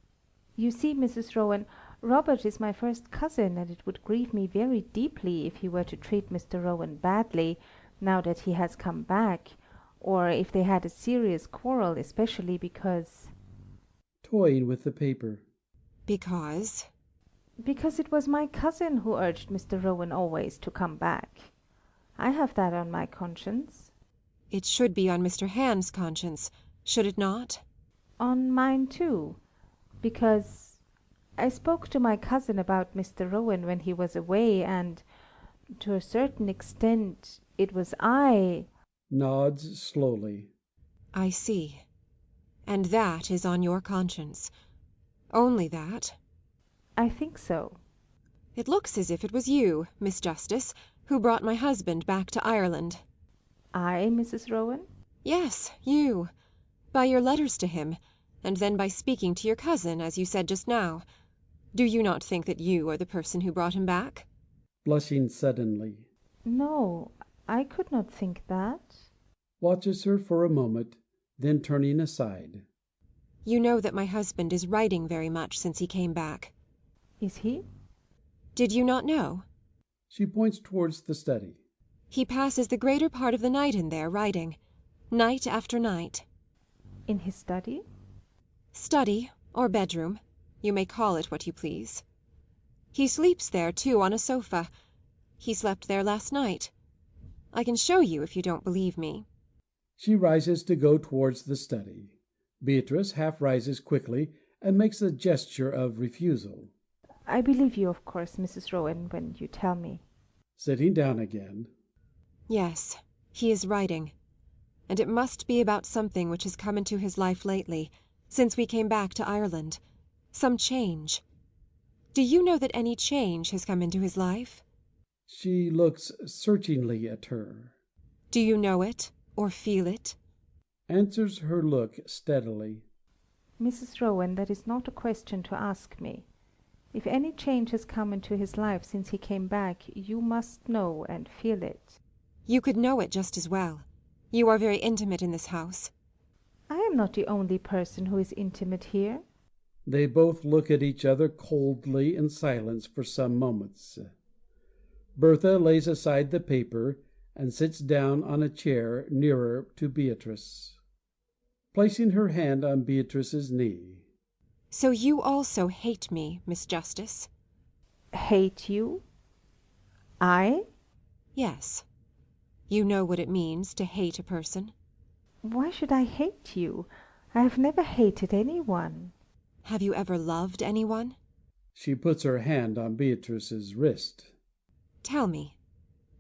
You see, Mrs. Rowan, Robert is my first cousin, and it would grieve me very deeply if he were to treat Mr. Rowan badly, now that he has come back, or if they had a serious quarrel, especially because... Toying with the paper. Because? Because it was my cousin who urged Mr. Rowan always to come back. I have that on my conscience. It should be on Mr. Hand's conscience, should it not? On mine too, because I spoke to my cousin about Mr. Rowan when he was away, and to a certain extent it was I... Nods slowly. I see. And that is on your conscience. Only that? I think so. It looks as if it was you, Miss Justice, who brought my husband back to Ireland. I, Mrs. Rowan? Yes, you. By your letters to him, and then by speaking to your cousin, as you said just now. Do you not think that you are the person who brought him back? Blushing suddenly. No, I could not think that. Watches her for a moment, then turning aside. You know that my husband is writing very much since he came back. Is he? Did you not know? She points towards the study. He passes the greater part of the night in there writing. Night after night. In his study? Study, or bedroom. You may call it what you please. He sleeps there, too, on a sofa. He slept there last night. I can show you if you don't believe me. She rises to go towards the study. Beatrice half rises quickly and makes a gesture of refusal. I believe you, of course, Mrs. Rowan, when you tell me. Sitting down again. Yes, he is writing. And it must be about something which has come into his life lately, since we came back to Ireland. Some change. Do you know that any change has come into his life? She looks searchingly at her. Do you know it, or feel it? Answers her look steadily. Mrs. Rowan, that is not a question to ask me. If any change has come into his life since he came back, you must know and feel it. You could know it just as well. You are very intimate in this house. I am not the only person who is intimate here. They both look at each other coldly in silence for some moments. Bertha lays aside the paper and sits down on a chair nearer to Beatrice, placing her hand on Beatrice's knee. So you also hate me, Miss Justice? Hate you? I? Yes. You know what it means to hate a person. Why should I hate you? I have never hated anyone. Have you ever loved anyone? She puts her hand on Beatrice's wrist. Tell me,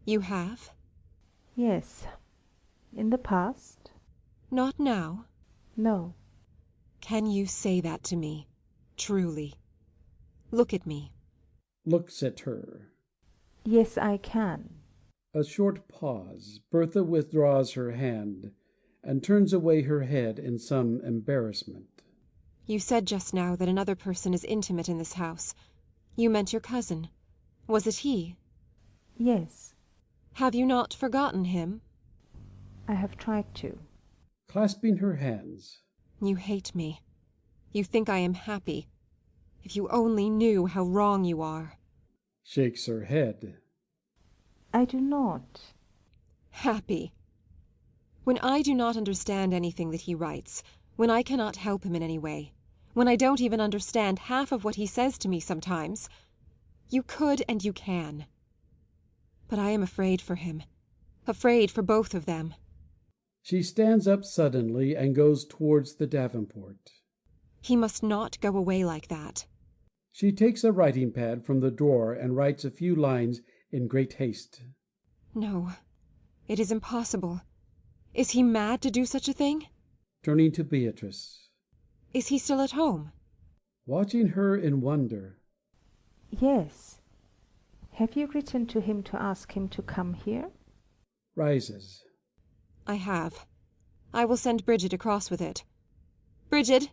you have? Yes. In the past? Not now? No. Can you say that to me, truly? Look at me. Looks at her. Yes, I can. A short pause. Bertha withdraws her hand and turns away her head in some embarrassment. You said just now that another person is intimate in this house. You meant your cousin. Was it he? Yes. Have you not forgotten him? I have tried to. Clasping her hands. You hate me. You think I am happy. If you only knew how wrong you are. Shakes her head. I do not. Happy. When I do not understand anything that he writes, when I cannot help him in any way, when I don't even understand half of what he says to me sometimes, you could and you can. But I am afraid for him. Afraid for both of them. She stands up suddenly and goes towards the davenport. He must not go away like that. She takes a writing pad from the drawer and writes a few lines in great haste. No, it is impossible. Is he mad to do such a thing? Turning to Beatrice. Is he still at home? Watching her in wonder. Yes. Have you written to him to ask him to come here? Rises. I have. I will send Brigid across with it. Brigid!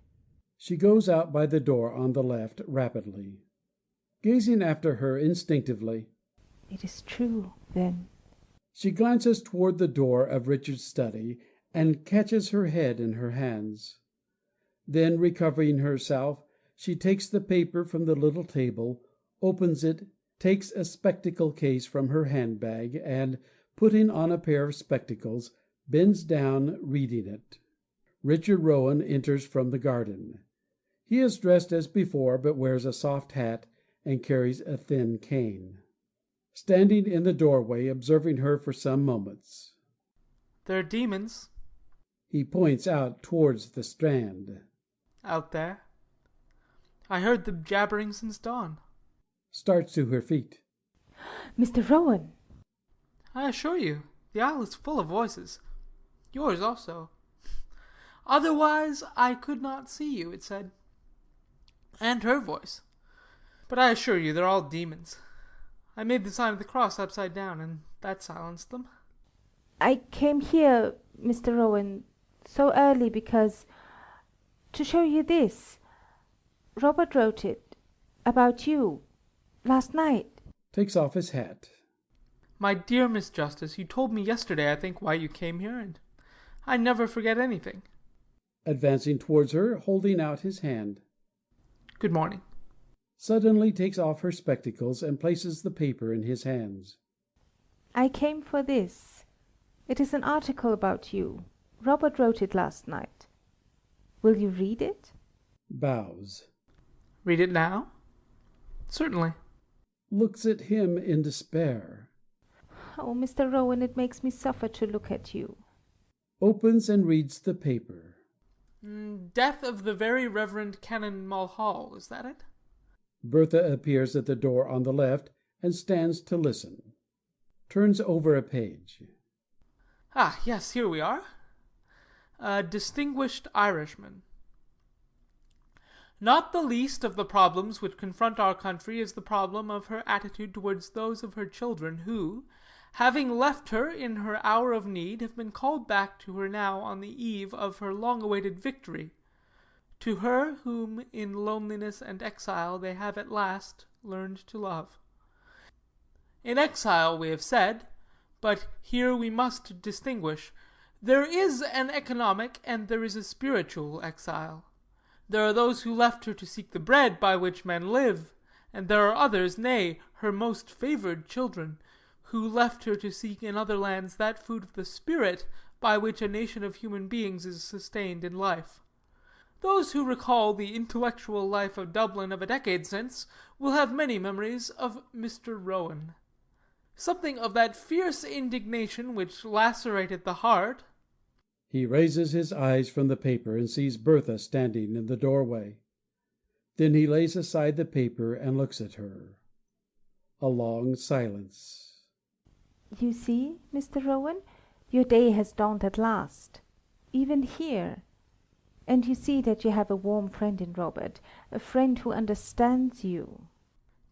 She goes out by the door on the left rapidly. Gazing after her instinctively. It is true, then. She glances toward the door of Richard's study and catches her head in her hands. Then, recovering herself, she takes the paper from the little table, opens it, takes a spectacle case from her handbag, and, putting on a pair of spectacles, bends down, reading it. Richard Rowan enters from the garden. He is dressed as before, but wears a soft hat and carries a thin cane. Standing in the doorway, observing her for some moments. They're demons. He points out towards the strand. Out there. I heard them jabbering since dawn. Starts to her feet. Mr. Rowan! I assure you, the isle is full of voices. Yours also. Otherwise I could not see you, it said. And her voice. But I assure you, they're all demons. I made the sign of the cross upside down, and that silenced them. I came here Mr. Rowan, so early because... to show you this. Robert wrote it. About you. Last night. Takes off his hat. My dear Miss Justice, you told me yesterday, I think, why you came here, and I never forget anything. Advancing towards her, holding out his hand. Good morning. Suddenly takes off her spectacles and places the paper in his hands. I came for this. It is an article about you. Robert wrote it last night. Will you read it? Bows. Read it now? Certainly. Looks at him in despair. Oh, Mr. Rowan, it makes me suffer to look at you. Opens and reads the paper. Death of the Very Reverend Canon Mulhall, is that it? Bertha appears at the door on the left and stands to listen. Turns over a page. Ah, yes, here we are. A distinguished Irishman. Not the least of the problems which confront our country is the problem of her attitude towards those of her children who, having left her in her hour of need, have been called back to her now on the eve of her long-awaited victory, to her whom in loneliness and exile they have at last learned to love. In exile, we have said, but here we must distinguish, there is an economic and there is a spiritual exile. There are those who left her to seek the bread by which men live, and there are others, nay, her most favoured children, who left her to seek in other lands that food of the spirit by which a nation of human beings is sustained in life. Those who recall the intellectual life of Dublin of a decade since will have many memories of Mr. Rowan. Something of that fierce indignation which lacerated the heart. He raises his eyes from the paper and sees Bertha standing in the doorway. Then he lays aside the paper and looks at her. A long silence. You see, Mr. Rowan, your day has dawned at last. Even here. And you see that you have a warm friend in Robert, a friend who understands you.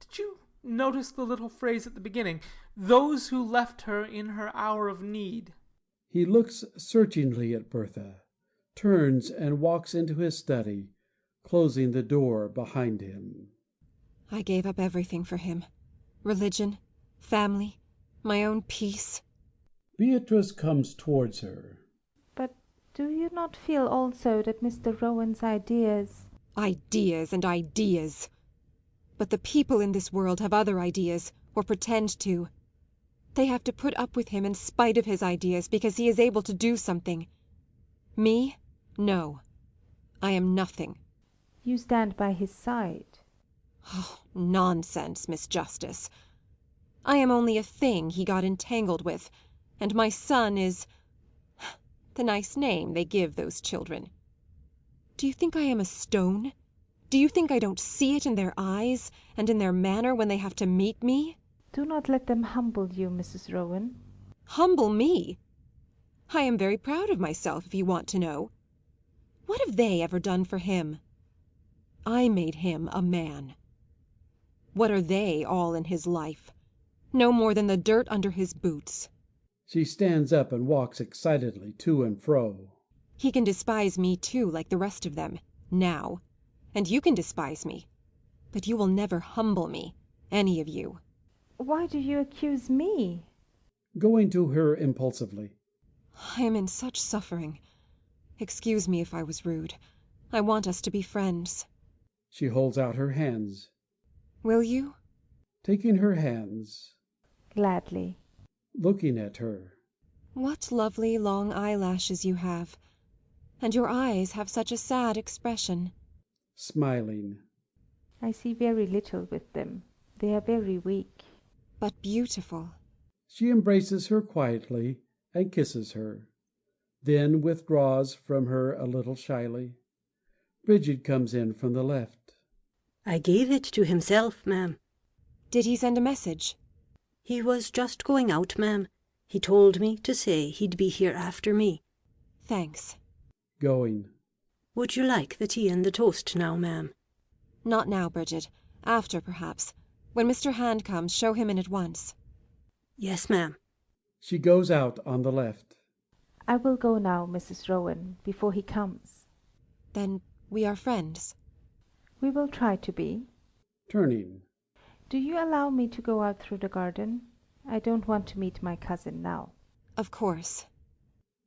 Did you notice the little phrase at the beginning? Those who left her in her hour of need. He looks searchingly at Bertha, turns and walks into his study, closing the door behind him. I gave up everything for him. Religion, family, my own peace. Beatrice comes towards her. But do you not feel also that Mr. Rowan's ideas... Ideas and ideas. But the people in this world have other ideas, or pretend to. They have to put up with him in spite of his ideas because he is able to do something. Me? No. I am nothing. You stand by his side. Oh, nonsense, Miss Justice. I am only a thing he got entangled with, and my son is... the nice name they give those children. Do you think I am a stone? Do you think I don't see it in their eyes and in their manner when they have to meet me? Do not let them humble you, Mrs. Rowan. Humble me? I am very proud of myself, if you want to know. What have they ever done for him? I made him a man. What are they all in his life? No more than the dirt under his boots. She stands up and walks excitedly to and fro. He can despise me too, like the rest of them, now. And you can despise me. But you will never humble me, any of you. Why do you accuse me? Going to her impulsively. I am in such suffering. Excuse me if I was rude. I want us to be friends. She holds out her hands. Will you? Taking her hands. Gladly. Looking at her. What lovely long eyelashes you have. And your eyes have such a sad expression. Smiling. I see very little with them. They are very weak. But beautiful. She embraces her quietly and kisses her, then withdraws from her a little shyly. Brigid comes in from the left. I gave it to himself, ma'am. Did he send a message? He was just going out, ma'am. He told me to say he'd be here after me. Thanks. Going. Would you like the tea and the toast now, ma'am? Not now, Brigid. After, perhaps. When Mr. Hand comes, show him in at once. Yes, ma'am. She goes out on the left. I will go now, Mrs. Rowan, before he comes. Then we are friends. We will try to be. Turning. Do you allow me to go out through the garden? I don't want to meet my cousin now. Of course.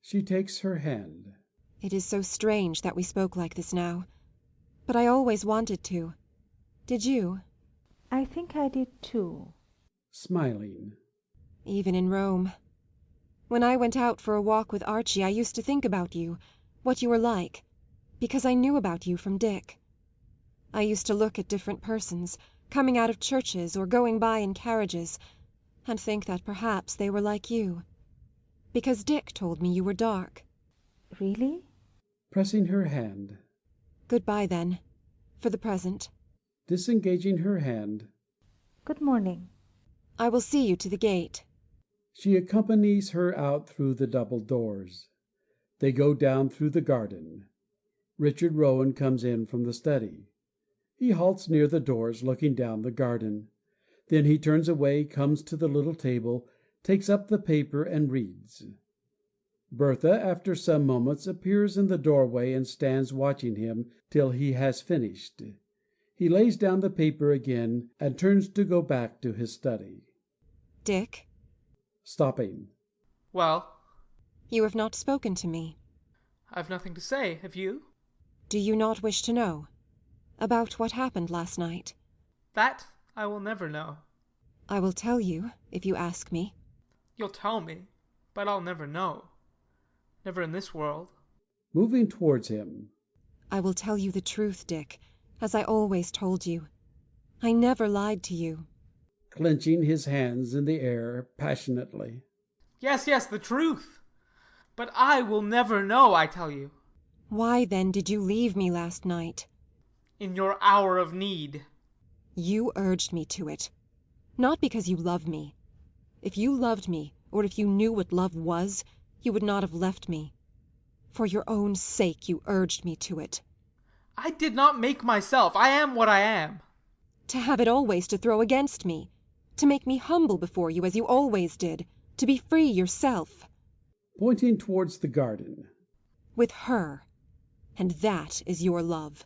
She takes her hand. It is so strange that we spoke like this now. But I always wanted to. Did you? I think I did too. Smiling. Even in Rome. When I went out for a walk with Archie, I used to think about you, what you were like, because I knew about you from Dick. I used to look at different persons, coming out of churches or going by in carriages, and think that perhaps they were like you. Because Dick told me you were dark. Really? Pressing her hand. Goodbye, then, for the present. Disengaging her hand. Good morning. I will see you to the gate. She accompanies her out through the double doors. They go down through the garden. Richard Rowan comes in from the study. He halts near the doors, looking down the garden. Then he turns away, comes to the little table, takes up the paper, and reads. Bertha, after some moments, appears in the doorway and stands watching him till he has finished. He lays down the paper again and turns to go back to his study. Dick? Stopping. Well? You have not spoken to me. I've nothing to say. Have you? Do you not wish to know? About what happened last night? That I will never know. I will tell you, if you ask me. You'll tell me, but I'll never know. Never in this world. Moving towards him. I will tell you the truth, Dick, as I always told you. I never lied to you. Clenching his hands in the air passionately. Yes, yes, the truth. But I will never know, I tell you. Why, then, did you leave me last night? In your hour of need. You urged me to it. Not because you love me. If you loved me, or if you knew what love was, you would not have left me. For your own sake you urged me to it. I did not make myself. I am what I am. To have it always to throw against me. To make me humble before you as you always did. To be free yourself. Pointing towards the garden. With her. And that is your love.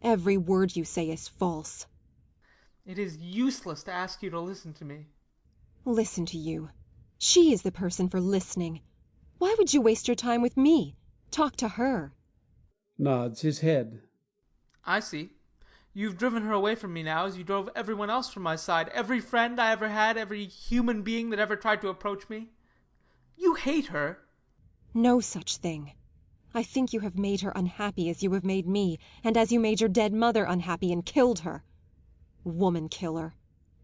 Every word you say is false. It is useless to ask you to listen to me. Listen to you. She is the person for listening. Why would you waste your time with me? Talk to her. Nods his head. I see. You've driven her away from me now as you drove everyone else from my side. Every friend I ever had, every human being that ever tried to approach me. You hate her. No such thing. I think you have made her unhappy as you have made me, and as you made your dead mother unhappy and killed her. Woman killer.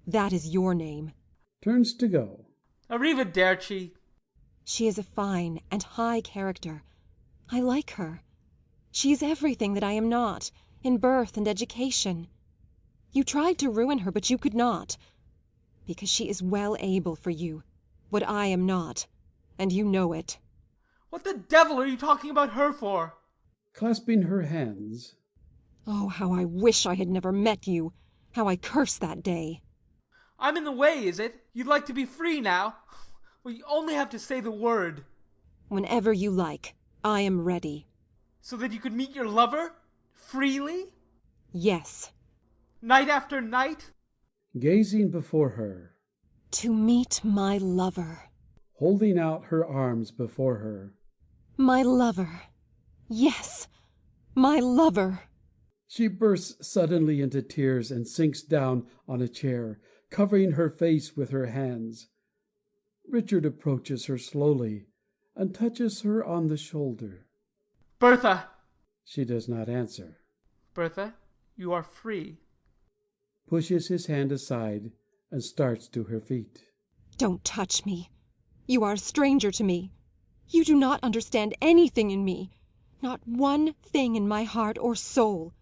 That is your name. Turns to go. Arrivederci. She is a fine and high character. I like her. She is everything that I am not, in birth and education. You tried to ruin her, but you could not. Because she is well able for you, what I am not, and you know it. What the devil are you talking about her for? Clasping her hands. Oh, how I wish I had never met you. How I curse that day. I'm in the way, is it? You'd like to be free now? Well, you only have to say the word. Whenever you like. I am ready. So that you could meet your lover? Freely? Yes. Night after night? Gazing before her. To meet my lover. Holding out her arms before her. My lover. Yes, my lover. She bursts suddenly into tears and sinks down on a chair, covering her face with her hands. Richard approaches her slowly and touches her on the shoulder. Bertha! She does not answer. Bertha, you are free. Pushes his hand aside and starts to her feet. Don't touch me. You are a stranger to me. You do not understand anything in me. Not one thing in my heart or soul.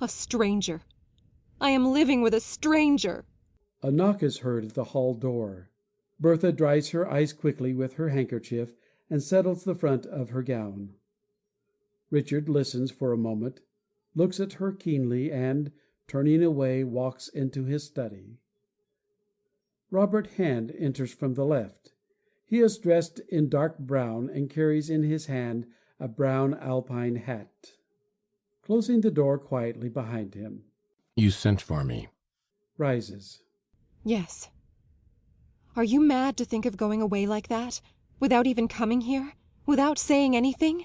A stranger. I am living with a stranger. A knock is heard at the hall door. Bertha dries her eyes quickly with her handkerchief and settles the front of her gown. Richard listens for a moment, looks at her keenly, and, turning away, walks into his study. Robert Hand enters from the left. He is dressed in dark brown and carries in his hand a brown alpine hat. Closing the door quietly behind him. You sent for me. Rises. Yes. Are you mad to think of going away like that? Without even coming here? Without saying anything?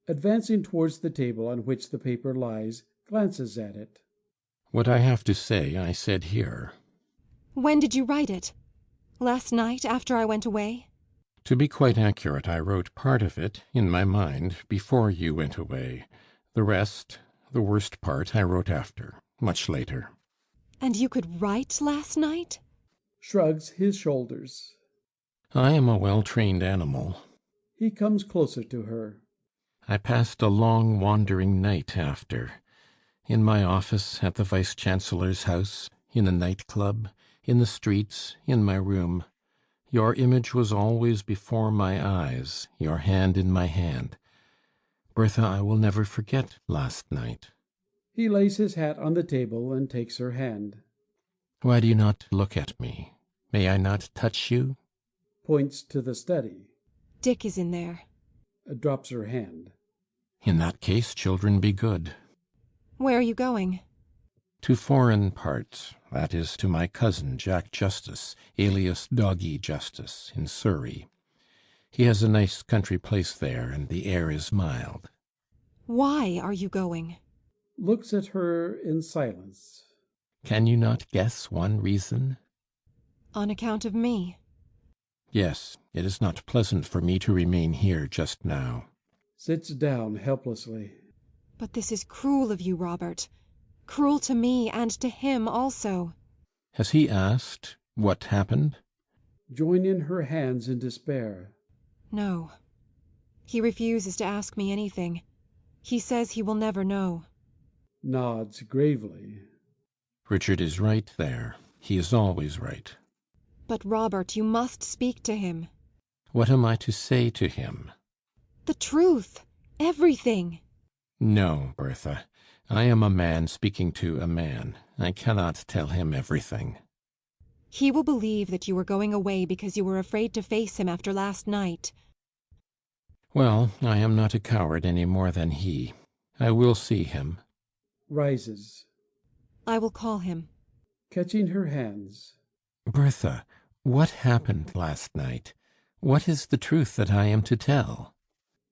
Advancing towards the table on which the paper lies, glances at it. What I have to say, I said here. When did you write it? Last night, after I went away? To be quite accurate, I wrote part of it, in my mind, before you went away. The rest, the worst part, I wrote after, much later. And you could write last night? Shrugs his shoulders. I am a well-trained animal. He comes closer to her. I passed a long wandering night after. In my office, at the Vice-Chancellor's house, in a night-club, in the streets, in my room. Your image was always before my eyes, your hand in my hand. Bertha, I will never forget last night. He lays his hat on the table and takes her hand. Why do you not look at me? May I not touch you? Points to the study. Dick is in there. Drops her hand. In that case, children, be good. Where are you going? To foreign parts, that is, to my cousin Jack Justice, alias Doggy Justice, in Surrey. He has a nice country place there, and the air is mild. Why are you going? Looks at her in silence. Can you not guess one reason? On account of me. Yes, it is not pleasant for me to remain here just now. Sits down helplessly. But this is cruel of you, Robert. Cruel to me and to him also. Has he asked what happened? Join in her hands in despair. No. He refuses to ask me anything. He says he will never know. Nods gravely. Richard is right there. He is always right. But, Robert, you must speak to him. What am I to say to him? The truth. Everything. No, Bertha. I am a man speaking to a man. I cannot tell him everything. He will believe that you were going away because you were afraid to face him after last night. Well, I am not a coward any more than he. I will see him. Rises. I will call him. Catching her hands. Bertha, what happened last night? What is the truth that I am to tell?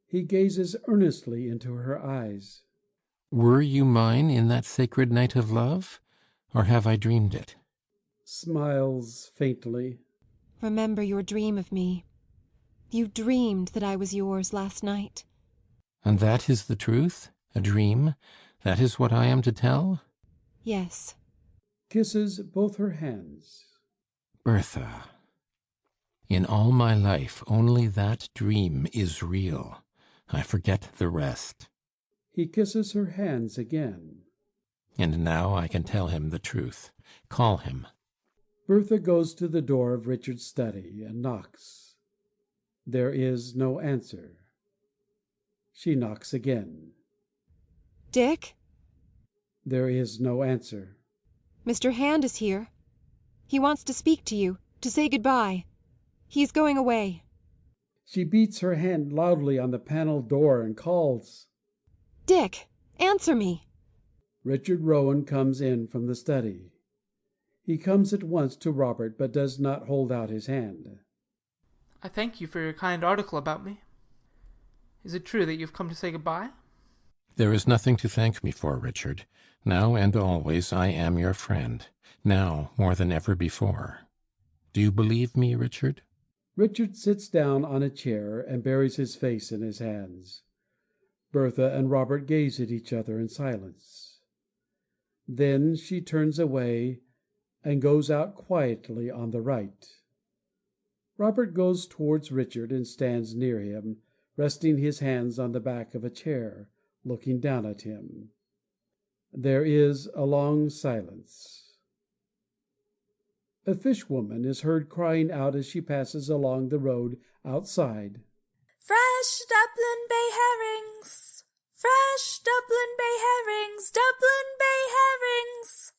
He gazes earnestly into her eyes. Were you mine in that sacred night of love, or have I dreamed it? Smiles faintly. Remember your dream of me. You dreamed that I was yours last night. And that is the truth? A dream? That is what I am to tell? Yes. Kisses both her hands. Bertha, in all my life only that dream is real. I forget the rest. He kisses her hands again. And now I can tell him the truth. Call him. Bertha goes to the door of Richard's study and knocks. There is no answer. She knocks again. Dick? There is no answer. Mr. Hand is here. He wants to speak to you, to say goodbye. He is going away. She beats her hand loudly on the panelled door and calls. Dick, answer me. Richard Rowan comes in from the study. He comes at once to Robert, but does not hold out his hand. I thank you for your kind article about me. Is it true that you've come to say goodbye? There is nothing to thank me for, Richard. Now and always I am your friend. Now more than ever before. Do you believe me, Richard? Richard sits down on a chair and buries his face in his hands. Bertha and Robert gaze at each other in silence. Then she turns away and goes out quietly on the right. Robert goes towards Richard and stands near him, resting his hands on the back of a chair, looking down at him. There is a long silence. A fishwoman is heard crying out as she passes along the road outside. Fresh Dublin Bay herrings! Fresh Dublin Bay herrings! Dublin Bay herrings!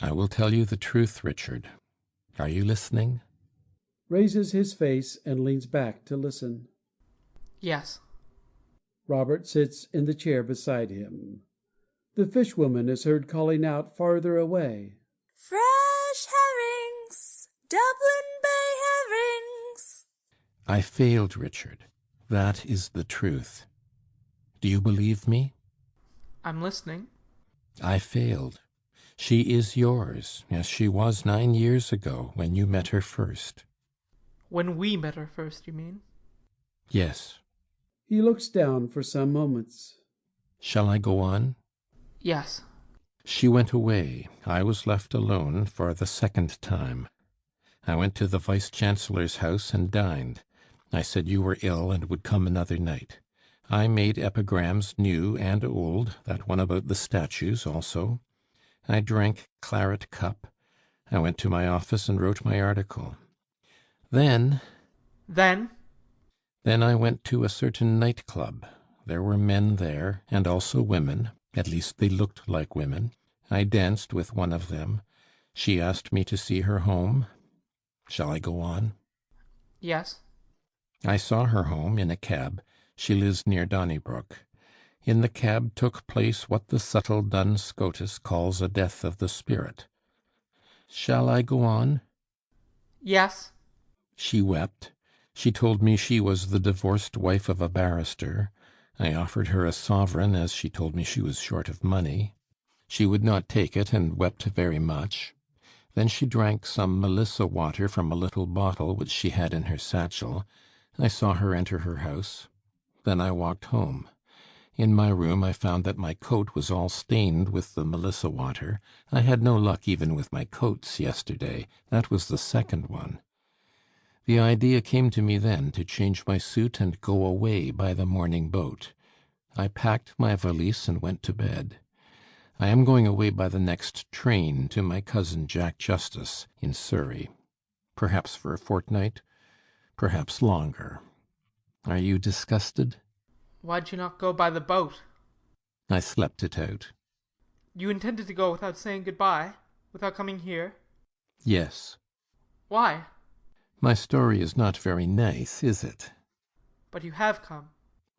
I will tell you the truth, Richard. Are you listening? raises his face and leans back to listen. Yes. Robert sits in the chair beside him. The fishwoman is heard calling out farther away. Fresh herrings! Dublin Bay herrings! I failed, Richard. That is the truth. Do you believe me? I'm listening. I failed. She is yours, as she was 9 years ago when you met her first. When we met her first, you mean? Yes. He looks down for some moments. Shall I go on? Yes. She went away. I was left alone for the second time. I went to the Vice-Chancellor's house and dined. I said you were ill and would come another night. I made epigrams new and old, that one about the statues also. I drank claret cup. I went to my office and wrote my article. Then I went to a certain night-club. There were men there, and also women. At least they looked like women. I danced with one of them. She asked me to see her home. Shall I go on? Yes. I saw her home in a cab. She lives near Donnybrook. In the cab took place what the subtle Duns Scotus calls a death of the spirit. Shall I go on? Yes. She wept. She told me she was the divorced wife of a barrister. I offered her a sovereign, as she told me she was short of money. She would not take it, and wept very much. Then she drank some Melissa water from a little bottle which she had in her satchel. I saw her enter her house. Then I walked home. In my room I found that my coat was all stained with the Melissa water. I had no luck even with my coats yesterday. That was the second one. The idea came to me then to change my suit and go away by the morning boat. I packed my valise and went to bed. I am going away by the next train to my cousin Jack Justice in Surrey. Perhaps for a fortnight, perhaps longer. Are you disgusted? Why'd you not go by the boat? I slept it out. You intended to go without saying goodbye? Without coming here? Yes. Why? My story is not very nice, is it? But you have come.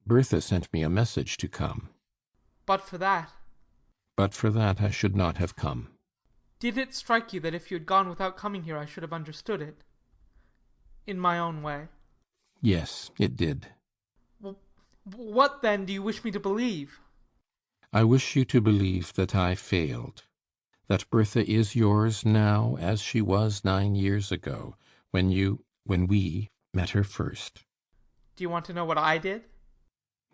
Bertha sent me a message to come. But for that. But for that I should not have come. Did it strike you that if you had gone without coming here I should have understood it? In my own way? Yes, it did. What, then, do you wish me to believe? I wish you to believe that I failed. That Bertha is yours now as she was 9 years ago, when we met her first. Do you want to know what I did?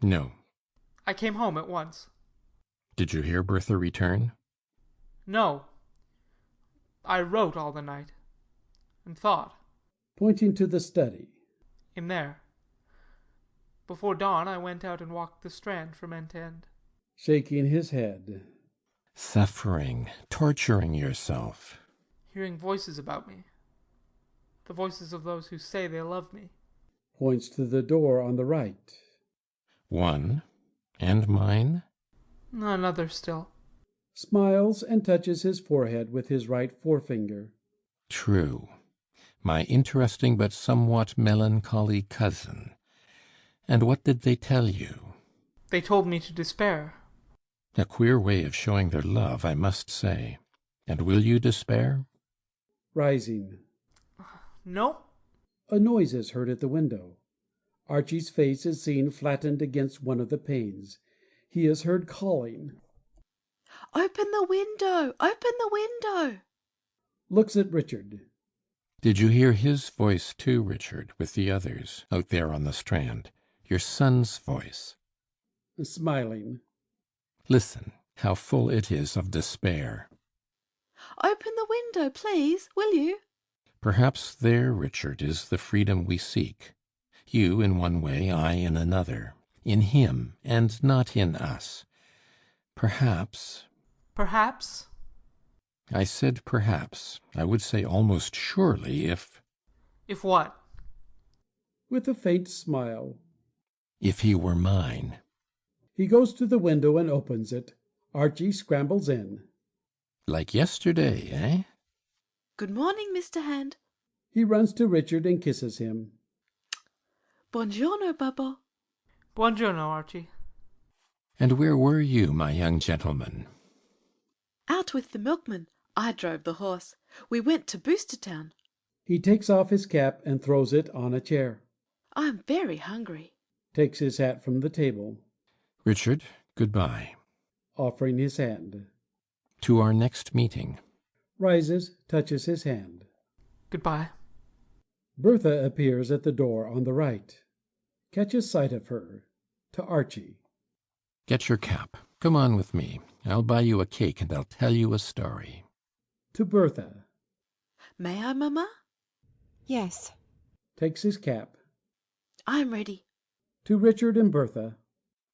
No. I came home at once. Did you hear Bertha return? No. I wrote all the night. And thought. Pointing to the study. In there. Before dawn I went out and walked the Strand from end to end. Shaking his head. Suffering, torturing yourself. Hearing voices about me. The voices of those who say they love me. Points to the door on the right. One. And mine? Another still. Smiles and touches his forehead with his right forefinger. True. My interesting but somewhat melancholy cousin. And what did they tell you? They told me to despair. A queer way of showing their love, I must say. And will you despair? Rising. No. A noise is heard at the window. Archie's face is seen flattened against one of the panes. He is heard calling. Open the window! Open the window! Looks at Richard. Did you hear his voice too, Richard, with the others, out there on the Strand? Your son's voice. Smiling. Listen, how full it is of despair. Open the window, please, will you? Perhaps there, Richard, is the freedom we seek. You in one way, I in another. In him, and not in us. Perhaps... Perhaps? I said perhaps. I would say almost surely if... If what? With a faint smile. If he were mine. He goes to the window and opens it. Archie scrambles in. Like yesterday, eh? Good morning, Mr. Hand. He runs to Richard and kisses him. Buongiorno, Babbo. Buongiorno, Archie. And where were you, my young gentleman? Out with the milkman. I drove the horse. We went to Boostertown. He takes off his cap and throws it on a chair. I'm very hungry. Takes his hat from the table. Richard, goodbye. Offering his hand. To our next meeting. Rises, touches his hand. Goodbye. Bertha appears at the door on the right. Catches sight of her. To Archie. Get your cap. Come on with me. I'll buy you a cake and I'll tell you a story. To Bertha. May I, Mamma? Yes. Takes his cap. I'm ready. To Richard and Bertha.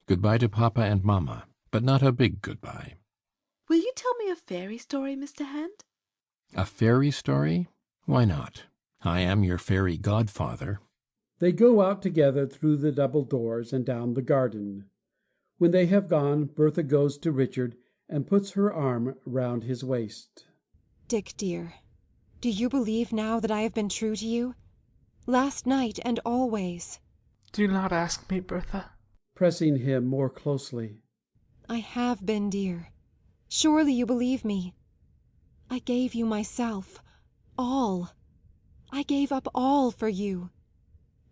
Goodbye to Papa and Mamma, but not a big goodbye. Will you tell me a fairy story, Mr. Hand? A fairy story? Why not? I am your fairy godfather. They go out together through the double doors and down the garden. When they have gone, Bertha goes to Richard and puts her arm round his waist. Dick, dear, do you believe now that I have been true to you? Last night and always. Do not ask me, Bertha. Pressing him more closely. I have been, dear. Surely you believe me. I gave you myself. All. I gave up all for you.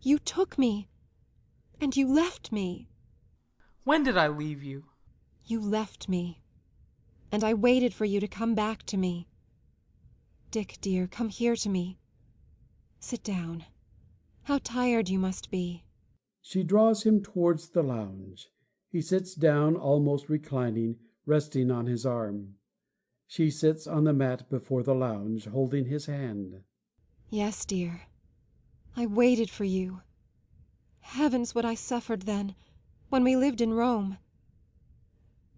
You took me. And you left me. When did I leave you? You left me. And I waited for you to come back to me. Dick, dear, come here to me. Sit down. How tired you must be. She draws him towards the lounge. He sits down, almost reclining, resting on his arm. She sits on the mat before the lounge, holding his hand. Yes, dear. I waited for you. Heavens, what I suffered then, when we lived in Rome.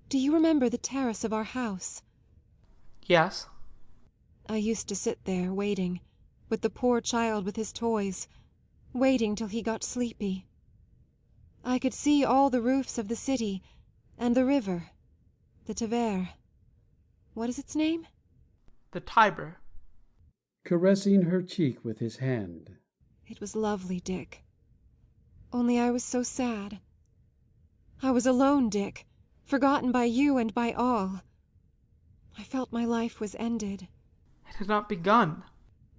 Do you remember the terrace of our house? Yes. I used to sit there, waiting, with the poor child with his toys, waiting till he got sleepy. I could see all the roofs of the city, and the river, the Tiber. What is its name? The Tiber. Caressing her cheek with his hand. It was lovely, Dick. Only I was so sad. I was alone, Dick, forgotten by you and by all. I felt my life was ended. It had not begun.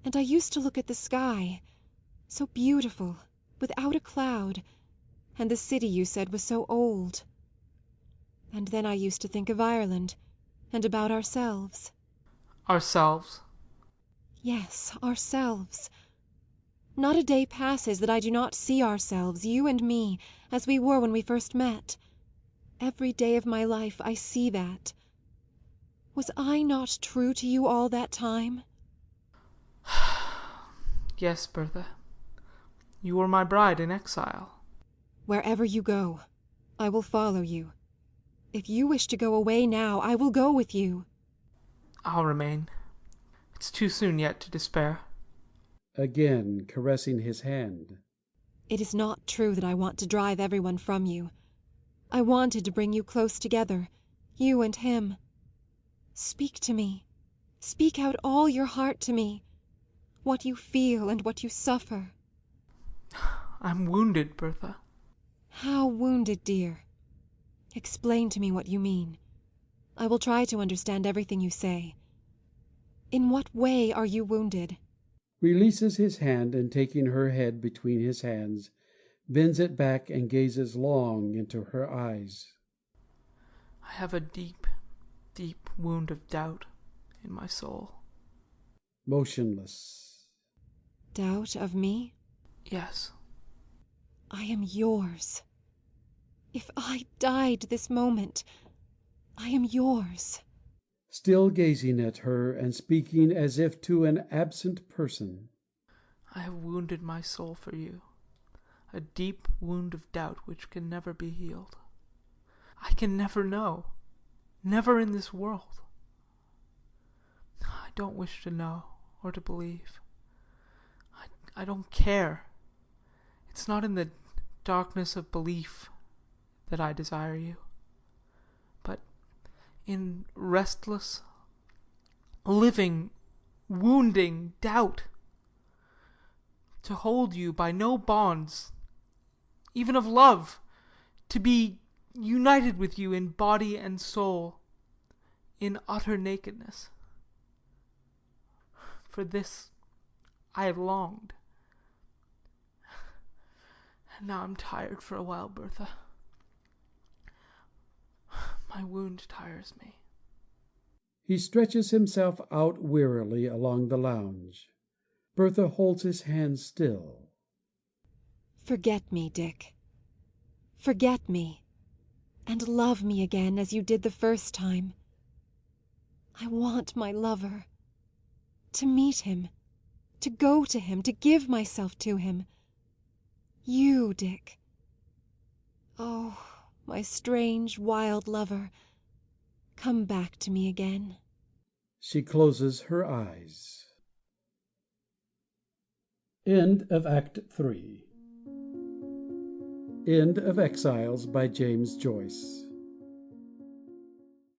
And I used to look at the sky, so beautiful, without a cloud, and the city you said was so old. And then I used to think of Ireland, and about ourselves. Ourselves? Yes, ourselves. Not a day passes that I do not see ourselves, you and me, as we were when we first met. Every day of my life I see that. Was I not true to you all that time? Yes, Bertha. You were my bride in exile. Wherever you go, I will follow you. If you wish to go away now, I will go with you. I'll remain. It's too soon yet to despair. Again caressing his hand. It is not true that I want to drive everyone from you. I wanted to bring you close together, you and him. Speak to me. Speak out all your heart to me. What you feel and what you suffer. I'm wounded, Bertha. How wounded, dear? Explain to me what you mean. I will try to understand everything you say. In what way are you wounded? Releases his hand and taking her head between his hands, bends it back and gazes long into her eyes. I have a deep, deep wound of doubt in my soul. Motionless. Doubt of me? Yes. I am yours. If I died this moment, I am yours. Still gazing at her and speaking as if to an absent person. I have wounded my soul for you. A deep wound of doubt which can never be healed. I can never know. Never in this world. I don't wish to know or to believe. I don't care. It's not in the darkness of belief that I desire you, but in restless, living, wounding doubt. to hold you by no bonds, even of love, to be united with you in body and soul, in utter nakedness. For this I have longed. And now I'm tired for a while, Bertha. My wound tires me. He stretches himself out wearily along the lounge. Bertha holds his hand still. Forget me, Dick. Forget me, and love me again as you did the first time. I want my lover. To meet him, to go to him, to give myself to him. You, Dick. Oh, my strange, wild lover, come back to me again. She closes her eyes. End of Act 3. End of Exiles by James Joyce.